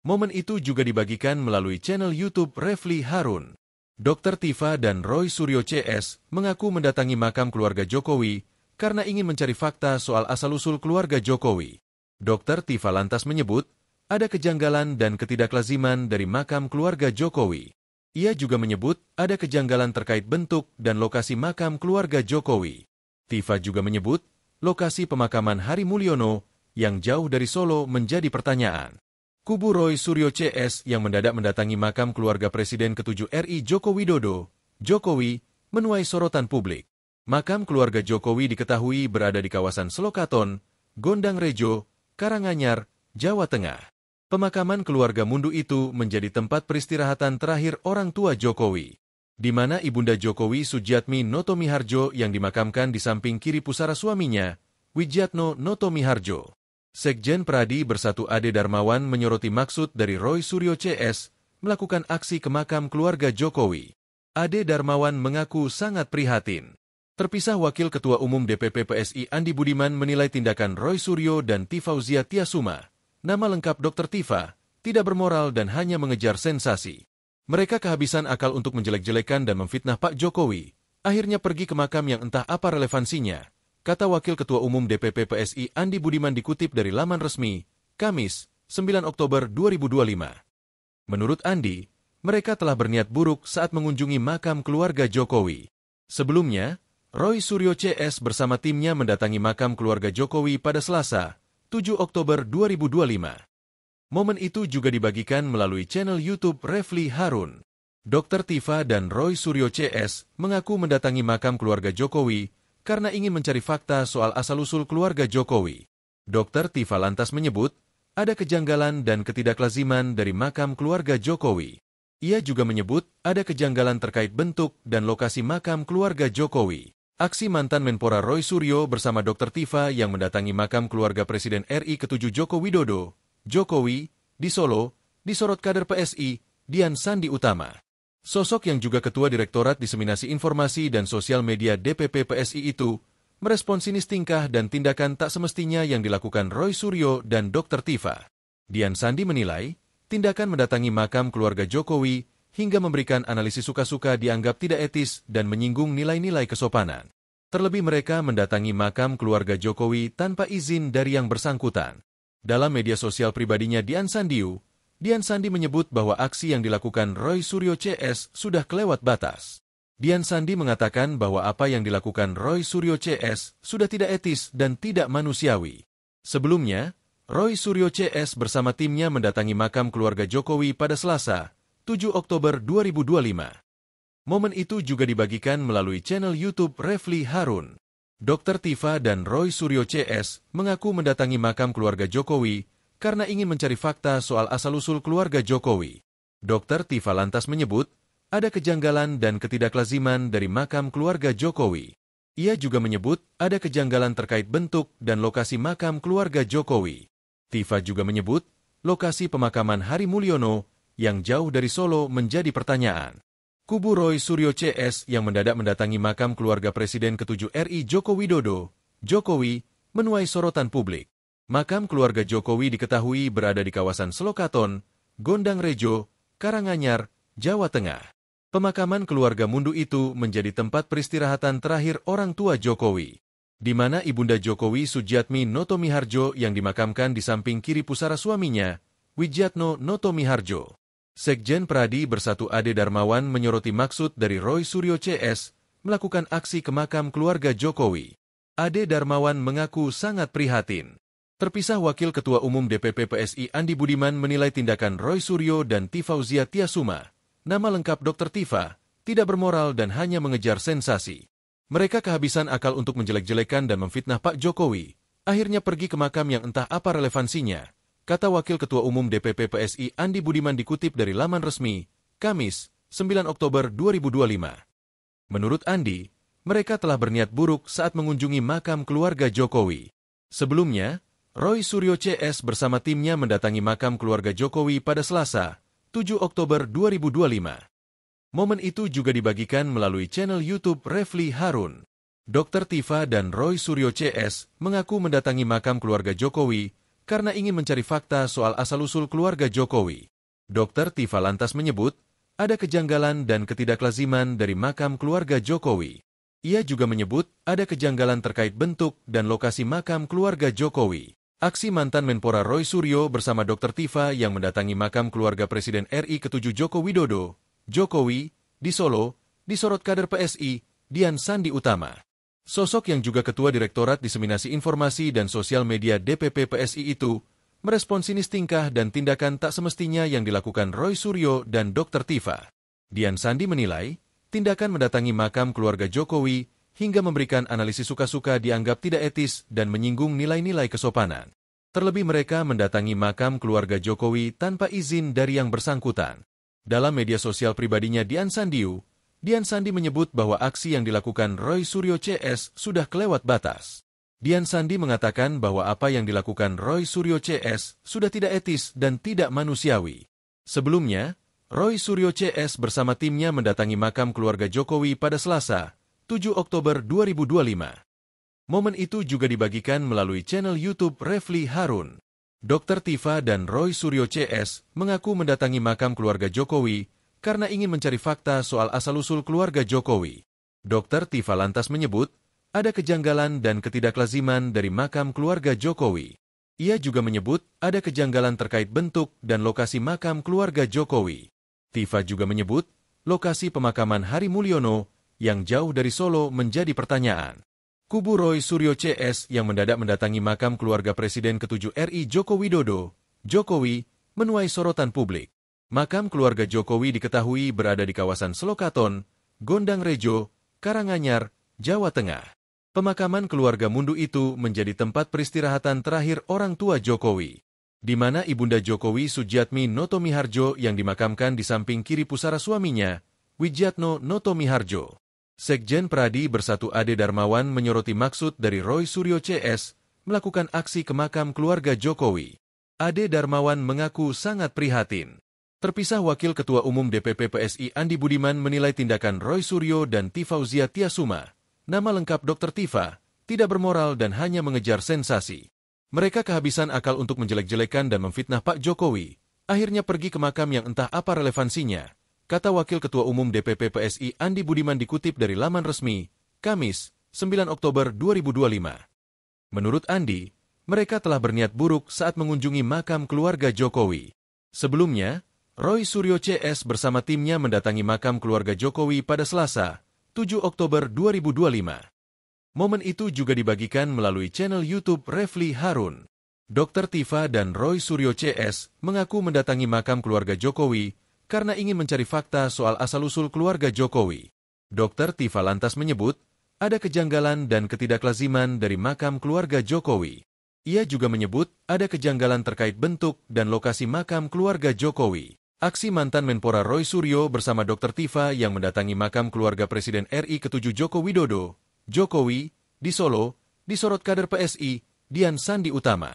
Momen itu juga dibagikan melalui channel YouTube Refli Harun. Dr. Tifa dan Roy Suryo CS mengaku mendatangi makam keluarga Jokowi karena ingin mencari fakta soal asal-usul keluarga Jokowi. Dr. Tifa lantas menyebut ada kejanggalan dan ketidaklaziman dari makam keluarga Jokowi. Ia juga menyebut ada kejanggalan terkait bentuk dan lokasi makam keluarga Jokowi. Tifa juga menyebut lokasi pemakaman Hari Mulyono yang jauh dari Solo menjadi pertanyaan. Kubu Roy Suryo CS yang mendadak mendatangi makam keluarga Presiden ke-7 RI Joko Widodo, Jokowi, menuai sorotan publik. Makam keluarga Jokowi diketahui berada di kawasan Selokaton, Gondang Rejo, Karanganyar, Jawa Tengah. Pemakaman keluarga Mundu itu menjadi tempat peristirahatan terakhir orang tua Jokowi, di mana Ibunda Jokowi Sujiatmi Noto Miharjo yang dimakamkan di samping kiri pusara suaminya, Widjatno Noto Miharjo. Sekjen Pradi Bersatu Ade Darmawan menyoroti maksud dari Roy Suryo CS melakukan aksi ke makam keluarga Jokowi. Ade Darmawan mengaku sangat prihatin. Terpisah Wakil Ketua Umum DPP PSI Andi Budiman menilai tindakan Roy Suryo dan Tifauzia Tiasuma, nama lengkap Dr. Tifa, tidak bermoral dan hanya mengejar sensasi. Mereka kehabisan akal untuk menjelek-jelekan dan memfitnah Pak Jokowi, akhirnya pergi ke makam yang entah apa relevansinya, kata Wakil Ketua Umum DPP PSI Andi Budiman dikutip dari laman resmi, Kamis, 9 Oktober 2025. Menurut Andi, mereka telah berniat buruk saat mengunjungi makam keluarga Jokowi. Sebelumnya, Roy Suryo CS bersama timnya mendatangi makam keluarga Jokowi pada Selasa, 7 Oktober 2025. Momen itu juga dibagikan melalui channel YouTube Refli Harun. Dr. Tifa dan Roy Suryo CS mengaku mendatangi makam keluarga Jokowi karena ingin mencari fakta soal asal-usul keluarga Jokowi. Dr. Tifa lantas menyebut ada kejanggalan dan ketidaklaziman dari makam keluarga Jokowi. Ia juga menyebut ada kejanggalan terkait bentuk dan lokasi makam keluarga Jokowi. Aksi mantan Menpora Roy Suryo bersama Dr. Tifa yang mendatangi makam keluarga Presiden RI ke-7 Joko Widodo, Jokowi, di Solo, disorot kader PSI, Dian Sandi Utama. Sosok yang juga Ketua Direktorat Diseminasi Informasi dan Sosial Media DPP PSI itu merespon sinis tingkah dan tindakan tak semestinya yang dilakukan Roy Suryo dan Dr. Tifa. Dian Sandi menilai, tindakan mendatangi makam keluarga Jokowi hingga memberikan analisis suka-suka dianggap tidak etis dan menyinggung nilai-nilai kesopanan. Terlebih mereka mendatangi makam keluarga Jokowi tanpa izin dari yang bersangkutan. Dalam media sosial pribadinya Dian Sandi menyebut bahwa aksi yang dilakukan Roy Suryo CS sudah kelewat batas. Dian Sandi mengatakan bahwa apa yang dilakukan Roy Suryo CS sudah tidak etis dan tidak manusiawi. Sebelumnya, Roy Suryo CS bersama timnya mendatangi makam keluarga Jokowi pada Selasa, 7 Oktober 2025. Momen itu juga dibagikan melalui channel YouTube Refli Harun. Dr. Tifa dan Roy Suryo CS mengaku mendatangi makam keluarga Jokowi karena ingin mencari fakta soal asal-usul keluarga Jokowi. Dr. Tifa lantas menyebut ada kejanggalan dan ketidaklaziman dari makam keluarga Jokowi. Ia juga menyebut ada kejanggalan terkait bentuk dan lokasi makam keluarga Jokowi. Tifa juga menyebut lokasi pemakaman Hari Mulyono yang jauh dari Solo menjadi pertanyaan. Kubu Roy Suryo CS yang mendadak mendatangi makam keluarga Presiden ke-7 RI Joko Widodo, Jokowi, menuai sorotan publik. Makam keluarga Jokowi diketahui berada di kawasan Selokaton, Gondang Rejo, Karanganyar, Jawa Tengah. Pemakaman keluarga Mundu itu menjadi tempat peristirahatan terakhir orang tua Jokowi, di mana Ibunda Jokowi Sujiatmi Noto Miharjo yang dimakamkan di samping kiri pusara suaminya, Widjatno Noto Miharjo. Sekjen Pradi Bersatu Ade Darmawan menyoroti maksud dari Roy Suryo CS melakukan aksi ke makam keluarga Jokowi. Ade Darmawan mengaku sangat prihatin. Terpisah Wakil Ketua Umum DPP PSI Andi Budiman menilai tindakan Roy Suryo dan Tifauzia Tiasuma, nama lengkap Dr. Tifa, tidak bermoral dan hanya mengejar sensasi. Mereka kehabisan akal untuk menjelek-jelekan dan memfitnah Pak Jokowi. Akhirnya pergi ke makam yang entah apa relevansinya, kata Wakil Ketua Umum DPP PSI Andi Budiman dikutip dari laman resmi, Kamis, 9 Oktober 2025. Menurut Andi, mereka telah berniat buruk saat mengunjungi makam keluarga Jokowi. Sebelumnya, Roy Suryo CS bersama timnya mendatangi makam keluarga Jokowi pada Selasa, 7 Oktober 2025. Momen itu juga dibagikan melalui channel YouTube Refli Harun. Dr. Tifa dan Roy Suryo CS mengaku mendatangi makam keluarga Jokowi karena ingin mencari fakta soal asal-usul keluarga Jokowi. Dr. Tifa lantas menyebut ada kejanggalan dan ketidaklaziman dari makam keluarga Jokowi. Ia juga menyebut ada kejanggalan terkait bentuk dan lokasi makam keluarga Jokowi. Aksi mantan Menpora Roy Suryo bersama Dr. Tifa yang mendatangi makam keluarga Presiden RI ke-7 Joko Widodo, Jokowi, di Solo, disorot kader PSI, Dian Sandi Utama. Sosok yang juga Ketua Direktorat Diseminasi Informasi dan Sosial Media DPP PSI itu merespon sinis tingkah dan tindakan tak semestinya yang dilakukan Roy Suryo dan Dr. Tifa. Dian Sandi menilai, tindakan mendatangi makam keluarga Jokowi hingga memberikan analisis suka-suka dianggap tidak etis dan menyinggung nilai-nilai kesopanan. Terlebih mereka mendatangi makam keluarga Jokowi tanpa izin dari yang bersangkutan. Dalam media sosial pribadinya Dian Sandi menyebut bahwa aksi yang dilakukan Roy Suryo CS sudah kelewat batas. Dian Sandi mengatakan bahwa apa yang dilakukan Roy Suryo CS sudah tidak etis dan tidak manusiawi. Sebelumnya, Roy Suryo CS bersama timnya mendatangi makam keluarga Jokowi pada Selasa, 7 Oktober 2025. Momen itu juga dibagikan melalui channel YouTube Refli Harun. Dr. Tifa dan Roy Suryo CS mengaku mendatangi makam keluarga Jokowi karena ingin mencari fakta soal asal-usul keluarga Jokowi. Dr. Tifa lantas menyebut ada kejanggalan dan ketidaklaziman dari makam keluarga Jokowi. Ia juga menyebut ada kejanggalan terkait bentuk dan lokasi makam keluarga Jokowi. Tifa juga menyebut lokasi pemakaman Hari Mulyono yang jauh dari Solo menjadi pertanyaan. Kubu Roy Suryo CS yang mendadak mendatangi makam keluarga Presiden ke-7 RI Joko Widodo, Jokowi, menuai sorotan publik. Makam keluarga Jokowi diketahui berada di kawasan Selokaton, Gondang Rejo, Karanganyar, Jawa Tengah. Pemakaman keluarga Mundu itu menjadi tempat peristirahatan terakhir orang tua Jokowi, di mana Ibunda Jokowi Sujiatmi Noto Miharjo yang dimakamkan di samping kiri pusara suaminya, Widjatno Noto Miharjo. Sekjen Pradi Bersatu Ade Darmawan menyoroti maksud dari Roy Suryo CS melakukan aksi ke makam keluarga Jokowi. Ade Darmawan mengaku sangat prihatin. Terpisah Wakil Ketua Umum DPP PSI Andi Budiman menilai tindakan Roy Suryo dan Tifauzia Tiasuma, nama lengkap Dr. Tifa, tidak bermoral dan hanya mengejar sensasi. Mereka kehabisan akal untuk menjelek-jelekan dan memfitnah Pak Jokowi, akhirnya pergi ke makam yang entah apa relevansinya, kata Wakil Ketua Umum DPP PSI Andi Budiman dikutip dari laman resmi, Kamis, 9 Oktober 2025. Menurut Andi, mereka telah berniat buruk saat mengunjungi makam keluarga Jokowi. Sebelumnya, Roy Suryo CS bersama timnya mendatangi makam keluarga Jokowi pada Selasa, 7 Oktober 2025. Momen itu juga dibagikan melalui channel YouTube Refli Harun. Dr. Tifa dan Roy Suryo CS mengaku mendatangi makam keluarga Jokowi karena ingin mencari fakta soal asal-usul keluarga Jokowi. Dr. Tifa lantas menyebut, ada kejanggalan dan ketidaklaziman dari makam keluarga Jokowi. Ia juga menyebut ada kejanggalan terkait bentuk dan lokasi makam keluarga Jokowi. Aksi mantan Menpora Roy Suryo bersama Dr. Tifa yang mendatangi makam keluarga Presiden RI ke-7 Joko Widodo, Jokowi, di Solo, disorot kader PSI, Dian Sandi Utama.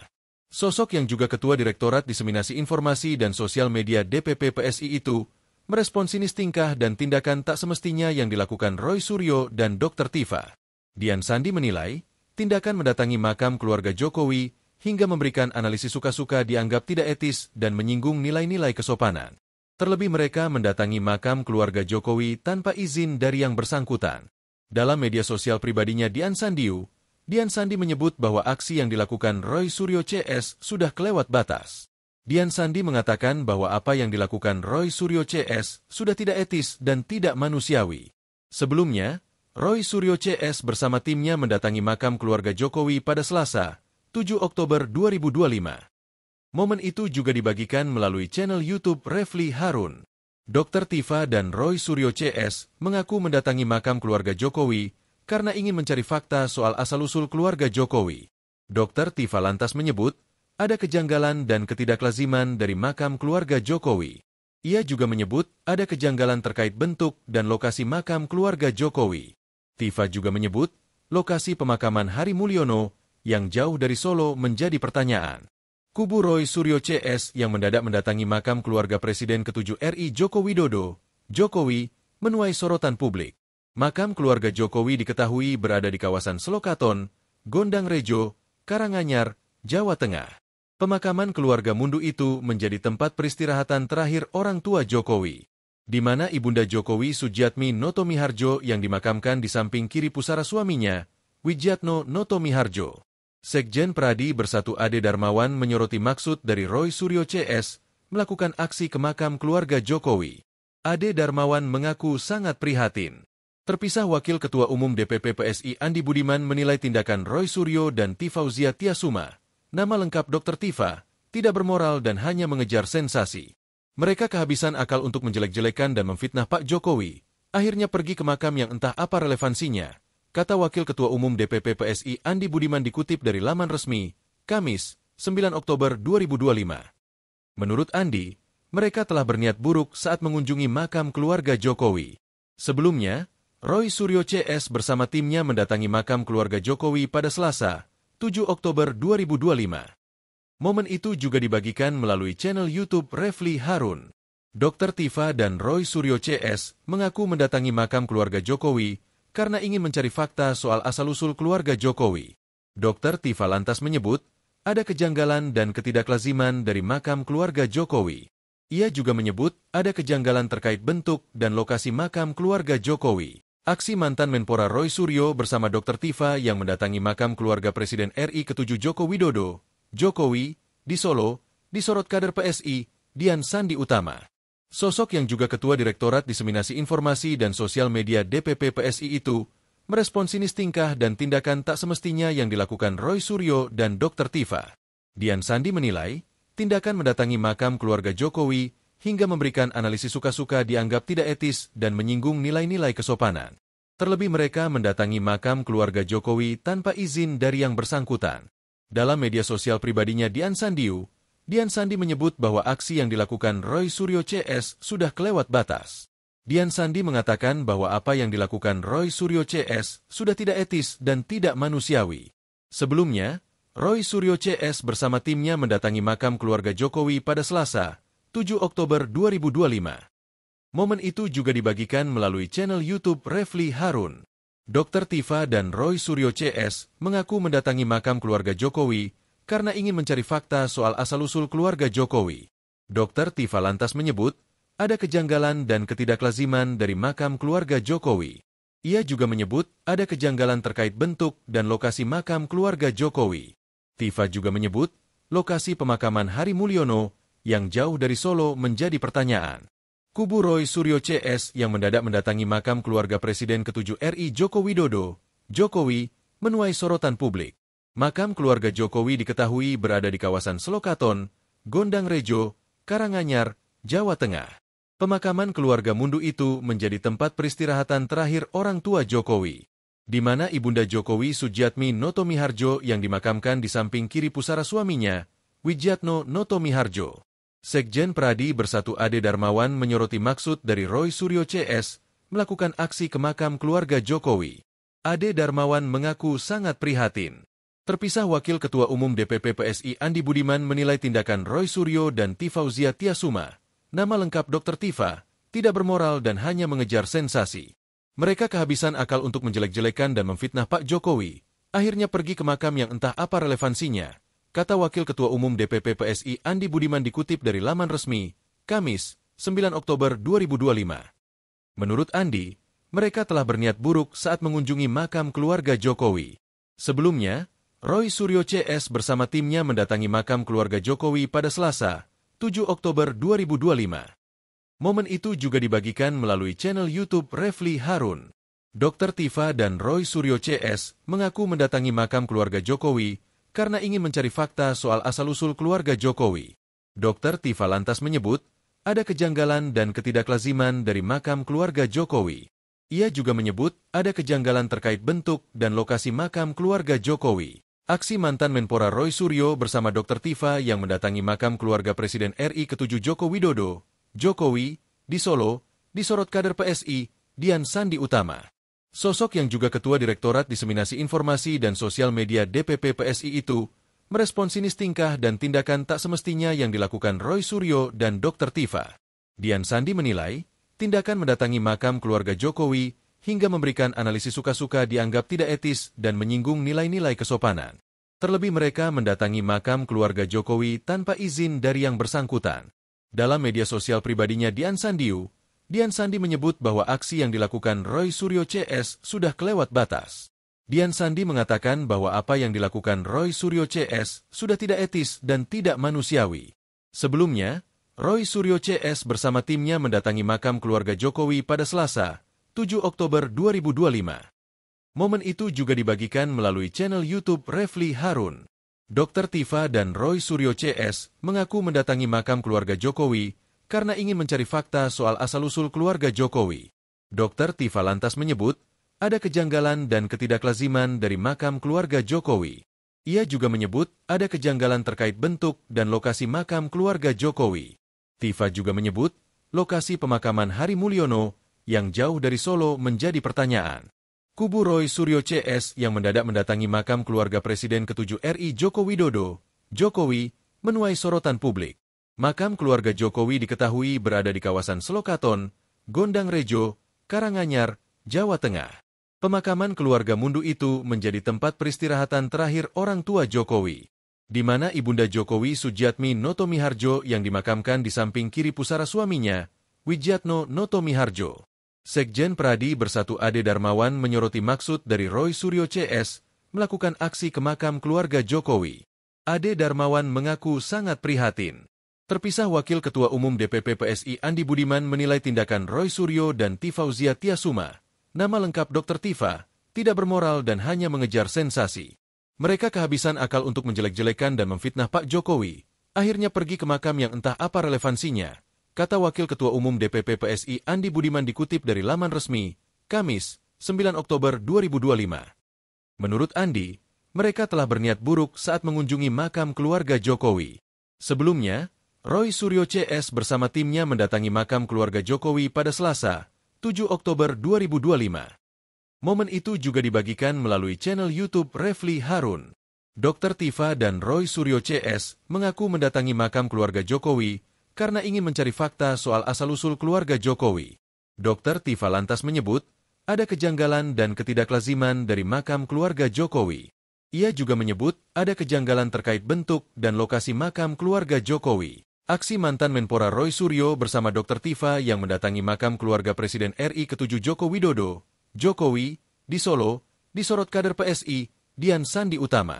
Sosok yang juga Ketua Direktorat Diseminasi Informasi dan Sosial Media DPP PSI itu, merespon sinis tingkah dan tindakan tak semestinya yang dilakukan Roy Suryo dan Dr. Tifa. Dian Sandi menilai, tindakan mendatangi makam keluarga Jokowi hingga memberikan analisis suka-suka dianggap tidak etis dan menyinggung nilai-nilai kesopanan. Terlebih mereka mendatangi makam keluarga Jokowi tanpa izin dari yang bersangkutan. Dalam media sosial pribadinya Dian Sandi menyebut bahwa aksi yang dilakukan Roy Suryo CS sudah kelewat batas. Dian Sandi mengatakan bahwa apa yang dilakukan Roy Suryo CS sudah tidak etis dan tidak manusiawi. Sebelumnya, Roy Suryo CS bersama timnya mendatangi makam keluarga Jokowi pada Selasa, 7 Oktober 2025. Momen itu juga dibagikan melalui channel YouTube Refli Harun. Dr. Tifa dan Roy Suryo CS mengaku mendatangi makam keluarga Jokowi karena ingin mencari fakta soal asal-usul keluarga Jokowi. Dr. Tifa lantas menyebut, ada kejanggalan dan ketidaklaziman dari makam keluarga Jokowi. Ia juga menyebut ada kejanggalan terkait bentuk dan lokasi makam keluarga Jokowi. Tifa juga menyebut, lokasi pemakaman Hari Mulyono yang jauh dari Solo menjadi pertanyaan. Kubu Roy Suryo CS yang mendadak mendatangi makam keluarga Presiden ke-7 RI Joko Widodo, Jokowi, menuai sorotan publik. Makam keluarga Jokowi diketahui berada di kawasan Selokaton, Gondang Rejo, Karanganyar, Jawa Tengah. Pemakaman keluarga Mundu itu menjadi tempat peristirahatan terakhir orang tua Jokowi, di mana Ibunda Jokowi Sujiatmi Noto Miharjo yang dimakamkan di samping kiri pusara suaminya, Wijiatno Noto Miharjo. Sekjen Pradi Bersatu Ade Darmawan menyoroti maksud dari Roy Suryo CS melakukan aksi ke makam keluarga Jokowi. Ade Darmawan mengaku sangat prihatin. Terpisah Wakil Ketua Umum DPP PSI Andi Budiman menilai tindakan Roy Suryo dan Tifauzia Tiasuma, nama lengkap Dr. Tifa, tidak bermoral dan hanya mengejar sensasi. Mereka kehabisan akal untuk menjelek-jelekan dan memfitnah Pak Jokowi, akhirnya pergi ke makam yang entah apa relevansinya, kata Wakil Ketua Umum DPP PSI Andi Budiman dikutip dari laman resmi, Kamis, 9 Oktober 2025. Menurut Andi, mereka telah berniat buruk saat mengunjungi makam keluarga Jokowi. Sebelumnya, Roy Suryo CS bersama timnya mendatangi makam keluarga Jokowi pada Selasa, 7 Oktober 2025. Momen itu juga dibagikan melalui channel YouTube Refli Harun. Dr. Tifa dan Roy Suryo CS mengaku mendatangi makam keluarga Jokowi karena ingin mencari fakta soal asal-usul keluarga Jokowi. Dr. Tifa lantas menyebut, ada kejanggalan dan ketidaklaziman dari makam keluarga Jokowi. Ia juga menyebut ada kejanggalan terkait bentuk dan lokasi makam keluarga Jokowi. Aksi mantan Menpora Roy Suryo bersama Dr. Tifa yang mendatangi makam keluarga Presiden RI ke-7 Joko Widodo, Jokowi, di Solo, disorot kader PSI, Dian Sandi Utama. Sosok yang juga Ketua Direktorat Diseminasi Informasi dan Sosial Media DPP PSI itu, merespon sinis tingkah dan tindakan tak semestinya yang dilakukan Roy Suryo dan Dr. Tifa. Dian Sandi menilai, tindakan mendatangi makam keluarga Jokowi hingga memberikan analisis suka-suka dianggap tidak etis dan menyinggung nilai-nilai kesopanan. Terlebih mereka mendatangi makam keluarga Jokowi tanpa izin dari yang bersangkutan. Dalam media sosial pribadinya Dian Sandi menyebut bahwa aksi yang dilakukan Roy Suryo CS sudah kelewat batas. Dian Sandi mengatakan bahwa apa yang dilakukan Roy Suryo CS sudah tidak etis dan tidak manusiawi. Sebelumnya, Roy Suryo CS bersama timnya mendatangi makam keluarga Jokowi pada Selasa, 7 Oktober 2025. Momen itu juga dibagikan melalui channel YouTube Refli Harun. Dr. Tifa dan Roy Suryo CS mengaku mendatangi makam keluarga Jokowi karena ingin mencari fakta soal asal-usul keluarga Jokowi. Dr. Tifa lantas menyebut, ada kejanggalan dan ketidaklaziman dari makam keluarga Jokowi. Ia juga menyebut ada kejanggalan terkait bentuk dan lokasi makam keluarga Jokowi. Tifa juga menyebut lokasi pemakaman Hari Mulyono yang jauh dari Solo menjadi pertanyaan. Kubu Roy Suryo CS yang mendadak mendatangi makam keluarga Presiden ke-7 RI Joko Widodo, Jokowi, menuai sorotan publik. Makam keluarga Jokowi diketahui berada di kawasan Selokaton, Gondang Rejo, Karanganyar, Jawa Tengah. Pemakaman keluarga Mundu itu menjadi tempat peristirahatan terakhir orang tua Jokowi, di mana Ibunda Jokowi Sujiatmi Noto Miharjo yang dimakamkan di samping kiri pusara suaminya, Widjatno Noto Miharjo. Sekjen Pradi Bersatu Ade Darmawan menyoroti maksud dari Roy Suryo CS melakukan aksi ke makam keluarga Jokowi. Ade Darmawan mengaku sangat prihatin. Terpisah Wakil Ketua Umum DPP PSI Andi Budiman menilai tindakan Roy Suryo dan Tifauzia Tiasuma, nama lengkap Dr. Tifa, tidak bermoral dan hanya mengejar sensasi. Mereka kehabisan akal untuk menjelek-jelekan dan memfitnah Pak Jokowi, akhirnya pergi ke makam yang entah apa relevansinya, kata Wakil Ketua Umum DPP PSI Andi Budiman dikutip dari laman resmi, Kamis, 9 Oktober 2025. Menurut Andi, mereka telah berniat buruk saat mengunjungi makam keluarga Jokowi. Sebelumnya, Roy Suryo CS bersama timnya mendatangi makam keluarga Jokowi pada Selasa, 7 Oktober 2025. Momen itu juga dibagikan melalui channel YouTube Refli Harun. Dr. Tifa dan Roy Suryo CS mengaku mendatangi makam keluarga Jokowi karena ingin mencari fakta soal asal-usul keluarga Jokowi. Dr. Tifa lantas menyebut, ada kejanggalan dan ketidaklaziman dari makam keluarga Jokowi. Ia juga menyebut ada kejanggalan terkait bentuk dan lokasi makam keluarga Jokowi. Aksi mantan Menpora Roy Suryo bersama Dr. Tifa yang mendatangi makam keluarga Presiden RI ke-7 Joko Widodo, Jokowi, di Solo, disorot kader PSI, Dian Sandi Utama. Sosok yang juga Ketua Direktorat Diseminasi Informasi dan Sosial Media DPP PSI itu, merespon sinis tingkah dan tindakan tak semestinya yang dilakukan Roy Suryo dan Dr. Tifa. Dian Sandi menilai, tindakan mendatangi makam keluarga Jokowi hingga memberikan analisis suka-suka dianggap tidak etis dan menyinggung nilai-nilai kesopanan. Terlebih mereka mendatangi makam keluarga Jokowi tanpa izin dari yang bersangkutan. Dalam media sosial pribadinya Dian Sandi menyebut bahwa aksi yang dilakukan Roy Suryo CS sudah kelewat batas. Dian Sandi mengatakan bahwa apa yang dilakukan Roy Suryo CS sudah tidak etis dan tidak manusiawi. Sebelumnya, Roy Suryo CS bersama timnya mendatangi makam keluarga Jokowi pada Selasa, 7 Oktober 2025. Momen itu juga dibagikan melalui channel YouTube Refli Harun. Dr. Tifa dan Roy Suryo CS mengaku mendatangi makam keluarga Jokowi karena ingin mencari fakta soal asal-usul keluarga Jokowi. Dr. Tifa lantas menyebut, ada kejanggalan dan ketidaklaziman dari makam keluarga Jokowi. Ia juga menyebut ada kejanggalan terkait bentuk dan lokasi makam keluarga Jokowi. Tifa juga menyebut, lokasi pemakaman Hari Mulyono yang jauh dari Solo menjadi pertanyaan. Kubu Roy Suryo CS yang mendadak mendatangi makam keluarga Presiden ke-7 RI Joko Widodo, Jokowi, menuai sorotan publik. Makam keluarga Jokowi diketahui berada di kawasan Selokaton, Gondang Rejo, Karanganyar, Jawa Tengah. Pemakaman keluarga Mundu itu menjadi tempat peristirahatan terakhir orang tua Jokowi, di mana Ibunda Jokowi Sujiatmi Noto Miharjo yang dimakamkan di samping kiri pusara suaminya, Widjatno Noto Miharjo. Sekjen Pradi Bersatu Ade Darmawan menyoroti maksud dari Roy Suryo CS melakukan aksi ke makam keluarga Jokowi. Ade Darmawan mengaku sangat prihatin. Terpisah Wakil Ketua Umum DPP PSI Andi Budiman menilai tindakan Roy Suryo dan Tifauzia Tiasuma, nama lengkap Dr. Tifa, tidak bermoral dan hanya mengejar sensasi. Mereka kehabisan akal untuk menjelek-jelekan dan memfitnah Pak Jokowi, akhirnya pergi ke makam yang entah apa relevansinya, kata Wakil Ketua Umum DPP PSI Andi Budiman dikutip dari laman resmi, Kamis, 9 Oktober 2025. Menurut Andi, mereka telah berniat buruk saat mengunjungi makam keluarga Jokowi. Sebelumnya, Roy Suryo CS bersama timnya mendatangi makam keluarga Jokowi pada Selasa, 7 Oktober 2025. Momen itu juga dibagikan melalui channel YouTube Refli Harun. Dr. Tifa dan Roy Suryo CS mengaku mendatangi makam keluarga Jokowi karena ingin mencari fakta soal asal-usul keluarga Jokowi. Dr. Tifa lantas menyebut ada kejanggalan dan ketidaklaziman dari makam keluarga Jokowi. Ia juga menyebut ada kejanggalan terkait bentuk dan lokasi makam keluarga Jokowi. Aksi mantan Menpora Roy Suryo bersama Dr. Tifa yang mendatangi makam keluarga Presiden RI ke-7 Joko Widodo, Jokowi, di Solo, disorot kader PSI, Dian Sandi Utama.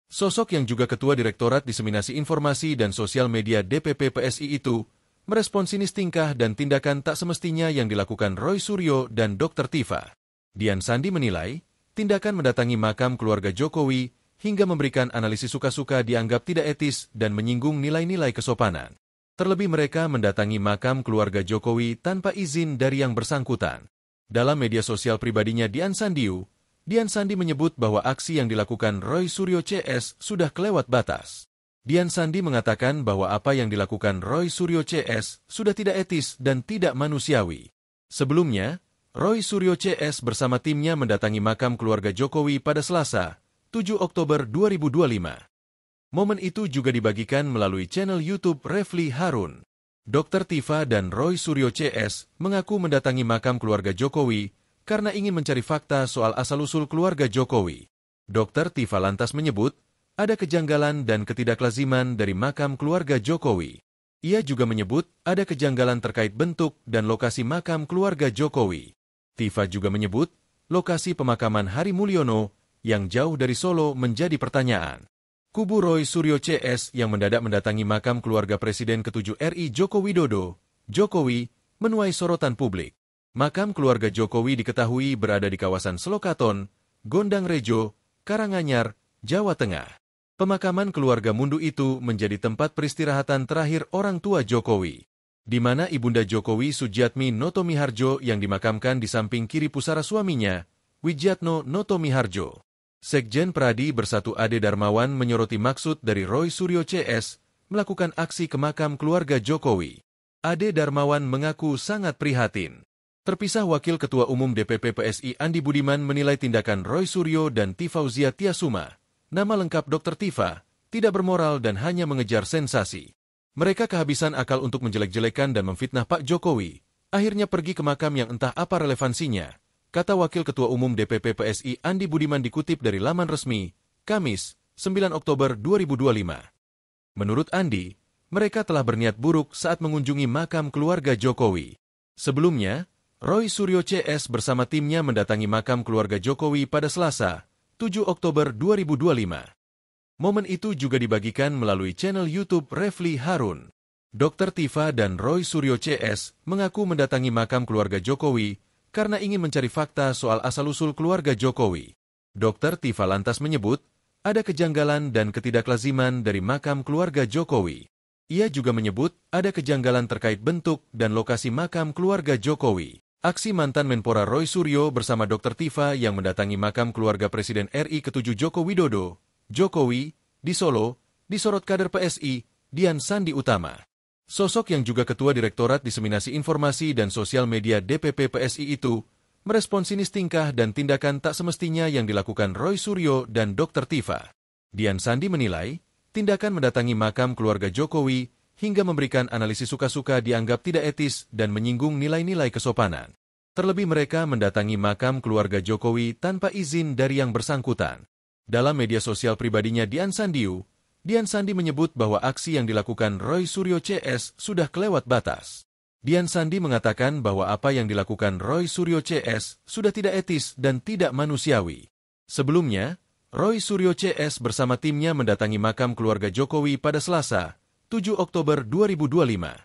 Sosok yang juga Ketua Direktorat Diseminasi Informasi dan Sosial Media DPP PSI itu merespon sinis tingkah dan tindakan tak semestinya yang dilakukan Roy Suryo dan Dr. Tifa. Dian Sandi menilai, tindakan mendatangi makam keluarga Jokowi hingga memberikan analisis suka-suka dianggap tidak etis dan menyinggung nilai-nilai kesopanan. Terlebih mereka mendatangi makam keluarga Jokowi tanpa izin dari yang bersangkutan. Dalam media sosial pribadinya Dian Sandi menyebut bahwa aksi yang dilakukan Roy Suryo CS sudah kelewat batas. Dian Sandi mengatakan bahwa apa yang dilakukan Roy Suryo CS sudah tidak etis dan tidak manusiawi. Sebelumnya, Roy Suryo CS bersama timnya mendatangi makam keluarga Jokowi pada Selasa, 7 Oktober 2025. Momen itu juga dibagikan melalui channel YouTube Refli Harun. Dr. Tifa dan Roy Suryo CS mengaku mendatangi makam keluarga Jokowi karena ingin mencari fakta soal asal-usul keluarga Jokowi. Dr. Tifa lantas menyebut ada kejanggalan dan ketidaklaziman dari makam keluarga Jokowi. Ia juga menyebut ada kejanggalan terkait bentuk dan lokasi makam keluarga Jokowi. Tifa juga menyebut lokasi pemakaman Hari Mulyono yang jauh dari Solo menjadi pertanyaan. Kubu Roy Suryo CS yang mendadak mendatangi makam keluarga Presiden ke-7 RI Joko Widodo, Jokowi, menuai sorotan publik. Makam keluarga Jokowi diketahui berada di kawasan Selokaton, Gondang Rejo, Karanganyar, Jawa Tengah. Pemakaman keluarga Mundu itu menjadi tempat peristirahatan terakhir orang tua Jokowi, di mana Ibunda Jokowi Sujiatmi Noto Miharjo yang dimakamkan di samping kiri pusara suaminya, Wijatno Noto Miharjo. Sekjen Pradi Bersatu Ade Darmawan menyoroti maksud dari Roy Suryo CS melakukan aksi ke makam keluarga Jokowi. Ade Darmawan mengaku sangat prihatin. Terpisah Wakil Ketua Umum DPP PSI Andi Budiman menilai tindakan Roy Suryo dan Tifauzia Tiasuma, nama lengkap Dr. Tifa, tidak bermoral dan hanya mengejar sensasi. Mereka kehabisan akal untuk menjelek-jelekan dan memfitnah Pak Jokowi, akhirnya pergi ke makam yang entah apa relevansinya, kata Wakil Ketua Umum DPP PSI Andi Budiman dikutip dari laman resmi, Kamis, 9 Oktober 2025. Menurut Andi, mereka telah berniat buruk saat mengunjungi makam keluarga Jokowi. Sebelumnya, Roy Suryo CS bersama timnya mendatangi makam keluarga Jokowi pada Selasa, 7 Oktober 2025. Momen itu juga dibagikan melalui channel YouTube Refli Harun. Dr. Tifa dan Roy Suryo CS mengaku mendatangi makam keluarga Jokowi karena ingin mencari fakta soal asal-usul keluarga Jokowi. Dr. Tifa lantas menyebut ada kejanggalan dan ketidaklaziman dari makam keluarga Jokowi. Ia juga menyebut ada kejanggalan terkait bentuk dan lokasi makam keluarga Jokowi. Aksi mantan Menpora Roy Suryo bersama Dr. Tifa yang mendatangi makam keluarga Presiden RI ke-7 Joko Widodo, Jokowi, di Solo, disorot kader PSI, Dian Sandi Utama. Sosok yang juga Ketua Direktorat Diseminasi Informasi dan Sosial Media DPP PSI itu merespon sinis tingkah dan tindakan tak semestinya yang dilakukan Roy Suryo dan Dr. Tifa. Dian Sandi menilai, tindakan mendatangi makam keluarga Jokowi hingga memberikan analisis suka-suka dianggap tidak etis dan menyinggung nilai-nilai kesopanan. Terlebih mereka mendatangi makam keluarga Jokowi tanpa izin dari yang bersangkutan. Dalam media sosial pribadinya Dian Sandi menyebut bahwa aksi yang dilakukan Roy Suryo CS sudah kelewat batas. Dian Sandi mengatakan bahwa apa yang dilakukan Roy Suryo CS sudah tidak etis dan tidak manusiawi. Sebelumnya, Roy Suryo CS bersama timnya mendatangi makam keluarga Jokowi pada Selasa, 7 Oktober 2025.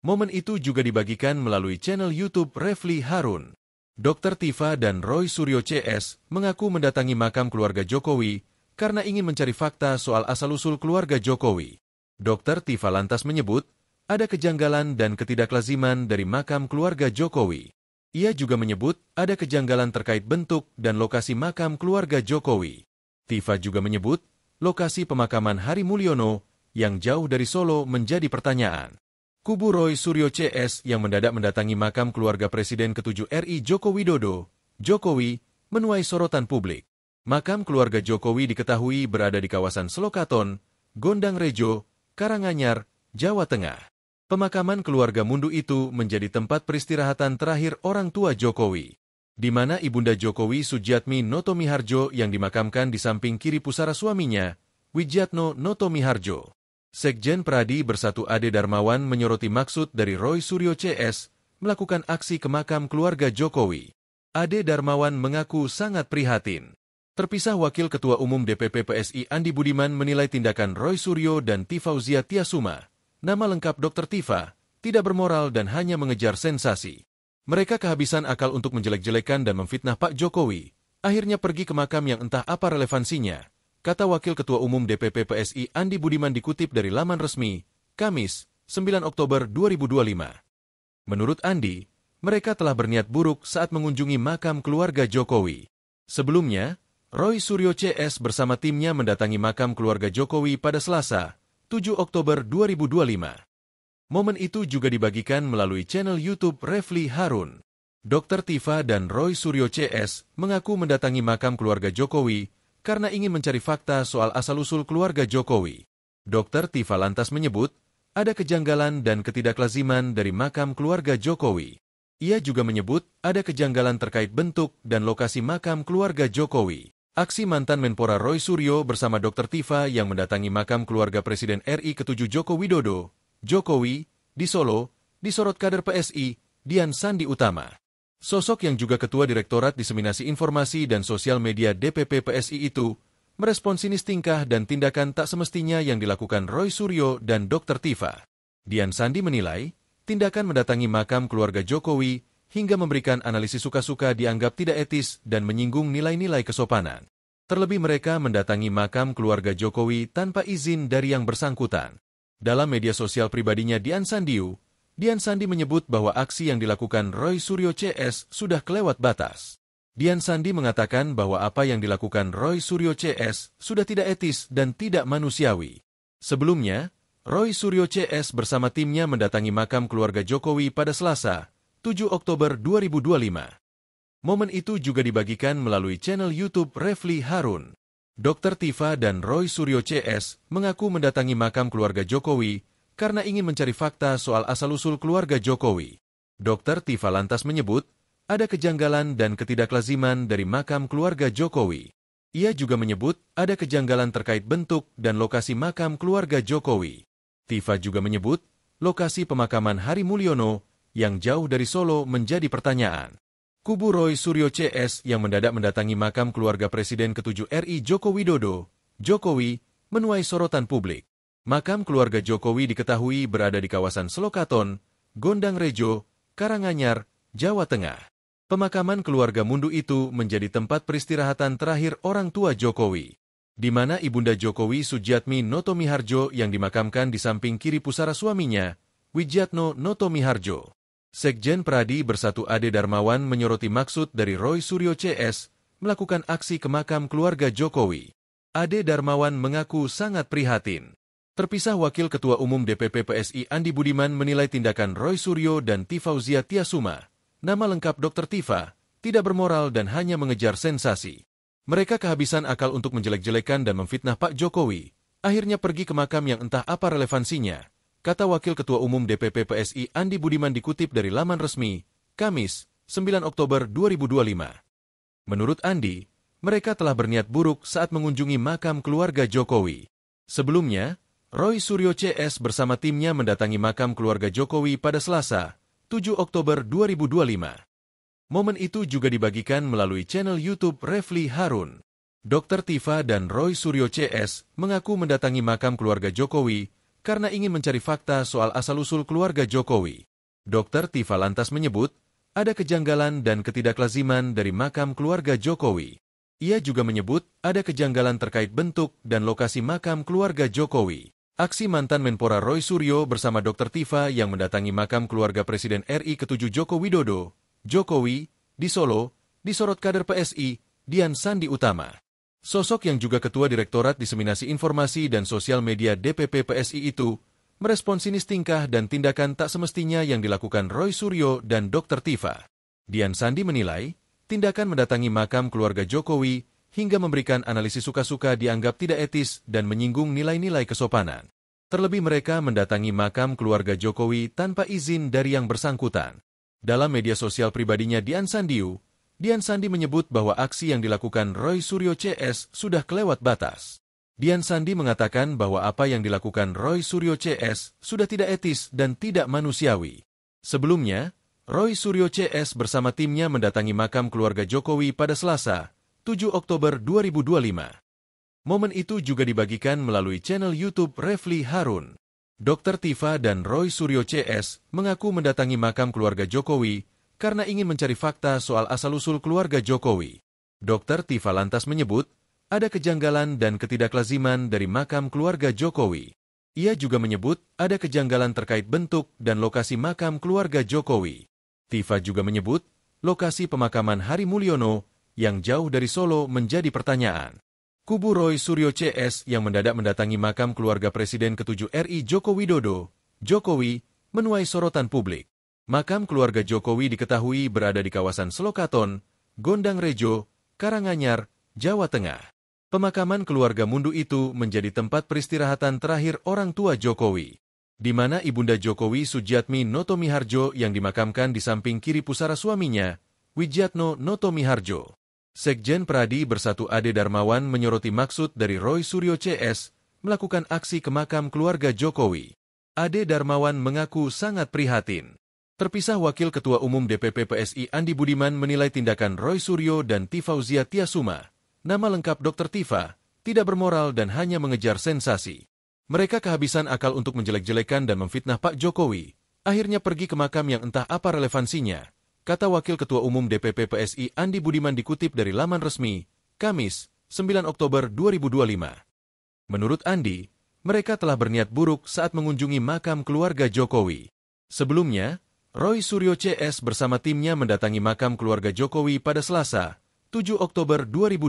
Momen itu juga dibagikan melalui channel YouTube Refli Harun. Dr. Tifa dan Roy Suryo CS mengaku mendatangi makam keluarga Jokowi karena ingin mencari fakta soal asal-usul keluarga Jokowi. Dr. Tifa lantas menyebut ada kejanggalan dan ketidaklaziman dari makam keluarga Jokowi. Ia juga menyebut ada kejanggalan terkait bentuk dan lokasi makam keluarga Jokowi. Tifa juga menyebut lokasi pemakaman Hari Mulyono yang jauh dari Solo menjadi pertanyaan. Kubu Roy Suryo CS yang mendadak mendatangi makam keluarga Presiden ke-7 RI Joko Widodo, Jokowi, menuai sorotan publik. Makam keluarga Jokowi diketahui berada di kawasan Selokaton, Gondang Rejo, Karanganyar, Jawa Tengah. Pemakaman keluarga Mundu itu menjadi tempat peristirahatan terakhir orang tua Jokowi, di mana Ibunda Jokowi Sujiatmi Noto Miharjo yang dimakamkan di samping kiri pusara suaminya, Widjatno Noto Miharjo. Sekjen Pradi Bersatu Ade Darmawan menyoroti maksud dari Roy Suryo CS melakukan aksi ke makam keluarga Jokowi. Ade Darmawan mengaku sangat prihatin. Terpisah Wakil Ketua Umum DPP PSI Andi Budiman menilai tindakan Roy Suryo dan Tifauzia Tiasuma, nama lengkap Dr. Tifa, tidak bermoral dan hanya mengejar sensasi. Mereka kehabisan akal untuk menjelek-jelekan dan memfitnah Pak Jokowi, akhirnya pergi ke makam yang entah apa relevansinya, kata Wakil Ketua Umum DPP PSI Andi Budiman dikutip dari laman resmi, Kamis, 9 Oktober 2025. Menurut Andi, mereka telah berniat buruk saat mengunjungi makam keluarga Jokowi. Sebelumnya, Roy Suryo CS bersama timnya mendatangi makam keluarga Jokowi pada Selasa, 7 Oktober 2025. Momen itu juga dibagikan melalui channel YouTube Refli Harun. Dr. Tifa dan Roy Suryo CS mengaku mendatangi makam keluarga Jokowi karena ingin mencari fakta soal asal-usul keluarga Jokowi. Dr. Tifa lantas menyebut, ada kejanggalan dan ketidaklaziman dari makam keluarga Jokowi. Ia juga menyebut ada kejanggalan terkait bentuk dan lokasi makam keluarga Jokowi. Aksi mantan Menpora Roy Suryo bersama Dr. Tifa yang mendatangi makam keluarga Presiden RI ke-7 Joko Widodo, Jokowi, di Solo, disorot kader PSI, Dian Sandi Utama. Sosok yang juga Ketua Direktorat Diseminasi Informasi dan Sosial Media DPP PSI itu, merespon sinis tingkah dan tindakan tak semestinya yang dilakukan Roy Suryo dan Dr. Tifa. Dian Sandi menilai, tindakan mendatangi makam keluarga Jokowi hingga memberikan analisis suka-suka dianggap tidak etis dan menyinggung nilai-nilai kesopanan. Terlebih mereka mendatangi makam keluarga Jokowi tanpa izin dari yang bersangkutan. Dalam media sosial pribadinya Dian Sandi menyebut bahwa aksi yang dilakukan Roy Suryo CS sudah kelewat batas. Dian Sandi mengatakan bahwa apa yang dilakukan Roy Suryo CS sudah tidak etis dan tidak manusiawi. Sebelumnya, Roy Suryo CS bersama timnya mendatangi makam keluarga Jokowi pada Selasa, 7 Oktober 2025. Momen itu juga dibagikan melalui channel YouTube Refli Harun. Dr. Tifa dan Roy Suryo CS mengaku mendatangi makam keluarga Jokowi karena ingin mencari fakta soal asal-usul keluarga Jokowi. Dr. Tifa lantas menyebut, ada kejanggalan dan ketidaklaziman dari makam keluarga Jokowi. Ia juga menyebut ada kejanggalan terkait bentuk dan lokasi makam keluarga Jokowi. Tifa juga menyebut, lokasi pemakaman Hari Mulyono yang jauh dari Solo menjadi pertanyaan. Kubu Roy Suryo CS yang mendadak mendatangi makam keluarga Presiden ke-7 RI Joko Widodo, Jokowi, menuai sorotan publik. Makam keluarga Jokowi diketahui berada di kawasan Selokaton, Gondang Rejo, Karanganyar, Jawa Tengah. Pemakaman keluarga Mundu itu menjadi tempat peristirahatan terakhir orang tua Jokowi, di mana Ibunda Jokowi Sujiatmi Noto Miharjo yang dimakamkan di samping kiri pusara suaminya, Widjatno Noto Miharjo. Sekjen Pradi Bersatu Ade Darmawan menyoroti maksud dari Roy Suryo CS melakukan aksi ke makam keluarga Jokowi. Ade Darmawan mengaku sangat prihatin. Terpisah Wakil Ketua Umum DPP PSI Andi Budiman menilai tindakan Roy Suryo dan Tifauzia Tiasuma, nama lengkap Dr. Tifa, tidak bermoral dan hanya mengejar sensasi. Mereka kehabisan akal untuk menjelek-jelekan dan memfitnah Pak Jokowi, akhirnya pergi ke makam yang entah apa relevansinya, kata Wakil Ketua Umum DPP PSI Andi Budiman dikutip dari laman resmi, Kamis, 9 Oktober 2025. Menurut Andi, mereka telah berniat buruk saat mengunjungi makam keluarga Jokowi. Sebelumnya, Roy Suryo CS bersama timnya mendatangi makam keluarga Jokowi pada Selasa, 7 Oktober 2025. Momen itu juga dibagikan melalui channel YouTube Refli Harun. Dr. Tifa dan Roy Suryo CS mengaku mendatangi makam keluarga Jokowi karena ingin mencari fakta soal asal-usul keluarga Jokowi. Dr. Tifa lantas menyebut, ada kejanggalan dan ketidaklaziman dari makam keluarga Jokowi. Ia juga menyebut ada kejanggalan terkait bentuk dan lokasi makam keluarga Jokowi. Aksi mantan Menpora Roy Suryo bersama Dr. Tifa yang mendatangi makam keluarga Presiden RI ke-7 Joko Widodo, Jokowi, di Solo, disorot kader PSI, Dian Sandi Utama. Sosok yang juga Ketua Direktorat Diseminasi Informasi dan Sosial Media DPP PSI itu, merespon sinis tingkah dan tindakan tak semestinya yang dilakukan Roy Suryo dan Dr. Tifa. Dian Sandi menilai, tindakan mendatangi makam keluarga Jokowi hingga memberikan analisis suka-suka dianggap tidak etis dan menyinggung nilai-nilai kesopanan. Terlebih mereka mendatangi makam keluarga Jokowi tanpa izin dari yang bersangkutan. Dalam media sosial pribadinya Dian Sandi menyebut bahwa aksi yang dilakukan Roy Suryo CS sudah kelewat batas. Dian Sandi mengatakan bahwa apa yang dilakukan Roy Suryo CS sudah tidak etis dan tidak manusiawi. Sebelumnya, Roy Suryo CS bersama timnya mendatangi makam keluarga Jokowi pada Selasa, 7 Oktober 2025. Momen itu juga dibagikan melalui channel YouTube Refli Harun. Dr. Tifa dan Roy Suryo CS mengaku mendatangi makam keluarga Jokowi karena ingin mencari fakta soal asal-usul keluarga Jokowi. Dr. Tifa lantas menyebut ada kejanggalan dan ketidaklaziman dari makam keluarga Jokowi. Ia juga menyebut ada kejanggalan terkait bentuk dan lokasi makam keluarga Jokowi. Tifa juga menyebut lokasi pemakaman Hari Mulyono yang jauh dari Solo menjadi pertanyaan. Kubu Roy Suryo CS yang mendadak mendatangi makam keluarga Presiden ke-7 RI Joko Widodo, Jokowi, menuai sorotan publik. Makam keluarga Jokowi diketahui berada di kawasan Selokaton, Gondang Rejo, Karanganyar, Jawa Tengah. Pemakaman keluarga Mundu itu menjadi tempat peristirahatan terakhir orang tua Jokowi, di mana Ibunda Jokowi Sujiatmi Noto Miharjo yang dimakamkan di samping kiri pusara suaminya, Widjatno Noto Miharjo. Sekjen Pradi Bersatu Ade Darmawan menyoroti maksud dari Roy Suryo CS melakukan aksi ke makam keluarga Jokowi. Ade Darmawan mengaku sangat prihatin. Terpisah Wakil Ketua Umum DPP PSI Andi Budiman menilai tindakan Roy Suryo dan Tifauzia Tiasuma, nama lengkap Dr. Tifa, tidak bermoral dan hanya mengejar sensasi. Mereka kehabisan akal untuk menjelek-jelekan dan memfitnah Pak Jokowi, akhirnya pergi ke makam yang entah apa relevansinya, kata Wakil Ketua Umum DPP PSI Andi Budiman dikutip dari laman resmi, Kamis, 9 Oktober 2025. Menurut Andi, mereka telah berniat buruk saat mengunjungi makam keluarga Jokowi. Sebelumnya, Roy Suryo CS bersama timnya mendatangi makam keluarga Jokowi pada Selasa, 7 Oktober 2025.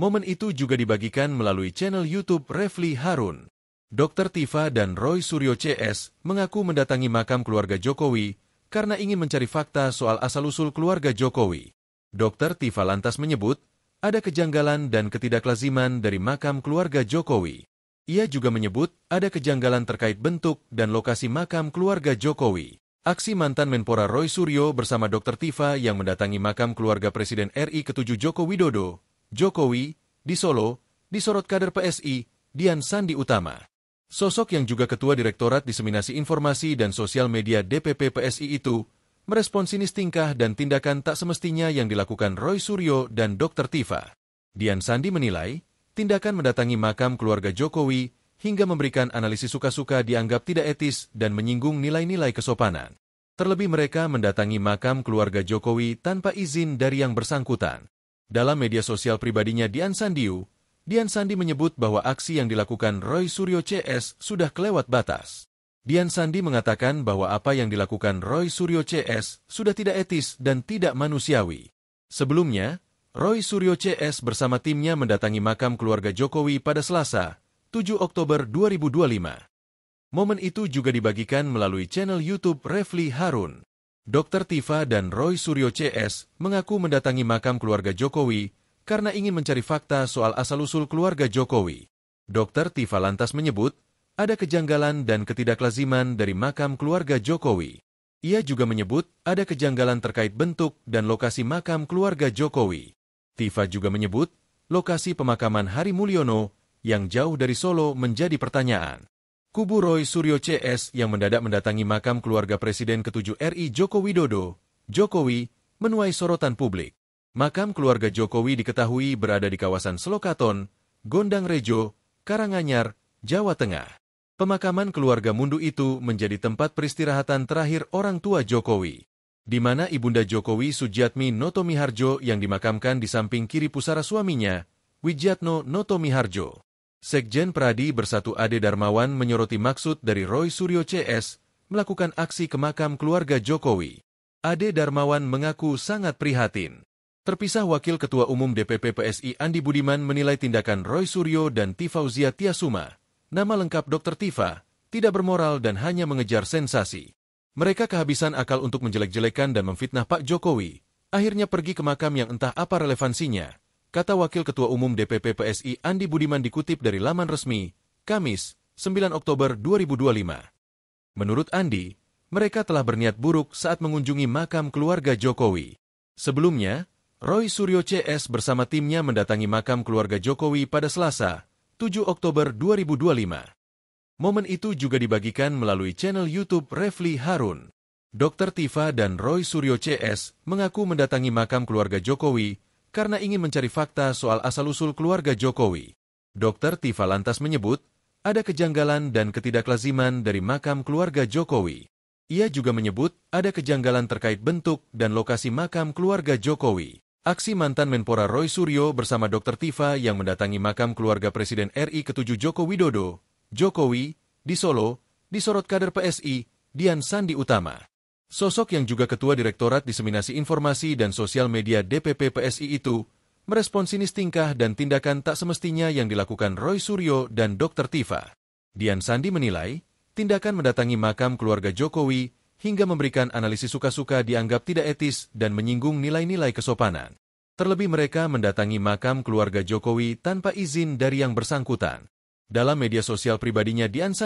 Momen itu juga dibagikan melalui channel YouTube Refli Harun. Dr. Tifa dan Roy Suryo CS mengaku mendatangi makam keluarga Jokowi karena ingin mencari fakta soal asal-usul keluarga Jokowi. Dr. Tifa lantas menyebut ada kejanggalan dan ketidaklaziman dari makam keluarga Jokowi. Ia juga menyebut ada kejanggalan terkait bentuk dan lokasi makam keluarga Jokowi. Aksi mantan Menpora Roy Suryo bersama Dr. Tifa yang mendatangi makam keluarga Presiden RI ke-7 Joko Widodo, Jokowi, di Solo, disorot kader PSI, Dian Sandi Utama. Sosok yang juga Ketua Direktorat Diseminasi Informasi dan Sosial Media DPP PSI itu merespon sinis tingkah dan tindakan tak semestinya yang dilakukan Roy Suryo dan Dr. Tifa. Dian Sandi menilai, tindakan mendatangi makam keluarga Jokowi hingga memberikan analisis suka-suka dianggap tidak etis dan menyinggung nilai-nilai kesopanan. Terlebih mereka mendatangi makam keluarga Jokowi tanpa izin dari yang bersangkutan. Dalam media sosial pribadinya Dian Sandi menyebut bahwa aksi yang dilakukan Roy Suryo CS sudah kelewat batas. Dian Sandi mengatakan bahwa apa yang dilakukan Roy Suryo CS sudah tidak etis dan tidak manusiawi. Sebelumnya, Roy Suryo CS bersama timnya mendatangi makam keluarga Jokowi pada Selasa, 7 Oktober 2025. Momen itu juga dibagikan melalui channel YouTube Refli Harun. Dr. Tifa dan Roy Suryo CS mengaku mendatangi makam keluarga Jokowi karena ingin mencari fakta soal asal-usul keluarga Jokowi. Dr. Tifa lantas menyebut ada kejanggalan dan ketidaklaziman dari makam keluarga Jokowi. Ia juga menyebut ada kejanggalan terkait bentuk dan lokasi makam keluarga Jokowi. Tifa juga menyebut lokasi pemakaman Hari Mulyono yang jauh dari Solo menjadi pertanyaan. Kubu Roy Suryo CS yang mendadak mendatangi makam keluarga Presiden ke-7 RI Joko Widodo, Jokowi, menuai sorotan publik. Makam keluarga Jokowi diketahui berada di kawasan Selokaton, Gondang Rejo, Karanganyar, Jawa Tengah. Pemakaman keluarga Mundu itu menjadi tempat peristirahatan terakhir orang tua Jokowi, di mana Ibunda Jokowi Sujiatmi Noto Miharjo yang dimakamkan di samping kiri pusara suaminya, Widjatno Noto Miharjo. Sekjen Pradi Bersatu Ade Darmawan menyoroti maksud dari Roy Suryo CS melakukan aksi ke makam keluarga Jokowi. Ade Darmawan mengaku sangat prihatin. Terpisah Wakil Ketua Umum DPP PSI Andi Budiman menilai tindakan Roy Suryo dan Tifauzia Tiasuma, nama lengkap Dr. Tifa, tidak bermoral dan hanya mengejar sensasi. Mereka kehabisan akal untuk menjelek-jelekan dan memfitnah Pak Jokowi, akhirnya pergi ke makam yang entah apa relevansinya, kata Wakil Ketua Umum DPP PSI Andi Budiman dikutip dari laman resmi, Kamis, 9 Oktober 2025. Menurut Andi, mereka telah berniat buruk saat mengunjungi makam keluarga Jokowi. Sebelumnya, Roy Suryo CS bersama timnya mendatangi makam keluarga Jokowi pada Selasa, 7 Oktober 2025. Momen itu juga dibagikan melalui channel YouTube Refli Harun. Dr. Tifa dan Roy Suryo CS mengaku mendatangi makam keluarga Jokowi karena ingin mencari fakta soal asal-usul keluarga Jokowi. Dr. Tifa lantas menyebut, ada kejanggalan dan ketidaklaziman dari makam keluarga Jokowi. Ia juga menyebut ada kejanggalan terkait bentuk dan lokasi makam keluarga Jokowi. Aksi mantan Menpora Roy Suryo bersama Dr. Tifa yang mendatangi makam keluarga Presiden RI ke-7 Joko Widodo, Jokowi, di Solo, disorot kader PSI, Dian Sandi Utama. Sosok yang juga Ketua Direktorat Diseminasi Informasi dan Sosial Media DPP PSI itu merespon sinis tingkah dan tindakan tak semestinya yang dilakukan Roy Suryo dan Dr. Tifa. Dian Sandi menilai, tindakan mendatangi makam keluarga Jokowi hingga memberikan analisis suka-suka dianggap tidak etis dan menyinggung nilai-nilai kesopanan. Terlebih mereka mendatangi makam keluarga Jokowi tanpa izin dari yang bersangkutan. Dalam media sosial pribadinya Dian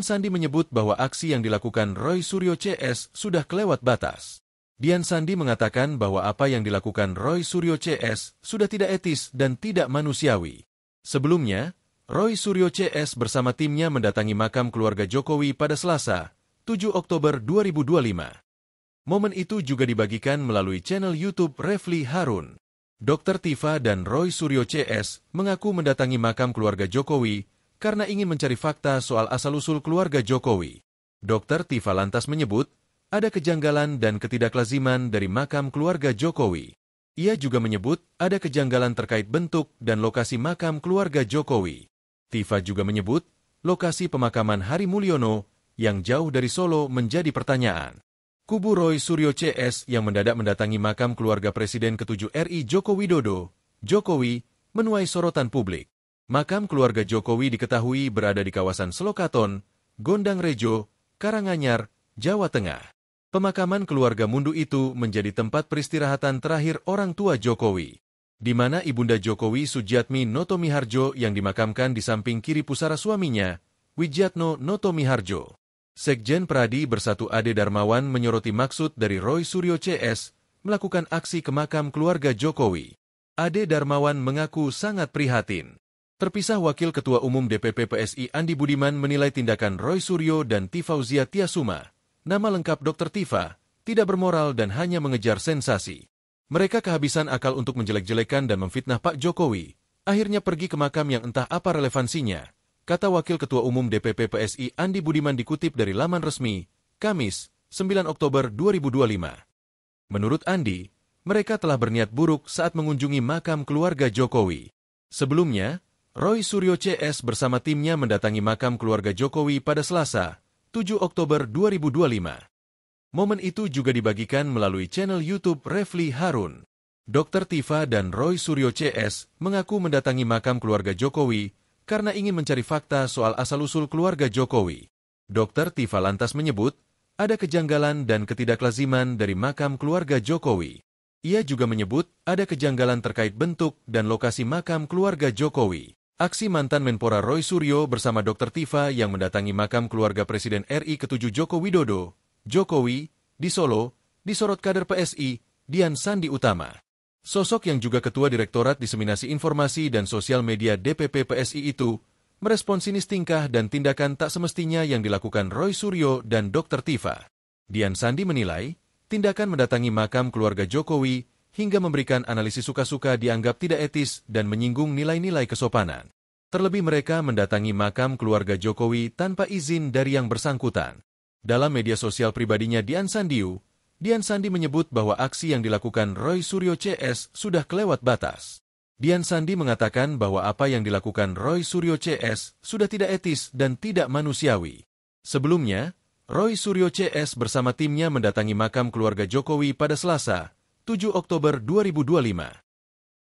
Sandi menyebut bahwa aksi yang dilakukan Roy Suryo CS sudah kelewat batas. Dian Sandi mengatakan bahwa apa yang dilakukan Roy Suryo CS sudah tidak etis dan tidak manusiawi. Sebelumnya, Roy Suryo CS bersama timnya mendatangi makam keluarga Jokowi pada Selasa, 7 Oktober 2025. Momen itu juga dibagikan melalui channel YouTube Refli Harun. Dr. Tifa dan Roy Suryo CS mengaku mendatangi makam keluarga Jokowi karena ingin mencari fakta soal asal-usul keluarga Jokowi. Dr. Tifa lantas menyebut, ada kejanggalan dan ketidaklaziman dari makam keluarga Jokowi. Ia juga menyebut ada kejanggalan terkait bentuk dan lokasi makam keluarga Jokowi. Tifa juga menyebut lokasi pemakaman Hari Mulyono yang jauh dari Solo menjadi pertanyaan. Kubu Roy Suryo CS yang mendadak mendatangi makam keluarga Presiden ke-7 RI Joko Widodo, Jokowi, menuai sorotan publik. Makam keluarga Jokowi diketahui berada di kawasan Selokaton, Gondang Rejo, Karanganyar, Jawa Tengah. Pemakaman keluarga Mundu itu menjadi tempat peristirahatan terakhir orang tua Jokowi, di mana Ibunda Jokowi Sujiatmi Noto Miharjo yang dimakamkan di samping kiri pusara suaminya, Wijatno Noto Miharjo. Sekjen Pradi Bersatu Ade Darmawan menyoroti maksud dari Roy Suryo CS melakukan aksi ke makam keluarga Jokowi. Ade Darmawan mengaku sangat prihatin. Terpisah Wakil Ketua Umum DPP PSI Andi Budiman menilai tindakan Roy Suryo dan Tifauzia Tiasuma, nama lengkap Dr. Tifa, tidak bermoral dan hanya mengejar sensasi. Mereka kehabisan akal untuk menjelek-jelekan dan memfitnah Pak Jokowi, akhirnya pergi ke makam yang entah apa relevansinya, kata Wakil Ketua Umum DPP PSI Andi Budiman dikutip dari laman resmi, Kamis, 9 Oktober 2025. Menurut Andi, mereka telah berniat buruk saat mengunjungi makam keluarga Jokowi. Sebelumnya, Roy Suryo CS bersama timnya mendatangi makam keluarga Jokowi pada Selasa, 7 Oktober 2025. Momen itu juga dibagikan melalui channel YouTube Refli Harun. Dr. Tifa dan Roy Suryo CS mengaku mendatangi makam keluarga Jokowi karena ingin mencari fakta soal asal-usul keluarga Jokowi. Dr. Tifa lantas menyebut, ada kejanggalan dan ketidaklaziman dari makam keluarga Jokowi. Ia juga menyebut ada kejanggalan terkait bentuk dan lokasi makam keluarga Jokowi. Aksi mantan Menpora Roy Suryo bersama Dr. Tifa yang mendatangi makam keluarga Presiden RI ke-7 Joko Widodo, Jokowi, di Solo, disorot kader PSI, Dian Sandi Utama. Sosok yang juga Ketua Direktorat Diseminasi Informasi dan Sosial Media DPP PSI itu merespon sinis tingkah dan tindakan tak semestinya yang dilakukan Roy Suryo dan Dr. Tifa. Dian Sandi menilai, tindakan mendatangi makam keluarga Jokowi hingga memberikan analisis suka-suka dianggap tidak etis dan menyinggung nilai-nilai kesopanan. Terlebih mereka mendatangi makam keluarga Jokowi tanpa izin dari yang bersangkutan. Dalam media sosial pribadinya Dian Sandi menyebut bahwa aksi yang dilakukan Roy Suryo CS sudah kelewat batas. Dian Sandi mengatakan bahwa apa yang dilakukan Roy Suryo CS sudah tidak etis dan tidak manusiawi. Sebelumnya, Roy Suryo CS bersama timnya mendatangi makam keluarga Jokowi pada Selasa, 7 Oktober 2025.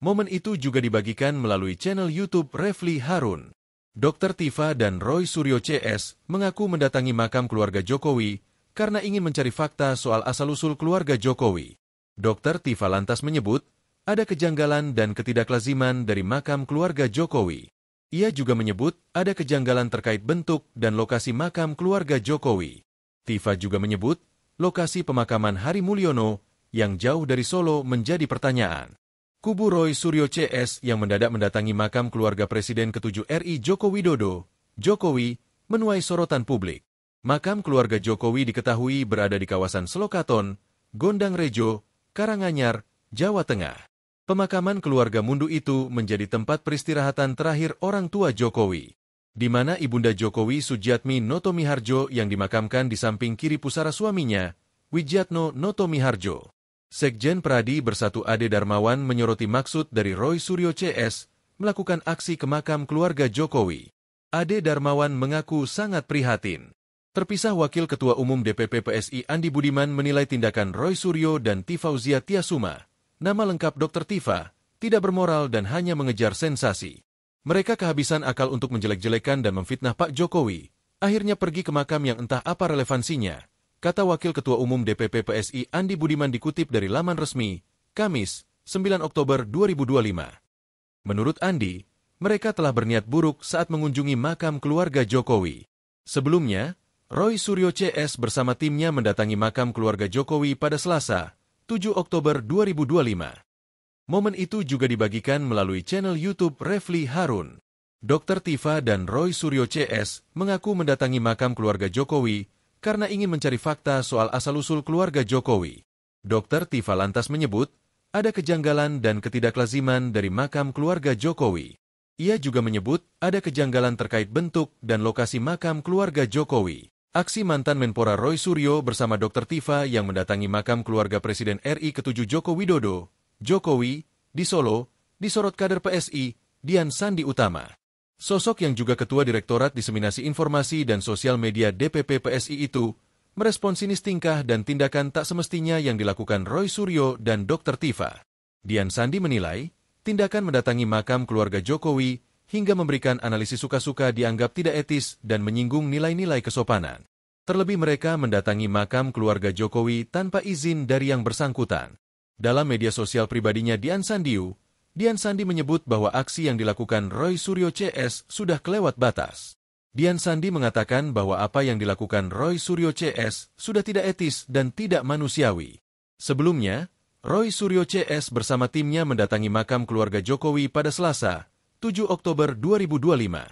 Momen itu juga dibagikan melalui channel YouTube Refli Harun. Dr. Tifa dan Roy Suryo CS mengaku mendatangi makam keluarga Jokowi karena ingin mencari fakta soal asal-usul keluarga Jokowi. Dr. Tifa lantas menyebut, ada kejanggalan dan ketidaklaziman dari makam keluarga Jokowi. Ia juga menyebut ada kejanggalan terkait bentuk dan lokasi makam keluarga Jokowi. Tifa juga menyebut lokasi pemakaman Hari Mulyono yang jauh dari Solo menjadi pertanyaan. Kubu Roy Suryo CS yang mendadak mendatangi makam keluarga Presiden ke-7 RI Joko Widodo, Jokowi, menuai sorotan publik. Makam keluarga Jokowi diketahui berada di kawasan Selokaton, Gondang Rejo, Karanganyar, Jawa Tengah. Pemakaman keluarga Mundu itu menjadi tempat peristirahatan terakhir orang tua Jokowi, di mana Ibunda Jokowi Sujiatmi Noto Miharjo yang dimakamkan di samping kiri pusara suaminya, Widjatno Noto Miharjo. Sekjen Pradi Bersatu Ade Darmawan menyoroti maksud dari Roy Suryo CS melakukan aksi ke makam keluarga Jokowi. Ade Darmawan mengaku sangat prihatin. Terpisah Wakil Ketua Umum DPP PSI Andi Budiman menilai tindakan Roy Suryo dan Tifauzia Tiasuma, nama lengkap Dr. Tifa, tidak bermoral dan hanya mengejar sensasi. Mereka kehabisan akal untuk menjelek-jelekan dan memfitnah Pak Jokowi. Akhirnya pergi ke makam yang entah apa relevansinya, kata Wakil Ketua Umum DPP PSI Andi Budiman dikutip dari laman resmi, Kamis, 9 Oktober 2025. Menurut Andi, mereka telah berniat buruk saat mengunjungi makam keluarga Jokowi. Sebelumnya, Roy Suryo CS bersama timnya mendatangi makam keluarga Jokowi pada Selasa, 7 Oktober 2025. Momen itu juga dibagikan melalui channel YouTube Refli Harun. Dr. Tifa dan Roy Suryo CS mengaku mendatangi makam keluarga Jokowi karena ingin mencari fakta soal asal-usul keluarga Jokowi. Dr. Tifa lantas menyebut, ada kejanggalan dan ketidaklaziman dari makam keluarga Jokowi. Ia juga menyebut, ada kejanggalan terkait bentuk dan lokasi makam keluarga Jokowi. Aksi mantan Menpora Roy Suryo bersama Dr. Tifa yang mendatangi makam keluarga Presiden RI ke-7 Joko Widodo, Jokowi, di Solo, disorot kader PSI, Dian Sandi Utama. Sosok yang juga Ketua Direktorat Diseminasi Informasi dan Sosial Media DPP PSI itu merespon sinis tingkah dan tindakan tak semestinya yang dilakukan Roy Suryo dan Dr. Tifa. Dian Sandi menilai, tindakan mendatangi makam keluarga Jokowi hingga memberikan analisis suka-suka dianggap tidak etis dan menyinggung nilai-nilai kesopanan. Terlebih mereka mendatangi makam keluarga Jokowi tanpa izin dari yang bersangkutan. Dalam media sosial pribadinya Dian Sandi menyebut bahwa aksi yang dilakukan Roy Suryo CS sudah kelewat batas. Dian Sandi mengatakan bahwa apa yang dilakukan Roy Suryo CS sudah tidak etis dan tidak manusiawi. Sebelumnya, Roy Suryo CS bersama timnya mendatangi makam keluarga Jokowi pada Selasa, 7 Oktober 2025.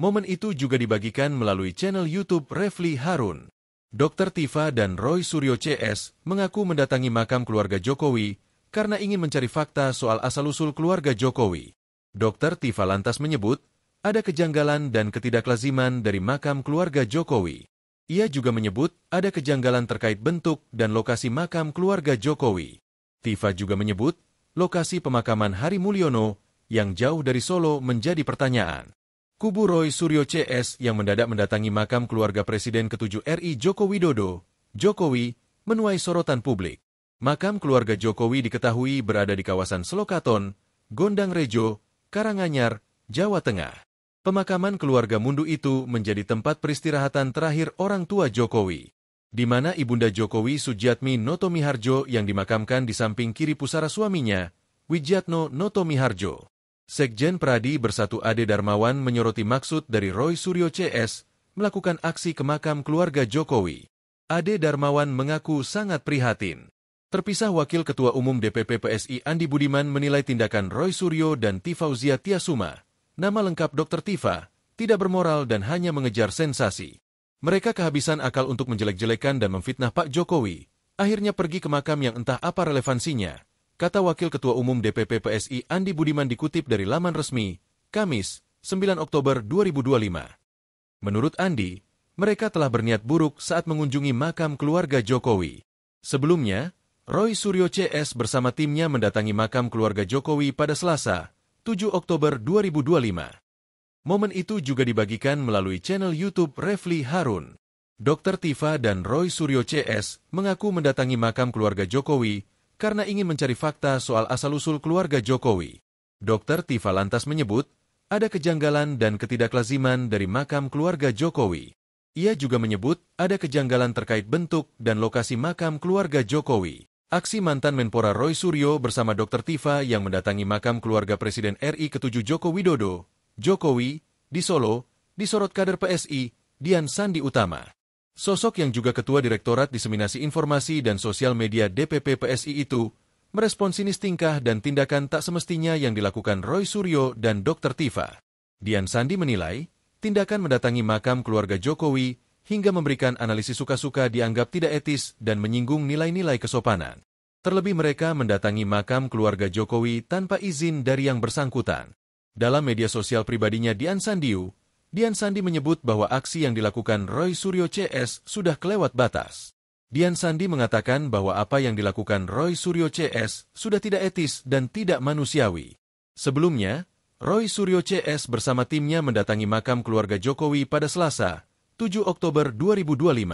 Momen itu juga dibagikan melalui channel YouTube Refli Harun. Dr. Tifa dan Roy Suryo CS mengaku mendatangi makam keluarga Jokowi karena ingin mencari fakta soal asal-usul keluarga Jokowi. Dr. Tifa lantas menyebut, ada kejanggalan dan ketidaklaziman dari makam keluarga Jokowi. Ia juga menyebut, ada kejanggalan terkait bentuk dan lokasi makam keluarga Jokowi. Tifa juga menyebut, lokasi pemakaman Hari Mulyono yang jauh dari Solo menjadi pertanyaan. Kubu Roy Suryo CS yang mendadak mendatangi makam keluarga Presiden ke-7 RI Joko Widodo, Jokowi, menuai sorotan publik. Makam keluarga Jokowi diketahui berada di kawasan Selokaton, Gondang Rejo, Karanganyar, Jawa Tengah. Pemakaman keluarga Mundu itu menjadi tempat peristirahatan terakhir orang tua Jokowi, di mana Ibunda Jokowi Sujiatmi Noto Miharjo yang dimakamkan di samping kiri pusara suaminya, Widjatno Noto Miharjo. Sekjen Pradi Bersatu Ade Darmawan menyoroti maksud dari Roy Suryo CS melakukan aksi ke makam keluarga Jokowi. Ade Darmawan mengaku sangat prihatin. Terpisah Wakil Ketua Umum DPP PSI Andi Budiman menilai tindakan Roy Suryo dan Tifauzia Tiasuma, nama lengkap Dr. Tifa, tidak bermoral dan hanya mengejar sensasi. Mereka kehabisan akal untuk menjelek-jelekan dan memfitnah Pak Jokowi. Akhirnya pergi ke makam yang entah apa relevansinya, kata Wakil Ketua Umum DPP PSI Andi Budiman dikutip dari laman resmi, Kamis, 9 Oktober 2025. Menurut Andi, mereka telah berniat buruk saat mengunjungi makam keluarga Jokowi. Sebelumnya, Roy Suryo CS bersama timnya mendatangi makam keluarga Jokowi pada Selasa, 7 Oktober 2025. Momen itu juga dibagikan melalui channel YouTube Refli Harun. Dr. Tifa dan Roy Suryo CS mengaku mendatangi makam keluarga Jokowi karena ingin mencari fakta soal asal-usul keluarga Jokowi. Dr. Tifa lantas menyebut, ada kejanggalan dan ketidaklaziman dari makam keluarga Jokowi. Ia juga menyebut, ada kejanggalan terkait bentuk dan lokasi makam keluarga Jokowi. Aksi mantan Menpora Roy Suryo bersama Dr. Tifa yang mendatangi makam keluarga Presiden RI ke-7 Joko Widodo, Jokowi, di Solo, disorot kader PSI, Dian Sandi Utama. Sosok yang juga Ketua Direktorat Diseminasi Informasi dan Sosial Media DPP PSI itu merespon sinis tingkah dan tindakan tak semestinya yang dilakukan Roy Suryo dan Dr. Tifa. Dian Sandi menilai, tindakan mendatangi makam keluarga Jokowi hingga memberikan analisis suka-suka dianggap tidak etis dan menyinggung nilai-nilai kesopanan. Terlebih mereka mendatangi makam keluarga Jokowi tanpa izin dari yang bersangkutan. Dalam media sosial pribadinya Dian Sandi menyebut bahwa aksi yang dilakukan Roy Suryo CS sudah kelewat batas. Dian Sandi mengatakan bahwa apa yang dilakukan Roy Suryo CS sudah tidak etis dan tidak manusiawi. Sebelumnya, Roy Suryo CS bersama timnya mendatangi makam keluarga Jokowi pada Selasa, 7 Oktober 2025.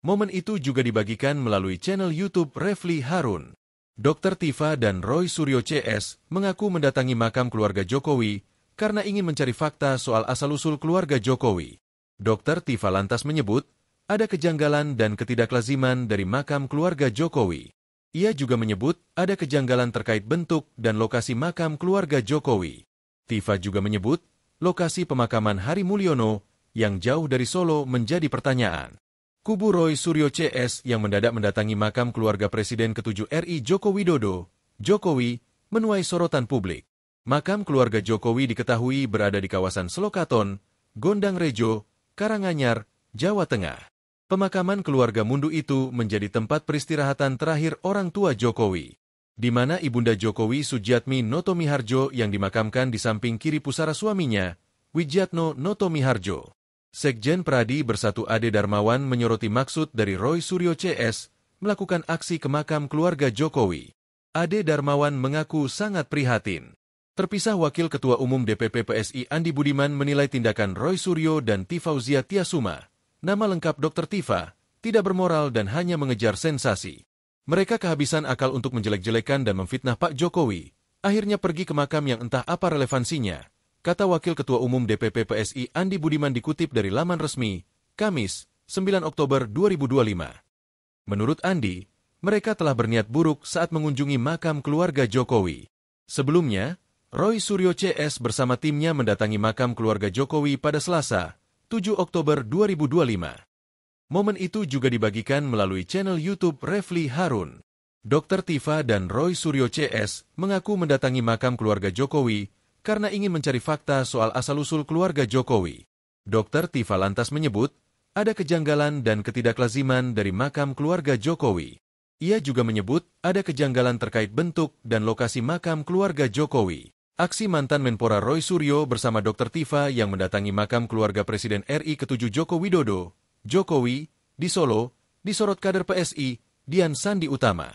Momen itu juga dibagikan melalui channel YouTube Refli Harun. Dr. Tifa dan Roy Suryo CS mengaku mendatangi makam keluarga Jokowi karena ingin mencari fakta soal asal-usul keluarga Jokowi. Dr. Tifa lantas menyebut, ada kejanggalan dan ketidaklaziman dari makam keluarga Jokowi. Ia juga menyebut ada kejanggalan terkait bentuk dan lokasi makam keluarga Jokowi. Tifa juga menyebut, lokasi pemakaman Hari Mulyono yang jauh dari Solo menjadi pertanyaan. Kubu Roy Suryo CS yang mendadak mendatangi makam keluarga Presiden ke-7 RI Joko Widodo, Jokowi, menuai sorotan publik. Makam keluarga Jokowi diketahui berada di kawasan Selokaton, Gondang Rejo, Karanganyar, Jawa Tengah. Pemakaman keluarga Mundu itu menjadi tempat peristirahatan terakhir orang tua Jokowi, di mana Ibunda Jokowi Sujiatmi Noto Miharjo yang dimakamkan di samping kiri pusara suaminya, Widjatno Noto Miharjo. Sekjen Pradi Bersatu Ade Darmawan menyoroti maksud dari Roy Suryo CS melakukan aksi ke makam keluarga Jokowi. Ade Darmawan mengaku sangat prihatin. Terpisah Wakil Ketua Umum DPP PSI Andi Budiman menilai tindakan Roy Suryo dan Tifauzia Tiasuma, nama lengkap Dr. Tifa, tidak bermoral dan hanya mengejar sensasi. Mereka kehabisan akal untuk menjelek-jelekan dan memfitnah Pak Jokowi, akhirnya pergi ke makam yang entah apa relevansinya, kata Wakil Ketua Umum DPP PSI Andi Budiman dikutip dari laman resmi, Kamis, 9 Oktober 2025. Menurut Andi, mereka telah berniat buruk saat mengunjungi makam keluarga Jokowi. Sebelumnya, Roy Suryo CS bersama timnya mendatangi makam keluarga Jokowi pada Selasa, 7 Oktober 2025. Momen itu juga dibagikan melalui channel YouTube Refli Harun. Dr. Tifa dan Roy Suryo CS mengaku mendatangi makam keluarga Jokowi karena ingin mencari fakta soal asal-usul keluarga Jokowi. Dr. Tifa lantas menyebut, ada kejanggalan dan ketidaklaziman dari makam keluarga Jokowi. Ia juga menyebut ada kejanggalan terkait bentuk dan lokasi makam keluarga Jokowi. Aksi mantan Menpora Roy Suryo bersama Dr. Tifa yang mendatangi makam keluarga Presiden RI ke-7 Joko Widodo, Jokowi, di Solo, disorot kader PSI, Dian Sandi Utama.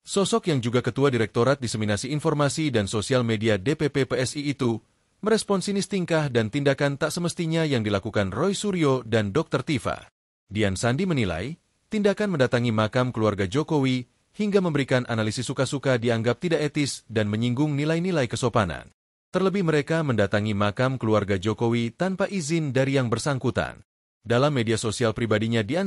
Sosok yang juga Ketua Direktorat Diseminasi Informasi dan Sosial Media DPP PSI itu merespon sinis tingkah dan tindakan tak semestinya yang dilakukan Roy Suryo dan Dr. Tifa. Dian Sandi menilai, tindakan mendatangi makam keluarga Jokowi hingga memberikan analisis suka-suka dianggap tidak etis dan menyinggung nilai-nilai kesopanan. Terlebih mereka mendatangi makam keluarga Jokowi tanpa izin dari yang bersangkutan. Dalam media sosial pribadinya Dian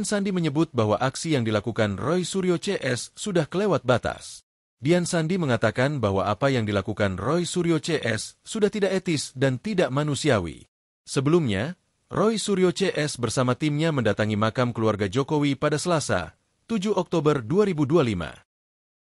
Sandi menyebut bahwa aksi yang dilakukan Roy Suryo CS sudah kelewat batas. Dian Sandi mengatakan bahwa apa yang dilakukan Roy Suryo CS sudah tidak etis dan tidak manusiawi. Sebelumnya, Roy Suryo CS bersama timnya mendatangi makam keluarga Jokowi pada Selasa, 7 Oktober 2025.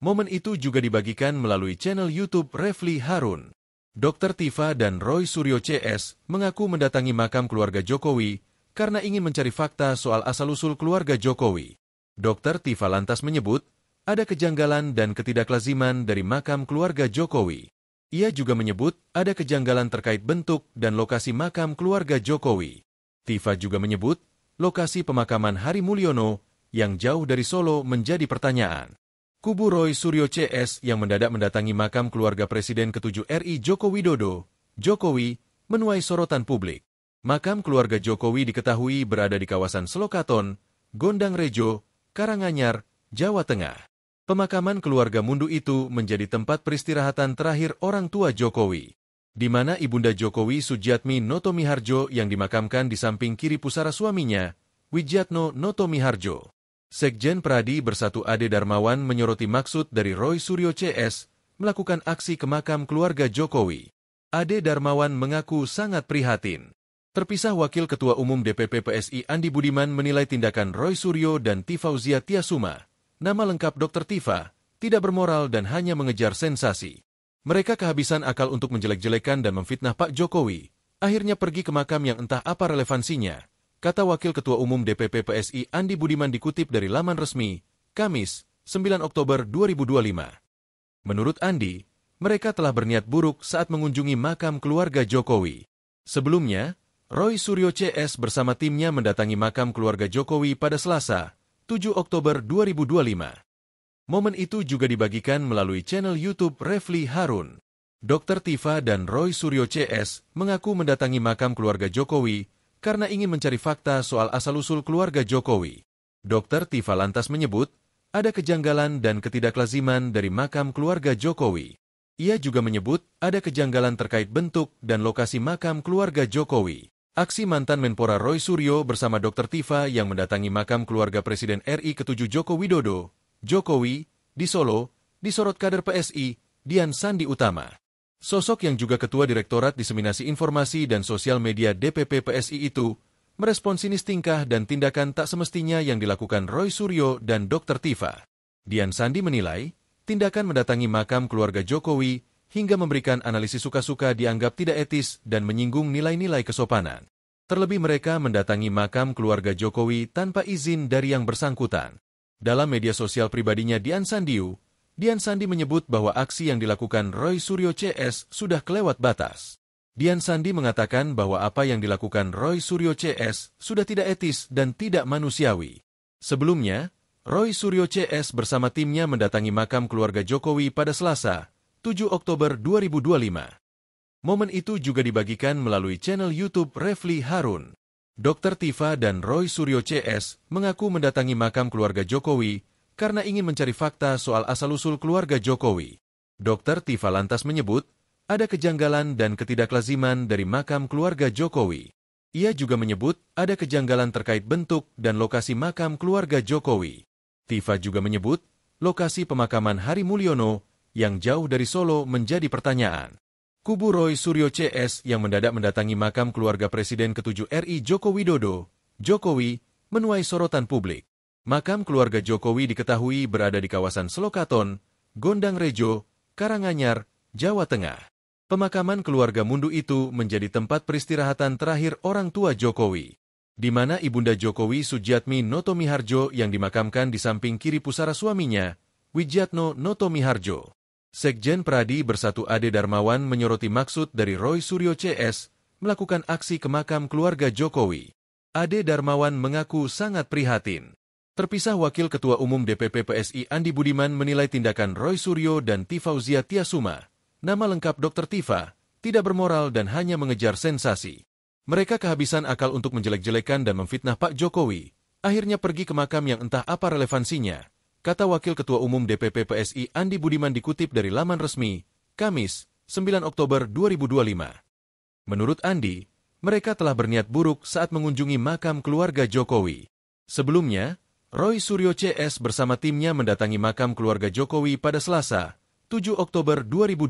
Momen itu juga dibagikan melalui channel YouTube Refli Harun. Dr. Tifa dan Roy Suryo CS mengaku mendatangi makam keluarga Jokowi karena ingin mencari fakta soal asal-usul keluarga Jokowi. Dr. Tifa lantas menyebut, ada kejanggalan dan ketidaklaziman dari makam keluarga Jokowi. Ia juga menyebut ada kejanggalan terkait bentuk dan lokasi makam keluarga Jokowi. Tifa juga menyebut, lokasi pemakaman Hari Mulyono yang jauh dari Solo menjadi pertanyaan. Kubu Roy Suryo CS yang mendadak mendatangi makam keluarga Presiden ke-7 RI Joko Widodo, Jokowi, menuai sorotan publik. Makam keluarga Jokowi diketahui berada di kawasan Selokaton, Gondang Rejo, Karanganyar, Jawa Tengah. Pemakaman keluarga Mundu itu menjadi tempat peristirahatan terakhir orang tua Jokowi, di mana Ibunda Jokowi Sujiatmi Noto Miharjo yang dimakamkan di samping kiri pusara suaminya, Widjatno Noto Miharjo. Sekjen Pradi Bersatu Ade Darmawan menyoroti maksud dari Roy Suryo CS melakukan aksi ke makam keluarga Jokowi. Ade Darmawan mengaku sangat prihatin. Terpisah Wakil Ketua Umum DPP PSI Andi Budiman menilai tindakan Roy Suryo dan Tifauzia Tiasuma, nama lengkap Dr. Tifa, tidak bermoral dan hanya mengejar sensasi. Mereka kehabisan akal untuk menjelek-jelekan dan memfitnah Pak Jokowi, akhirnya pergi ke makam yang entah apa relevansinya, kata Wakil Ketua Umum DPP PSI Andi Budiman dikutip dari laman resmi, Kamis, 9 Oktober 2025. Menurut Andi, mereka telah berniat buruk saat mengunjungi makam keluarga Jokowi. Sebelumnya, Roy Suryo CS bersama timnya mendatangi makam keluarga Jokowi pada Selasa, 7 Oktober 2025. Momen itu juga dibagikan melalui channel YouTube Refli Harun. Dr. Tifa dan Roy Suryo CS mengaku mendatangi makam keluarga Jokowi karena ingin mencari fakta soal asal-usul keluarga Jokowi. Dr. Tifa lantas menyebut, ada kejanggalan dan ketidaklaziman dari makam keluarga Jokowi. Ia juga menyebut ada kejanggalan terkait bentuk dan lokasi makam keluarga Jokowi. Aksi mantan Menpora Roy Suryo bersama Dr. Tifa yang mendatangi makam keluarga Presiden RI ke-7 Joko Widodo, Jokowi, di Solo, disorot kader PSI, Dian Sandi Utama. Sosok yang juga Ketua Direktorat Diseminasi Informasi dan Sosial Media DPP PSI itu, merespon sinis tingkah dan tindakan tak semestinya yang dilakukan Roy Suryo dan Dr. Tifa. Dian Sandi menilai, tindakan mendatangi makam keluarga Jokowi hingga memberikan analisis suka-suka dianggap tidak etis dan menyinggung nilai-nilai kesopanan. Terlebih mereka mendatangi makam keluarga Jokowi tanpa izin dari yang bersangkutan. Dalam media sosial pribadinya Dian Sandi menyebut bahwa aksi yang dilakukan Roy Suryo CS sudah kelewat batas. Dian Sandi mengatakan bahwa apa yang dilakukan Roy Suryo CS sudah tidak etis dan tidak manusiawi. Sebelumnya, Roy Suryo CS bersama timnya mendatangi makam keluarga Jokowi pada Selasa, 7 Oktober 2025. Momen itu juga dibagikan melalui channel YouTube Refli Harun. Dr. Tifa dan Roy Suryo CS mengaku mendatangi makam keluarga Jokowi karena ingin mencari fakta soal asal-usul keluarga Jokowi. Dr. Tifa lantas menyebut, ada kejanggalan dan ketidaklaziman dari makam keluarga Jokowi. Ia juga menyebut ada kejanggalan terkait bentuk dan lokasi makam keluarga Jokowi. Tifa juga menyebut, lokasi pemakaman Hari Mulyono yang jauh dari Solo menjadi pertanyaan. Kubu Roy Suryo CS yang mendadak mendatangi makam keluarga Presiden ke-7 RI Joko Widodo, Jokowi, menuai sorotan publik. Makam keluarga Jokowi diketahui berada di kawasan Selokaton, Gondang Rejo, Karanganyar, Jawa Tengah. Pemakaman keluarga Mundu itu menjadi tempat peristirahatan terakhir orang tua Jokowi, di mana Ibunda Jokowi Sujiatmi Noto Miharjo yang dimakamkan di samping kiri pusara suaminya, Widjatno Noto Miharjo. Sekjen Pradi Bersatu Ade Darmawan menyoroti maksud dari Roy Suryo CS melakukan aksi ke makam keluarga Jokowi. Ade Darmawan mengaku sangat prihatin. Terpisah Wakil Ketua Umum DPP PSI Andi Budiman menilai tindakan Roy Suryo dan Tifauzia Tiasuma, nama lengkap Dr. Tifa, tidak bermoral dan hanya mengejar sensasi. Mereka kehabisan akal untuk menjelek-jelekan dan memfitnah Pak Jokowi, akhirnya pergi ke makam yang entah apa relevansinya, kata Wakil Ketua Umum DPP PSI Andi Budiman dikutip dari laman resmi, Kamis, 9 Oktober 2025. Menurut Andi, mereka telah berniat buruk saat mengunjungi makam keluarga Jokowi. Sebelumnya, Roy Suryo CS bersama timnya mendatangi makam keluarga Jokowi pada Selasa, 7 Oktober 2025.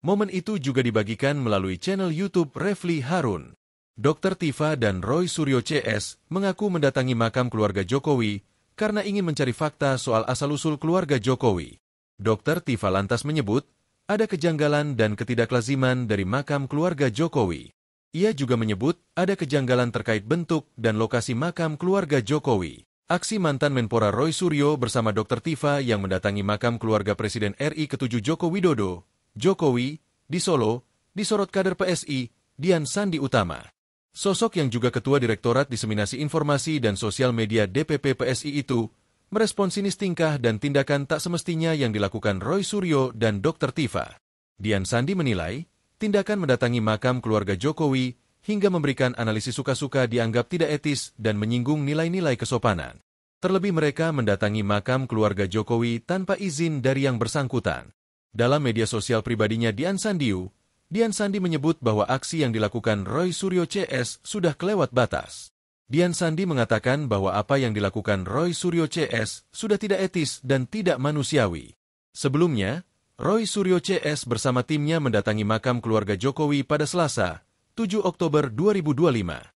Momen itu juga dibagikan melalui channel YouTube Refli Harun. Dr. Tifa dan Roy Suryo CS mengaku mendatangi makam keluarga Jokowi karena ingin mencari fakta soal asal-usul keluarga Jokowi. Dr. Tifa lantas menyebut, ada kejanggalan dan ketidaklaziman dari makam keluarga Jokowi. Ia juga menyebut ada kejanggalan terkait bentuk dan lokasi makam keluarga Jokowi. Aksi mantan Menpora Roy Suryo bersama Dr. Tifa yang mendatangi makam keluarga Presiden RI ke-7 Joko Widodo, Jokowi, di Solo, disorot kader PSI, Dian Sandi Utama. Sosok yang juga Ketua Direktorat Diseminasi Informasi dan Sosial Media DPP PSI itu, merespon sinis tingkah dan tindakan tak semestinya yang dilakukan Roy Suryo dan Dr. Tifa. Dian Sandi menilai, tindakan mendatangi makam keluarga Jokowi hingga memberikan analisis suka-suka dianggap tidak etis dan menyinggung nilai-nilai kesopanan. Terlebih mereka mendatangi makam keluarga Jokowi tanpa izin dari yang bersangkutan. Dalam media sosial pribadinya Dian Sandi menyebut bahwa aksi yang dilakukan Roy Suryo CS sudah kelewat batas. Dian Sandi mengatakan bahwa apa yang dilakukan Roy Suryo CS sudah tidak etis dan tidak manusiawi. Sebelumnya, Roy Suryo CS bersama timnya mendatangi makam keluarga Jokowi pada Selasa, 7 Oktober 2025.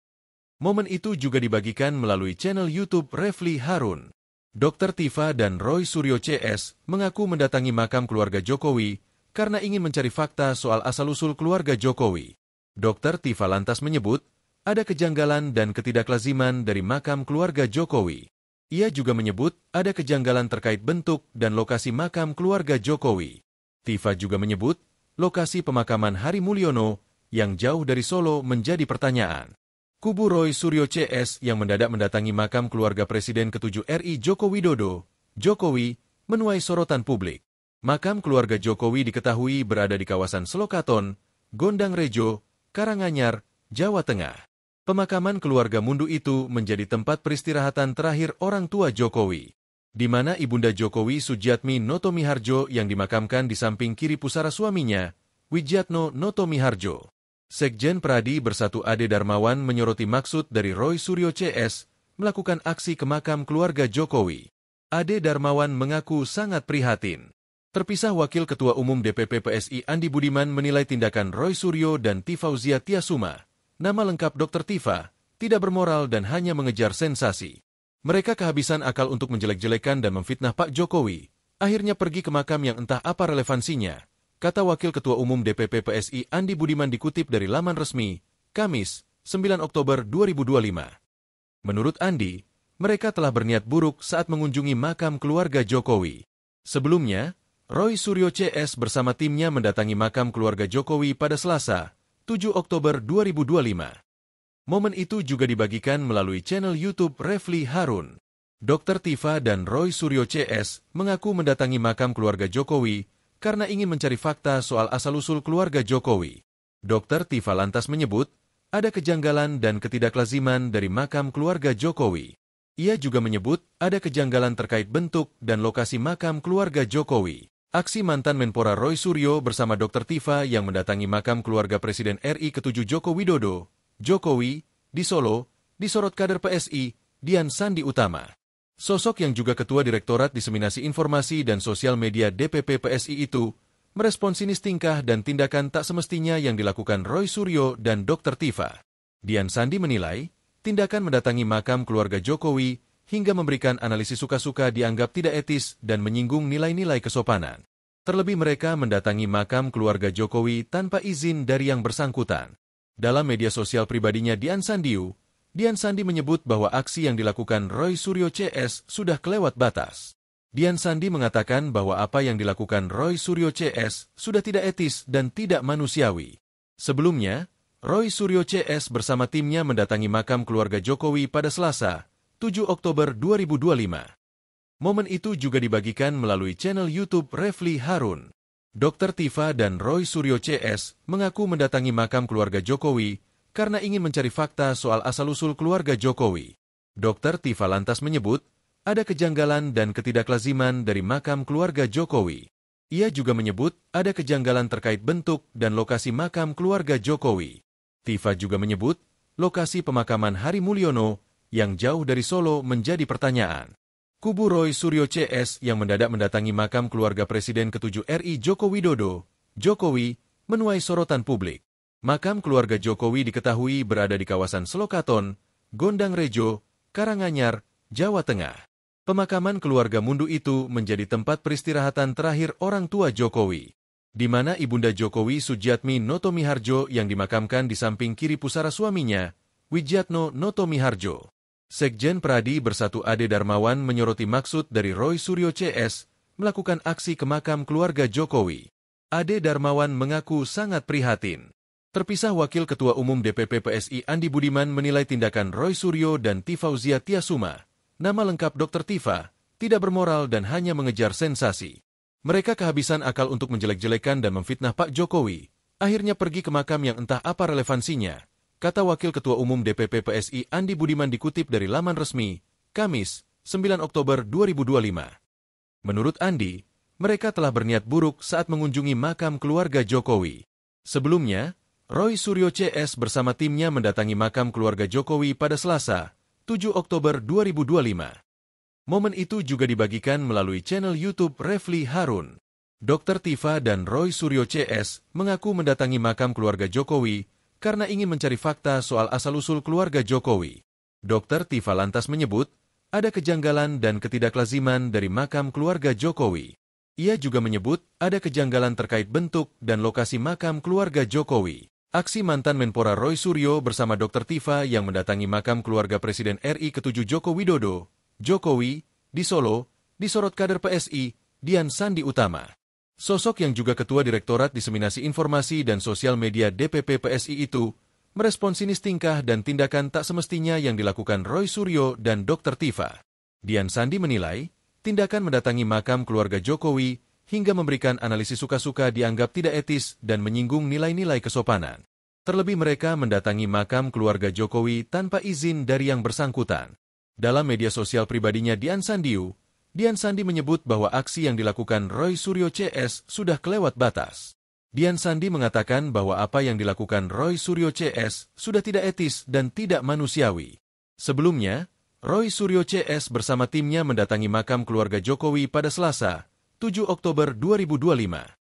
Momen itu juga dibagikan melalui channel YouTube Refli Harun. Dr. Tifa dan Roy Suryo CS mengaku mendatangi makam keluarga Jokowi karena ingin mencari fakta soal asal-usul keluarga Jokowi. Dr. Tifa lantas menyebut ada kejanggalan dan ketidaklaziman dari makam keluarga Jokowi. Ia juga menyebut ada kejanggalan terkait bentuk dan lokasi makam keluarga Jokowi. Tifa juga menyebut lokasi pemakaman Hari Mulyono yang jauh dari Solo menjadi pertanyaan. Kubu Roy Suryo CS yang mendadak mendatangi makam keluarga Presiden ke-7 RI Joko Widodo, Jokowi, menuai sorotan publik. Makam keluarga Jokowi diketahui berada di kawasan Selokaton, Gondang Rejo, Karanganyar, Jawa Tengah. Pemakaman keluarga Mundu itu menjadi tempat peristirahatan terakhir orang tua Jokowi, di mana Ibunda Jokowi Sujiatmi Noto Miharjo yang dimakamkan di samping kiri pusara suaminya, Widjatno Noto Miharjo. Sekjen Pradi Bersatu Ade Darmawan menyoroti maksud dari Roy Suryo CS melakukan aksi ke makam keluarga Jokowi. Ade Darmawan mengaku sangat prihatin. Terpisah Wakil Ketua Umum DPP PSI Andi Budiman menilai tindakan Roy Suryo dan Tifauzia Tiasuma, nama lengkap Dr. Tifa, tidak bermoral dan hanya mengejar sensasi. Mereka kehabisan akal untuk menjelek-jelekan dan memfitnah Pak Jokowi, akhirnya pergi ke makam yang entah apa relevansinya, kata Wakil Ketua Umum DPP PSI Andi Budiman dikutip dari laman resmi, Kamis, 9 Oktober 2025. Menurut Andi, mereka telah berniat buruk saat mengunjungi makam keluarga Jokowi. Sebelumnya, Roy Suryo CS bersama timnya mendatangi makam keluarga Jokowi pada Selasa, 7 Oktober 2025. Momen itu juga dibagikan melalui channel YouTube Refli Harun. Dr. Tifa dan Roy Suryo CS mengaku mendatangi makam keluarga Jokowi karena ingin mencari fakta soal asal-usul keluarga Jokowi. Dr. Tifa lantas menyebut ada kejanggalan dan ketidaklaziman dari makam keluarga Jokowi. Ia juga menyebut ada kejanggalan terkait bentuk dan lokasi makam keluarga Jokowi. Aksi mantan Menpora Roy Suryo bersama Dr. Tifa yang mendatangi makam keluarga Presiden RI ke-7 Joko Widodo, Jokowi, di Solo, disorot kader PSI, Dian Sandi Utama. Sosok yang juga Ketua Direktorat Diseminasi Informasi dan Sosial Media DPP PSI itu merespon sinis tingkah dan tindakan tak semestinya yang dilakukan Roy Suryo dan Dr. Tifa. Dian Sandi menilai, tindakan mendatangi makam keluarga Jokowi hingga memberikan analisis suka-suka dianggap tidak etis dan menyinggung nilai-nilai kesopanan. Terlebih mereka mendatangi makam keluarga Jokowi tanpa izin dari yang bersangkutan. Dalam media sosial pribadinya Dian Sandi menyebut bahwa aksi yang dilakukan Roy Suryo CS sudah kelewat batas. Dian Sandi mengatakan bahwa apa yang dilakukan Roy Suryo CS sudah tidak etis dan tidak manusiawi. Sebelumnya, Roy Suryo CS bersama timnya mendatangi makam keluarga Jokowi pada Selasa, 7 Oktober 2025. Momen itu juga dibagikan melalui channel YouTube Refli Harun. Dr. Tifa dan Roy Suryo CS mengaku mendatangi makam keluarga Jokowi karena ingin mencari fakta soal asal-usul keluarga Jokowi. Dr. Tifa lantas menyebut ada kejanggalan dan ketidaklaziman dari makam keluarga Jokowi. Ia juga menyebut ada kejanggalan terkait bentuk dan lokasi makam keluarga Jokowi. Tifa juga menyebut lokasi pemakaman Hari Mulyono yang jauh dari Solo menjadi pertanyaan. Kubu Roy Suryo CS yang mendadak mendatangi makam keluarga Presiden ke-7 RI Joko Widodo, Jokowi, menuai sorotan publik. Makam keluarga Jokowi diketahui berada di kawasan Selokaton, Gondang Rejo, Karanganyar, Jawa Tengah. Pemakaman keluarga Mundu itu menjadi tempat peristirahatan terakhir orang tua Jokowi, di mana Ibunda Jokowi Sujiatmi Noto Miharjo yang dimakamkan di samping kiri pusara suaminya, Widjatno Noto Miharjo. Sekjen Pradi Bersatu Ade Darmawan menyoroti maksud dari Roy Suryo CS melakukan aksi ke makam keluarga Jokowi. Ade Darmawan mengaku sangat prihatin. Terpisah Wakil Ketua Umum DPP PSI Andi Budiman menilai tindakan Roy Suryo dan Tifauzia Tiasuma, nama lengkap Dr. Tifa, tidak bermoral dan hanya mengejar sensasi. Mereka kehabisan akal untuk menjelek-jelekan dan memfitnah Pak Jokowi, akhirnya pergi ke makam yang entah apa relevansinya, kata Wakil Ketua Umum DPP PSI Andi Budiman dikutip dari laman resmi, Kamis, 9 Oktober 2025. Menurut Andi, mereka telah berniat buruk saat mengunjungi makam keluarga Jokowi. Sebelumnya, Roy Suryo CS bersama timnya mendatangi makam keluarga Jokowi pada Selasa, 7 Oktober 2025. Momen itu juga dibagikan melalui channel YouTube Refli Harun. Dr. Tifa dan Roy Suryo CS mengaku mendatangi makam keluarga Jokowi karena ingin mencari fakta soal asal-usul keluarga Jokowi. Dr. Tifa lantas menyebut ada kejanggalan dan ketidaklaziman dari makam keluarga Jokowi. Ia juga menyebut ada kejanggalan terkait bentuk dan lokasi makam keluarga Jokowi. Aksi mantan Menpora Roy Suryo bersama Dr. Tifa yang mendatangi makam keluarga Presiden RI ke-7 Joko Widodo, Jokowi, di Solo, disorot kader PSI, Dian Sandi Utama. Sosok yang juga Ketua Direktorat Diseminasi Informasi dan Sosial Media DPP PSI itu merespon sinis tingkah dan tindakan tak semestinya yang dilakukan Roy Suryo dan Dr. Tifa. Dian Sandi menilai, tindakan mendatangi makam keluarga Jokowi hingga memberikan analisis suka-suka dianggap tidak etis dan menyinggung nilai-nilai kesopanan. Terlebih mereka mendatangi makam keluarga Jokowi tanpa izin dari yang bersangkutan. Dalam media sosial pribadinya Dian Sandi menyebut bahwa aksi yang dilakukan Roy Suryo CS sudah kelewat batas. Dian Sandi mengatakan bahwa apa yang dilakukan Roy Suryo CS sudah tidak etis dan tidak manusiawi. Sebelumnya, Roy Suryo CS bersama timnya mendatangi makam keluarga Jokowi pada Selasa, 7 Oktober 2025.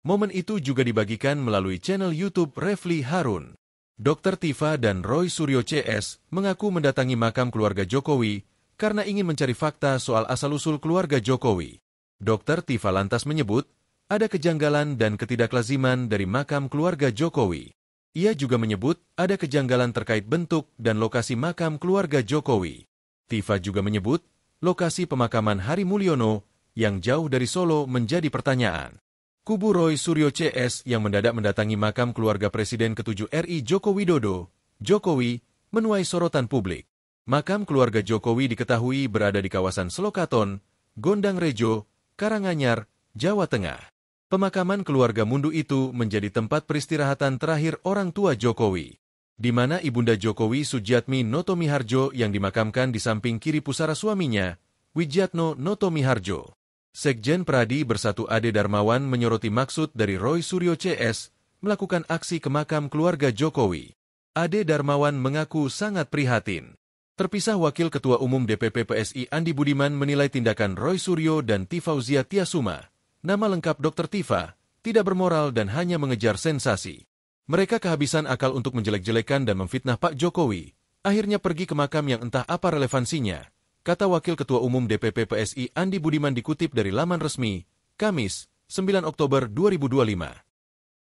Momen itu juga dibagikan melalui channel YouTube Refli Harun. Dr. Tifa dan Roy Suryo CS mengaku mendatangi makam keluarga Jokowi karena ingin mencari fakta soal asal-usul keluarga Jokowi. Dr. Tifa lantas menyebut ada kejanggalan dan ketidaklaziman dari makam keluarga Jokowi. Ia juga menyebut ada kejanggalan terkait bentuk dan lokasi makam keluarga Jokowi. Tifa juga menyebut lokasi pemakaman Hari Mulyono yang jauh dari Solo menjadi pertanyaan. Kubu Roy Suryo CS yang mendadak mendatangi makam keluarga Presiden ke-7 RI Joko Widodo, Jokowi, menuai sorotan publik. Makam keluarga Jokowi diketahui berada di kawasan Selokaton, Gondang Rejo, Karanganyar, Jawa Tengah. Pemakaman keluarga Mundu itu menjadi tempat peristirahatan terakhir orang tua Jokowi, di mana Ibunda Jokowi Sujiatmi Noto Miharjo yang dimakamkan di samping kiri pusara suaminya, Widjatno Noto Miharjo. Sekjen Pradi Bersatu Ade Darmawan menyoroti maksud dari Roy Suryo CS melakukan aksi ke makam keluarga Jokowi. Ade Darmawan mengaku sangat prihatin. Terpisah Wakil Ketua Umum DPP PSI Andi Budiman menilai tindakan Roy Suryo dan Tifauzia Tiasuma, nama lengkap Dr. Tifa, tidak bermoral dan hanya mengejar sensasi. Mereka kehabisan akal untuk menjelek-jelekan dan memfitnah Pak Jokowi, akhirnya pergi ke makam yang entah apa relevansinya, kata Wakil Ketua Umum DPP PSI Andi Budiman dikutip dari laman resmi, Kamis, 9 Oktober 2025.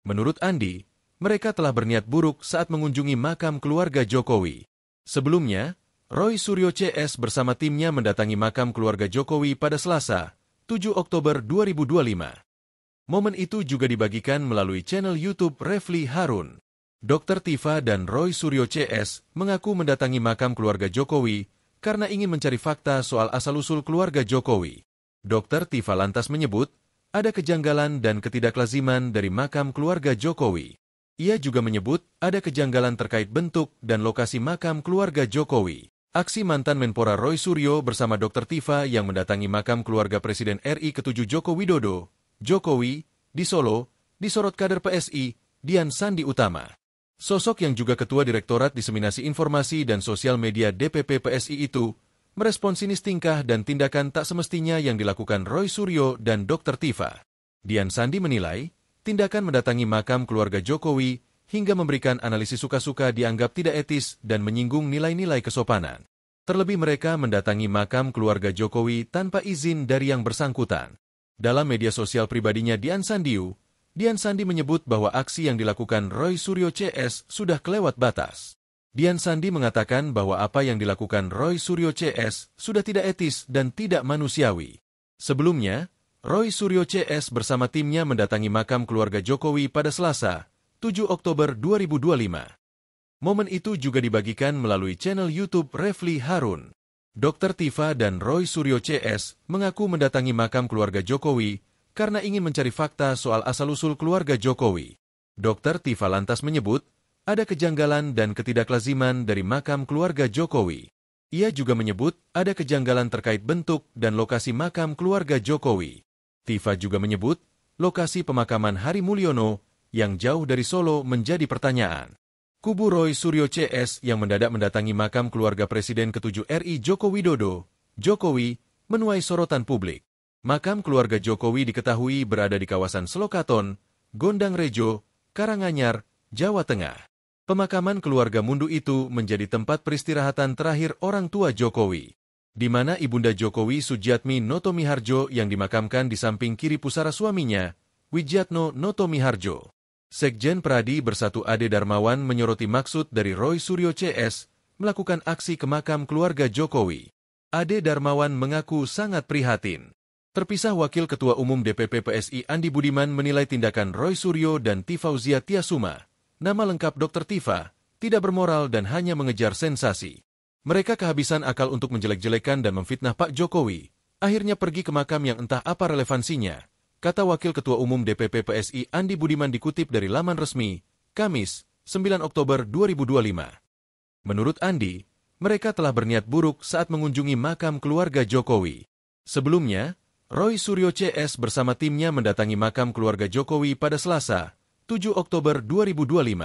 Menurut Andi, mereka telah berniat buruk saat mengunjungi makam keluarga Jokowi. Sebelumnya, Roy Suryo CS bersama timnya mendatangi makam keluarga Jokowi pada Selasa, 7 Oktober 2025. Momen itu juga dibagikan melalui channel YouTube Refli Harun. Dr. Tifa dan Roy Suryo CS mengaku mendatangi makam keluarga Jokowi karena ingin mencari fakta soal asal-usul keluarga Jokowi. Dr. Tifa lantas menyebut ada kejanggalan dan ketidaklaziman dari makam keluarga Jokowi. Ia juga menyebut ada kejanggalan terkait bentuk dan lokasi makam keluarga Jokowi. Aksi mantan Menpora Roy Suryo bersama Dr. Tifa yang mendatangi makam keluarga Presiden RI ke-7 Joko Widodo, Jokowi, di Solo, disorot kader PSI, Dian Sandi Utama. Sosok yang juga Ketua Direktorat Diseminasi Informasi dan Sosial Media DPP PSI itu merespon sinis tingkah dan tindakan tak semestinya yang dilakukan Roy Suryo dan Dr. Tifa. Dian Sandi menilai, tindakan mendatangi makam keluarga Jokowi hingga memberikan analisis suka-suka dianggap tidak etis dan menyinggung nilai-nilai kesopanan. Terlebih mereka mendatangi makam keluarga Jokowi tanpa izin dari yang bersangkutan. Dalam media sosial pribadinya Dian Sandi menyebut bahwa aksi yang dilakukan Roy Suryo CS sudah kelewat batas. Dian Sandi mengatakan bahwa apa yang dilakukan Roy Suryo CS sudah tidak etis dan tidak manusiawi. Sebelumnya, Roy Suryo CS bersama timnya mendatangi makam keluarga Jokowi pada Selasa, 7 Oktober 2025. Momen itu juga dibagikan melalui channel YouTube Refli Harun. Dr. Tifa dan Roy Suryo CS mengaku mendatangi makam keluarga Jokowi karena ingin mencari fakta soal asal-usul keluarga Jokowi. Dr. Tifa lantas menyebut ada kejanggalan dan ketidaklaziman dari makam keluarga Jokowi. Ia juga menyebut ada kejanggalan terkait bentuk dan lokasi makam keluarga Jokowi. Tifa juga menyebut lokasi pemakaman Hari Mulyono yang jauh dari Solo menjadi pertanyaan. Kubu Roy Suryo CS yang mendadak mendatangi makam keluarga Presiden ke-7 RI Joko Widodo, Jokowi, menuai sorotan publik. Makam keluarga Jokowi diketahui berada di kawasan Selokaton, Gondang Rejo, Karanganyar, Jawa Tengah. Pemakaman keluarga Mundu itu menjadi tempat peristirahatan terakhir orang tua Jokowi, di mana Ibunda Jokowi Sujiatmi Notomiharjo yang dimakamkan di samping kiri pusara suaminya, Widjatno Notomiharjo. Sekjen Pradi Bersatu Ade Darmawan menyoroti maksud dari Roy Suryo CS melakukan aksi ke makam keluarga Jokowi. Ade Darmawan mengaku sangat prihatin. Terpisah Wakil Ketua Umum DPP PSI Andi Budiman menilai tindakan Roy Suryo dan Tifauzia Tiasuma, nama lengkap Dr. Tifa, tidak bermoral dan hanya mengejar sensasi. Mereka kehabisan akal untuk menjelek-jelekan dan memfitnah Pak Jokowi, akhirnya pergi ke makam yang entah apa relevansinya, kata Wakil Ketua Umum DPP PSI Andi Budiman dikutip dari laman resmi, Kamis, 9 Oktober 2025. Menurut Andi, mereka telah berniat buruk saat mengunjungi makam keluarga Jokowi. Sebelumnya, Roy Suryo CS bersama timnya mendatangi makam keluarga Jokowi pada Selasa, 7 Oktober 2025.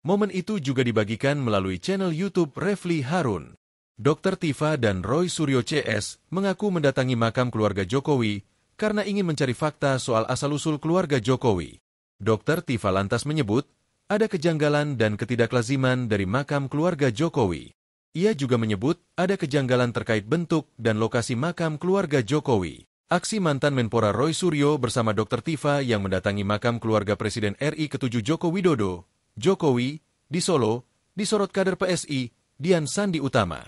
Momen itu juga dibagikan melalui channel YouTube Refli Harun. Dr. Tifa dan Roy Suryo CS mengaku mendatangi makam keluarga Jokowi karena ingin mencari fakta soal asal-usul keluarga Jokowi. Dr. Tifa lantas menyebut, ada kejanggalan dan ketidaklaziman dari makam keluarga Jokowi. Ia juga menyebut, ada kejanggalan terkait bentuk dan lokasi makam keluarga Jokowi. Aksi mantan Menpora Roy Suryo bersama Dr. Tifa yang mendatangi makam keluarga Presiden RI ke-7 Joko Widodo, Jokowi, di Solo, disorot kader PSI, Dian Sandi Utama.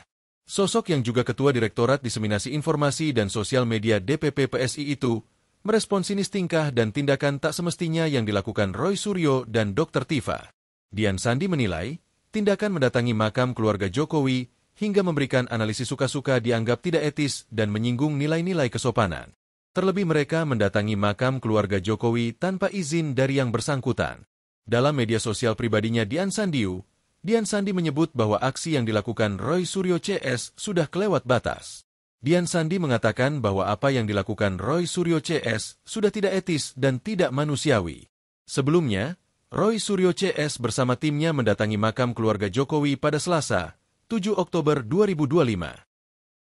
Sosok yang juga Ketua Direktorat Diseminasi Informasi dan Sosial Media DPP PSI itu merespon sinis tingkah dan tindakan tak semestinya yang dilakukan Roy Suryo dan Dr. Tifa. Dian Sandi menilai, tindakan mendatangi makam keluarga Jokowi hingga memberikan analisis suka-suka dianggap tidak etis dan menyinggung nilai-nilai kesopanan. Terlebih mereka mendatangi makam keluarga Jokowi tanpa izin dari yang bersangkutan. Dalam media sosial pribadinya Dian Sandi menyebut bahwa aksi yang dilakukan Roy Suryo CS sudah kelewat batas. Dian Sandi mengatakan bahwa apa yang dilakukan Roy Suryo CS sudah tidak etis dan tidak manusiawi. Sebelumnya, Roy Suryo CS bersama timnya mendatangi makam keluarga Jokowi pada Selasa, 7 Oktober 2025.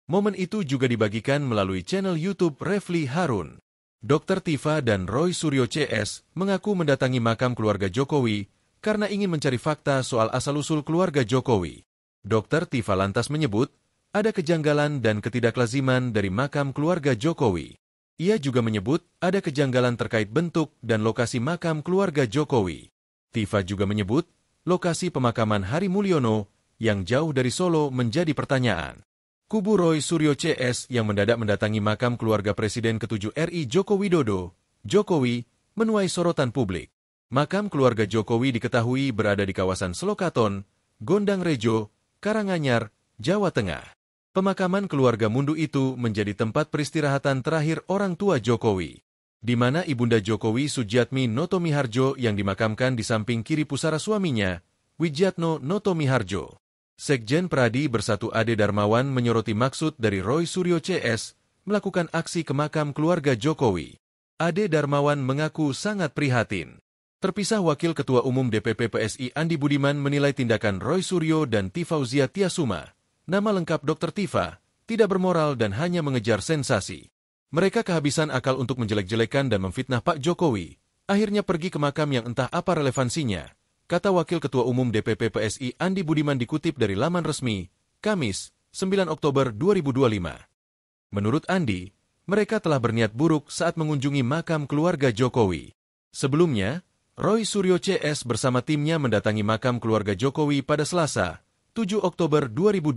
Momen itu juga dibagikan melalui channel YouTube Refli Harun. Dr. Tifa dan Roy Suryo CS mengaku mendatangi makam keluarga Jokowi karena ingin mencari fakta soal asal-usul keluarga Jokowi. Dr. Tifa lantas menyebut, ada kejanggalan dan ketidaklaziman dari makam keluarga Jokowi. Ia juga menyebut, ada kejanggalan terkait bentuk dan lokasi makam keluarga Jokowi. Tifa juga menyebut, lokasi pemakaman Hari Mulyono yang jauh dari Solo menjadi pertanyaan. Kubu Roy Suryo CS yang mendadak mendatangi makam keluarga Presiden ke-7 RI Joko Widodo, Jokowi, menuai sorotan publik. Makam keluarga Jokowi diketahui berada di kawasan Selokaton, Gondang Rejo, Karanganyar, Jawa Tengah. Pemakaman keluarga Mundu itu menjadi tempat peristirahatan terakhir orang tua Jokowi, di mana Ibunda Jokowi Sujiatmi Notomiharjo yang dimakamkan di samping kiri pusara suaminya, Widjatno Notomiharjo. Sekjen Pradi Bersatu Ade Darmawan menyoroti maksud dari Roy Suryo CS melakukan aksi ke makam keluarga Jokowi. Ade Darmawan mengaku sangat prihatin. Terpisah Wakil Ketua Umum DPP PSI Andi Budiman menilai tindakan Roy Suryo dan Tifauzia Tiasuma, nama lengkap Dr. Tifa, tidak bermoral dan hanya mengejar sensasi. Mereka kehabisan akal untuk menjelek-jelekan dan memfitnah Pak Jokowi, akhirnya pergi ke makam yang entah apa relevansinya, kata Wakil Ketua Umum DPP PSI Andi Budiman dikutip dari laman resmi, Kamis, 9 Oktober 2025. Menurut Andi, mereka telah berniat buruk saat mengunjungi makam keluarga Jokowi. Sebelumnya, Roy Suryo CS bersama timnya mendatangi makam keluarga Jokowi pada Selasa, 7 Oktober 2025.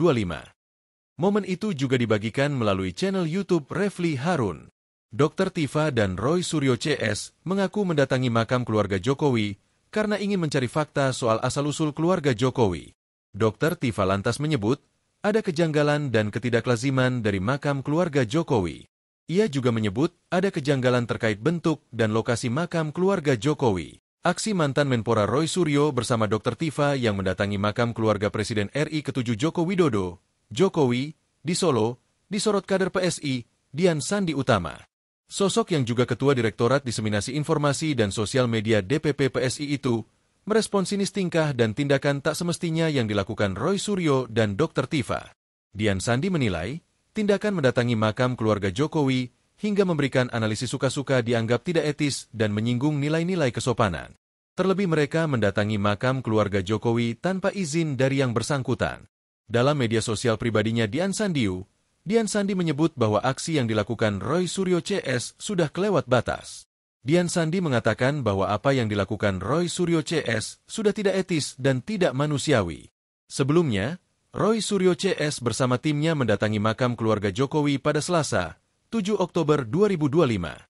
Momen itu juga dibagikan melalui channel YouTube Refli Harun. Dr. Tifa dan Roy Suryo CS mengaku mendatangi makam keluarga Jokowi karena ingin mencari fakta soal asal-usul keluarga Jokowi. Dr. Tifa lantas menyebut, ada kejanggalan dan ketidaklaziman dari makam keluarga Jokowi. Ia juga menyebut, ada kejanggalan terkait bentuk dan lokasi makam keluarga Jokowi. Aksi mantan Menpora Roy Suryo bersama Dr. Tifa yang mendatangi makam keluarga Presiden RI ke-7 Joko Widodo, Jokowi, di Solo, disorot kader PSI, Dian Sandi Utama. Sosok yang juga Ketua Direktorat Diseminasi Informasi dan Sosial Media DPP PSI itu merespon sinis tingkah dan tindakan tak semestinya yang dilakukan Roy Suryo dan Dr. Tifa. Dian Sandi menilai, tindakan mendatangi makam keluarga Jokowi hingga memberikan analisis suka-suka dianggap tidak etis dan menyinggung nilai-nilai kesopanan. Terlebih mereka mendatangi makam keluarga Jokowi tanpa izin dari yang bersangkutan. Dalam media sosial pribadinya Dian Sandi menyebut bahwa aksi yang dilakukan Roy Suryo CS sudah kelewat batas. Dian Sandi mengatakan bahwa apa yang dilakukan Roy Suryo CS sudah tidak etis dan tidak manusiawi. Sebelumnya, Roy Suryo CS bersama timnya mendatangi makam keluarga Jokowi pada Selasa, 7 Oktober 2025.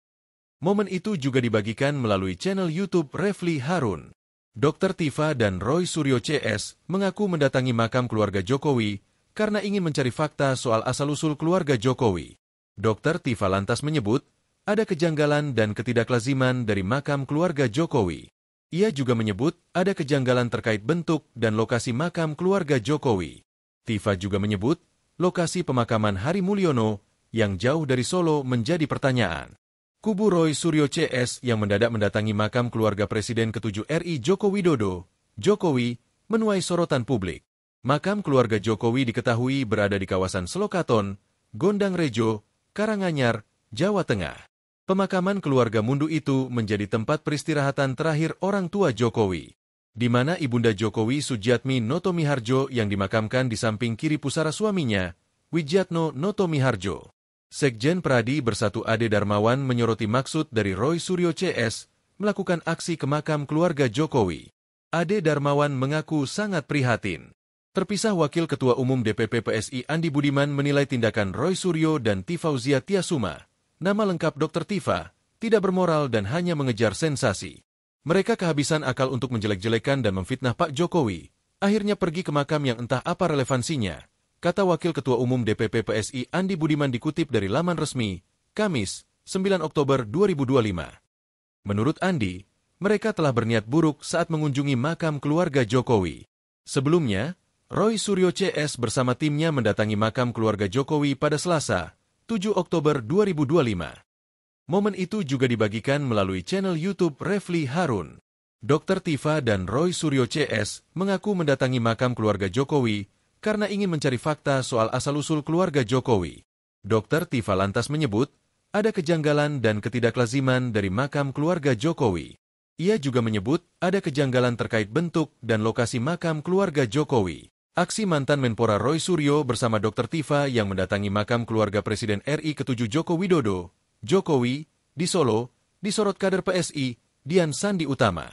Momen itu juga dibagikan melalui channel YouTube Refli Harun. Dr. Tifa dan Roy Suryo CS mengaku mendatangi makam keluarga Jokowi karena ingin mencari fakta soal asal-usul keluarga Jokowi. Dr. Tifa lantas menyebut, ada kejanggalan dan ketidaklaziman dari makam keluarga Jokowi. Ia juga menyebut, ada kejanggalan terkait bentuk dan lokasi makam keluarga Jokowi. Tifa juga menyebut, lokasi pemakaman Hari Mulyono yang jauh dari Solo menjadi pertanyaan. Kubu Roy Suryo CS yang mendadak mendatangi makam keluarga Presiden ke-7 RI Joko Widodo, Jokowi, menuai sorotan publik. Makam keluarga Jokowi diketahui berada di kawasan Selokaton, Gondang Rejo, Karanganyar, Jawa Tengah. Pemakaman keluarga Mundu itu menjadi tempat peristirahatan terakhir orang tua Jokowi, di mana Ibunda Jokowi Sujiatmi Noto Miharjo yang dimakamkan di samping kiri pusara suaminya, Widjatno Noto Miharjo. Sekjen Pradi Bersatu Ade Darmawan menyoroti maksud dari Roy Suryo CS melakukan aksi ke makam keluarga Jokowi. Ade Darmawan mengaku sangat prihatin. Terpisah Wakil Ketua Umum DPP PSI Andi Budiman menilai tindakan Roy Suryo dan Tifauzia Tiasuma, nama lengkap Dr. Tifa, tidak bermoral dan hanya mengejar sensasi. Mereka kehabisan akal untuk menjelek-jelekan dan memfitnah Pak Jokowi, akhirnya pergi ke makam yang entah apa relevansinya, kata Wakil Ketua Umum DPP PSI Andi Budiman dikutip dari laman resmi, Kamis, 9 Oktober 2025. Menurut Andi, mereka telah berniat buruk saat mengunjungi makam keluarga Jokowi. Sebelumnya, Roy Suryo CS bersama timnya mendatangi makam keluarga Jokowi pada Selasa, 7 Oktober 2025. Momen itu juga dibagikan melalui channel YouTube Refli Harun. Dr. Tifa dan Roy Suryo CS mengaku mendatangi makam keluarga Jokowi karena ingin mencari fakta soal asal-usul keluarga Jokowi. Dr. Tifa lantas menyebut, ada kejanggalan dan ketidaklaziman dari makam keluarga Jokowi. Ia juga menyebut, ada kejanggalan terkait bentuk dan lokasi makam keluarga Jokowi. Aksi mantan Menpora Roy Suryo bersama Dr. Tifa yang mendatangi makam keluarga Presiden RI ke-7 Joko Widodo, Jokowi, di Solo, disorot kader PSI, Dian Sandi Utama.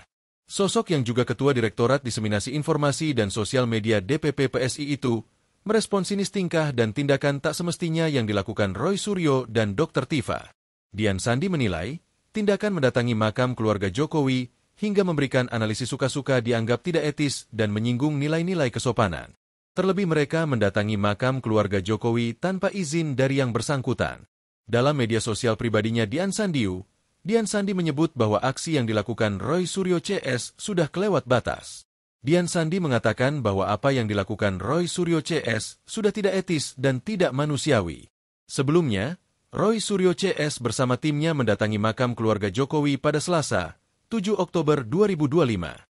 Sosok yang juga Ketua Direktorat Diseminasi Informasi dan Sosial Media DPP PSI itu, merespon sinis tingkah dan tindakan tak semestinya yang dilakukan Roy Suryo dan Dr. Tifa. Dian Sandi menilai, tindakan mendatangi makam keluarga Jokowi hingga memberikan analisis suka-suka dianggap tidak etis dan menyinggung nilai-nilai kesopanan. Terlebih mereka mendatangi makam keluarga Jokowi tanpa izin dari yang bersangkutan. Dalam media sosial pribadinya Dian Sandi menyebut bahwa aksi yang dilakukan Roy Suryo CS sudah kelewat batas. Dian Sandi mengatakan bahwa apa yang dilakukan Roy Suryo CS sudah tidak etis dan tidak manusiawi. Sebelumnya, Roy Suryo CS bersama timnya mendatangi makam keluarga Jokowi pada Selasa, 7 Oktober 2025.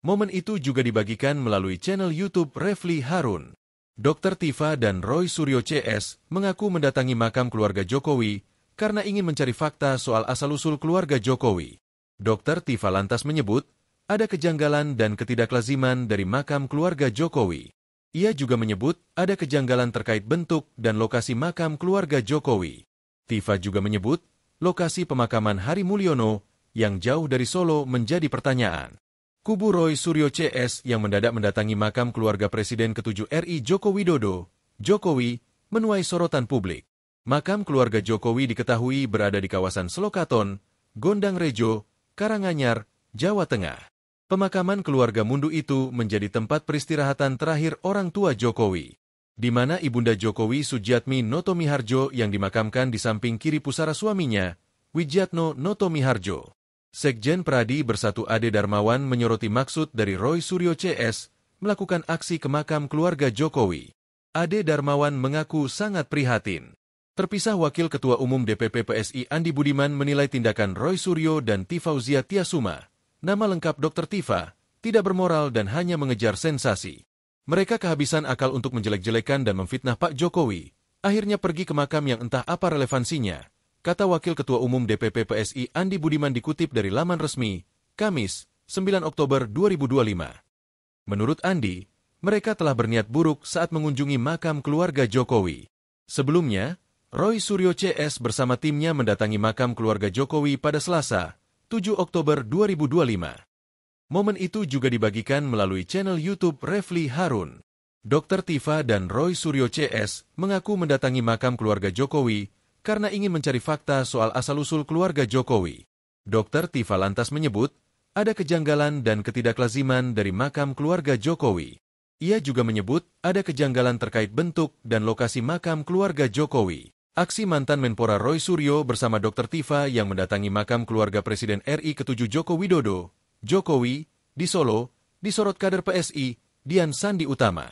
Momen itu juga dibagikan melalui channel YouTube Refli Harun. Dr. Tifa dan Roy Suryo CS mengaku mendatangi makam keluarga Jokowi karena ingin mencari fakta soal asal-usul keluarga Jokowi. Dr. Tifa lantas menyebut, ada kejanggalan dan ketidaklaziman dari makam keluarga Jokowi. Ia juga menyebut, ada kejanggalan terkait bentuk dan lokasi makam keluarga Jokowi. Tifa juga menyebut, lokasi pemakaman Hari Mulyono yang jauh dari Solo menjadi pertanyaan. Kubu Roy Suryo CS yang mendadak mendatangi makam keluarga Presiden ke-7 RI Joko Widodo, Jokowi, menuai sorotan publik. Makam keluarga Jokowi diketahui berada di kawasan Selokaton, Gondang Rejo, Karanganyar, Jawa Tengah. Pemakaman keluarga Mundu itu menjadi tempat peristirahatan terakhir orang tua Jokowi, di mana Ibunda Jokowi Sujiatmi Noto Miharjo yang dimakamkan di samping kiri pusara suaminya, Widjatno Noto Miharjo. Sekjen Pradi Bersatu Ade Darmawan menyoroti maksud dari Roy Suryo CS melakukan aksi ke makam keluarga Jokowi. Ade Darmawan mengaku sangat prihatin. Terpisah Wakil Ketua Umum DPP PSI Andi Budiman menilai tindakan Roy Suryo dan Tifauzia Tiasuma, nama lengkap Dr. Tifa, tidak bermoral dan hanya mengejar sensasi. Mereka kehabisan akal untuk menjelek-jelekan dan memfitnah Pak Jokowi, akhirnya pergi ke makam yang entah apa relevansinya, kata Wakil Ketua Umum DPP PSI Andi Budiman dikutip dari laman resmi, Kamis, 9 Oktober 2025. Menurut Andi, mereka telah berniat buruk saat mengunjungi makam keluarga Jokowi. Sebelumnya, Roy Suryo CS bersama timnya mendatangi makam keluarga Jokowi pada Selasa, 7 Oktober 2025. Momen itu juga dibagikan melalui channel YouTube Refli Harun. Dr. Tifa dan Roy Suryo CS mengaku mendatangi makam keluarga Jokowi karena ingin mencari fakta soal asal-usul keluarga Jokowi. Dr. Tifa lantas menyebut, ada kejanggalan dan ketidaklaziman dari makam keluarga Jokowi. Ia juga menyebut ada kejanggalan terkait bentuk dan lokasi makam keluarga Jokowi. Aksi mantan Menpora Roy Suryo bersama Dr. Tifa yang mendatangi makam keluarga Presiden RI ke-7 Joko Widodo, Jokowi, di Solo, disorot kader PSI, Dian Sandi Utama.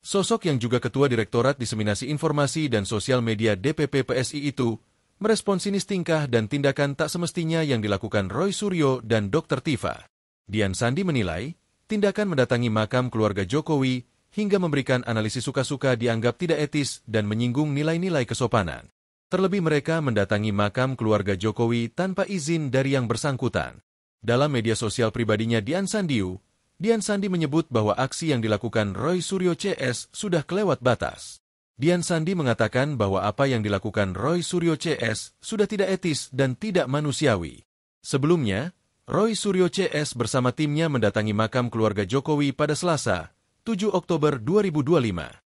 Sosok yang juga Ketua Direktorat Diseminasi Informasi dan Sosial Media DPP PSI itu merespon sinis tingkah dan tindakan tak semestinya yang dilakukan Roy Suryo dan Dr. Tifa. Dian Sandi menilai, tindakan mendatangi makam keluarga Jokowi hingga memberikan analisis suka-suka dianggap tidak etis dan menyinggung nilai-nilai kesopanan. Terlebih mereka mendatangi makam keluarga Jokowi tanpa izin dari yang bersangkutan. Dalam media sosial pribadinya Dian Sandi menyebut bahwa aksi yang dilakukan Roy Suryo CS sudah kelewat batas. Dian Sandi mengatakan bahwa apa yang dilakukan Roy Suryo CS sudah tidak etis dan tidak manusiawi. Sebelumnya, Roy Suryo CS bersama timnya mendatangi makam keluarga Jokowi pada Selasa, 7 Oktober 2025.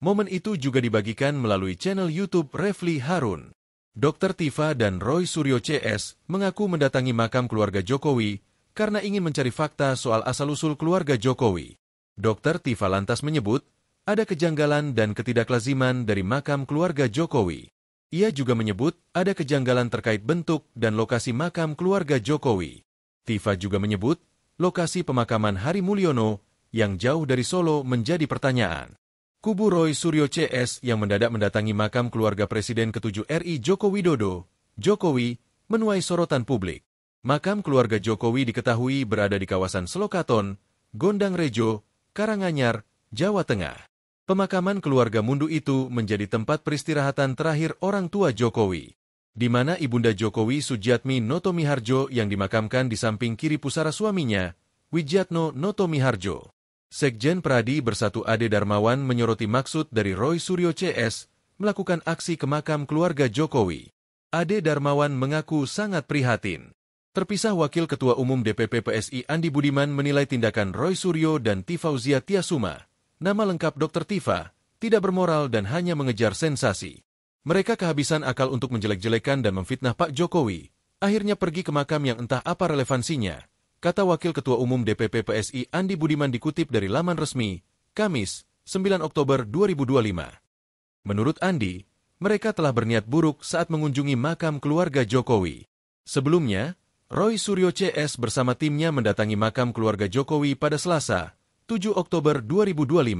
Momen itu juga dibagikan melalui channel YouTube Refli Harun. Dr. Tifa dan Roy Suryo CS mengaku mendatangi makam keluarga Jokowi karena ingin mencari fakta soal asal-usul keluarga Jokowi. Dr. Tifa lantas menyebut, ada kejanggalan dan ketidaklaziman dari makam keluarga Jokowi. Ia juga menyebut ada kejanggalan terkait bentuk dan lokasi makam keluarga Jokowi. Tifa juga menyebut lokasi pemakaman Hari Mulyono yang jauh dari Solo menjadi pertanyaan. Kubu Roy Suryo CS yang mendadak mendatangi makam keluarga Presiden ke-7 RI Joko Widodo, Jokowi, menuai sorotan publik. Makam keluarga Jokowi diketahui berada di kawasan Selokaton, Gondang Rejo, Karanganyar, Jawa Tengah. Pemakaman keluarga Mundu itu menjadi tempat peristirahatan terakhir orang tua Jokowi, di mana Ibunda Jokowi Sujiatmi Noto Miharjo yang dimakamkan di samping kiri pusara suaminya, Wijatno Noto Miharjo. Sekjen Pradi Bersatu Ade Darmawan menyoroti maksud dari Roy Suryo CS melakukan aksi ke makam keluarga Jokowi. Ade Darmawan mengaku sangat prihatin. Terpisah Wakil Ketua Umum DPP PSI Andi Budiman menilai tindakan Roy Suryo dan Tifauzia Tiasuma, nama lengkap Dr. Tifa, tidak bermoral dan hanya mengejar sensasi. Mereka kehabisan akal untuk menjelek-jelekan dan memfitnah Pak Jokowi, akhirnya pergi ke makam yang entah apa relevansinya, kata Wakil Ketua Umum DPP PSI Andi Budiman dikutip dari laman resmi, Kamis, 9 Oktober 2025. Menurut Andi, mereka telah berniat buruk saat mengunjungi makam keluarga Jokowi. Sebelumnya, Roy Suryo CS bersama timnya mendatangi makam keluarga Jokowi pada Selasa, 7 Oktober 2025.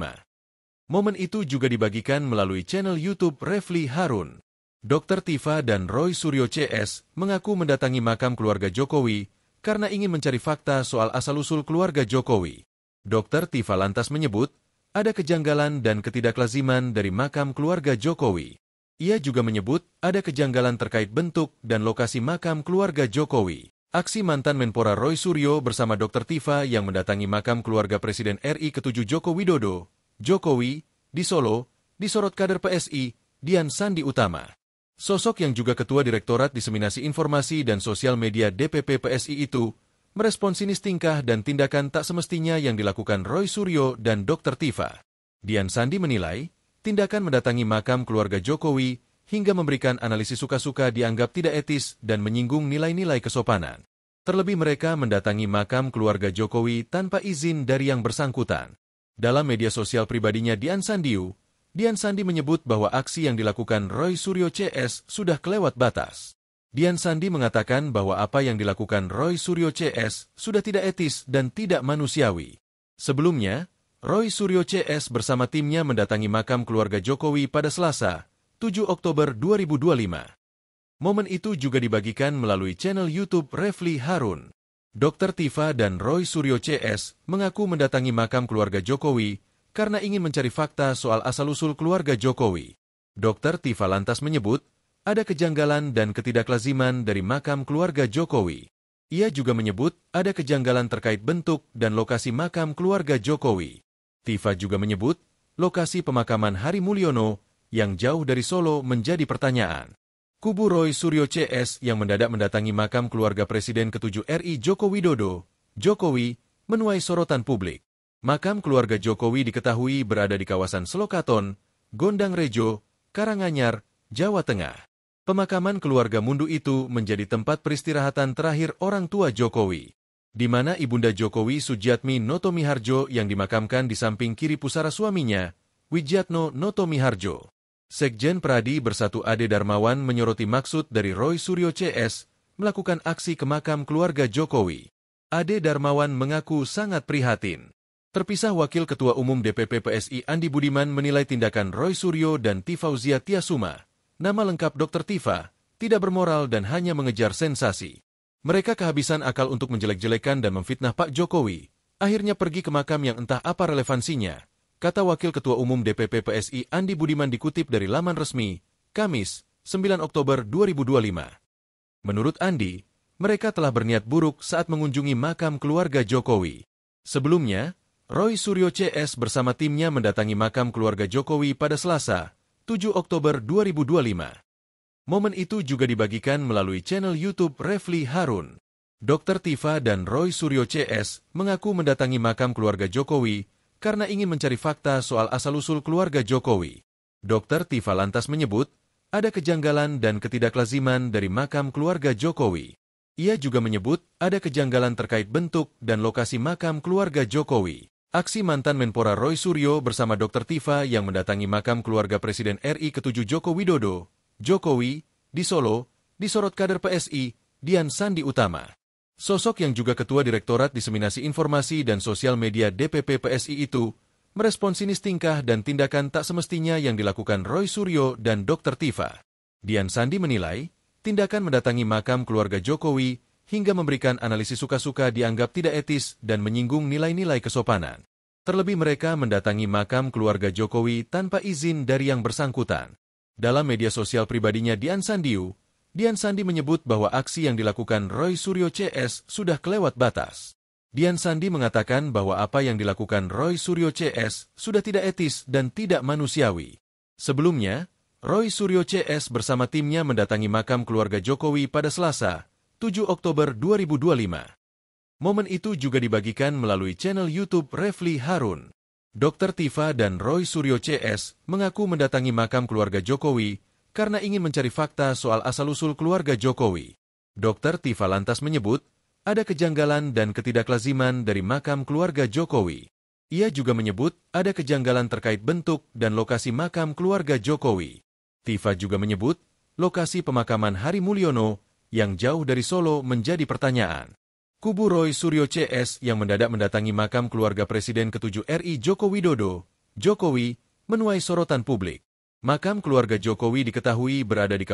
Momen itu juga dibagikan melalui channel YouTube Refli Harun. Dr. Tifa dan Roy Suryo CS mengaku mendatangi makam keluarga Jokowi karena ingin mencari fakta soal asal-usul keluarga Jokowi. Dr. Tifa lantas menyebut, ada kejanggalan dan ketidaklaziman dari makam keluarga Jokowi. Ia juga menyebut ada kejanggalan terkait bentuk dan lokasi makam keluarga Jokowi. Aksi mantan Menpora Roy Suryo bersama Dr. Tifa yang mendatangi makam keluarga Presiden RI ke-7 Joko Widodo, Jokowi, di Solo, disorot kader PSI, Dian Sandi Utama. Sosok yang juga Ketua Direktorat Diseminasi Informasi dan Sosial Media DPP PSI itu merespon sinis tingkah dan tindakan tak semestinya yang dilakukan Roy Suryo dan Dr. Tifa. Dian Sandi menilai, tindakan mendatangi makam keluarga Jokowi hingga memberikan analisis suka-suka dianggap tidak etis dan menyinggung nilai-nilai kesopanan. Terlebih mereka mendatangi makam keluarga Jokowi tanpa izin dari yang bersangkutan. Dalam media sosial pribadinya Dian Sandi menyebut bahwa aksi yang dilakukan Roy Suryo CS sudah kelewat batas. Dian Sandi mengatakan bahwa apa yang dilakukan Roy Suryo CS sudah tidak etis dan tidak manusiawi. Sebelumnya, Roy Suryo CS bersama timnya mendatangi makam keluarga Jokowi pada Selasa, 7 Oktober 2025. Momen itu juga dibagikan melalui channel YouTube Refli Harun. Dr. Tifa dan Roy Suryo CS mengaku mendatangi makam keluarga Jokowi karena ingin mencari fakta soal asal-usul keluarga Jokowi. Dr. Tifa lantas menyebut ada kejanggalan dan ketidaklaziman dari makam keluarga Jokowi. Ia juga menyebut ada kejanggalan terkait bentuk dan lokasi makam keluarga Jokowi. Tifa juga menyebut lokasi pemakaman Hari Mulyono yang jauh dari Solo menjadi pertanyaan. Kubu Roy Suryo CS yang mendadak mendatangi makam keluarga Presiden ke-7 RI Joko Widodo, Jokowi, menuai sorotan publik. Makam keluarga Jokowi diketahui berada di kawasan Selokaton, Gondang Rejo, Karanganyar, Jawa Tengah. Pemakaman keluarga Mundu itu menjadi tempat peristirahatan terakhir orang tua Jokowi, di mana Ibunda Jokowi Sujiatmi Notomiharjo yang dimakamkan di samping kiri pusara suaminya, Widjatno Notomiharjo. Sekjen Pradi Bersatu Ade Darmawan menyoroti maksud dari Roy Suryo CS melakukan aksi ke makam keluarga Jokowi. Ade Darmawan mengaku sangat prihatin. Terpisah Wakil Ketua Umum DPP PSI Andi Budiman menilai tindakan Roy Suryo dan Tifauzia Tiasuma, nama lengkap Dr. Tifa, tidak bermoral dan hanya mengejar sensasi. Mereka kehabisan akal untuk menjelek-jelekan dan memfitnah Pak Jokowi, akhirnya pergi ke makam yang entah apa relevansinya, kata Wakil Ketua Umum DPP PSI Andi Budiman dikutip dari laman resmi, Kamis, 9 Oktober 2025. Menurut Andi, mereka telah berniat buruk saat mengunjungi makam keluarga Jokowi. Sebelumnya, Roy Suryo CS bersama timnya mendatangi makam keluarga Jokowi pada Selasa, 7 Oktober 2025. Momen itu juga dibagikan melalui channel YouTube Refli Harun. Dr. Tifa dan Roy Suryo CS mengaku mendatangi makam keluarga Jokowi karena ingin mencari fakta soal asal-usul keluarga Jokowi. Dr. Tifa lantas menyebut ada kejanggalan dan ketidaklaziman dari makam keluarga Jokowi. Ia juga menyebut ada kejanggalan terkait bentuk dan lokasi makam keluarga Jokowi. Aksi mantan Menpora Roy Suryo bersama Dr. Tifa yang mendatangi makam keluarga Presiden RI ke-7 Joko Widodo, Jokowi, di Solo, disorot kader PSI, Dian Sandi Utama. Sosok yang juga Ketua Direktorat Diseminasi Informasi dan Sosial Media DPP PSI itu merespon sinis tingkah dan tindakan tak semestinya yang dilakukan Roy Suryo dan Dr. Tifa. Dian Sandi menilai, tindakan mendatangi makam keluarga Jokowi hingga memberikan analisis suka-suka dianggap tidak etis dan menyinggung nilai-nilai kesopanan. Terlebih mereka mendatangi makam keluarga Jokowi tanpa izin dari yang bersangkutan. Dalam media sosial pribadinya Dian Sandi menyebut bahwa aksi yang dilakukan Roy Suryo CS sudah kelewat batas. Dian Sandi mengatakan bahwa apa yang dilakukan Roy Suryo CS sudah tidak etis dan tidak manusiawi. Sebelumnya, Roy Suryo CS bersama timnya mendatangi makam keluarga Jokowi pada Selasa, 7 Oktober 2025. Momen itu juga dibagikan melalui channel YouTube Refli Harun. Dr. Tifa dan Roy Suryo CS mengaku mendatangi makam keluarga Jokowi karena ingin mencari fakta soal asal-usul keluarga Jokowi. Dr. Tifa lantas menyebut ada kejanggalan dan ketidaklaziman dari makam keluarga Jokowi. Ia juga menyebut ada kejanggalan terkait bentuk dan lokasi makam keluarga Jokowi. Tifa juga menyebut lokasi pemakaman Hari Mulyono yang jauh dari Solo menjadi pertanyaan. Kubu Roy Suryo CS yang mendadak mendatangi makam keluarga Presiden ke-7 RI Joko Widodo, Jokowi, menuai sorotan publik. Makam keluarga Jokowi diketahui berada di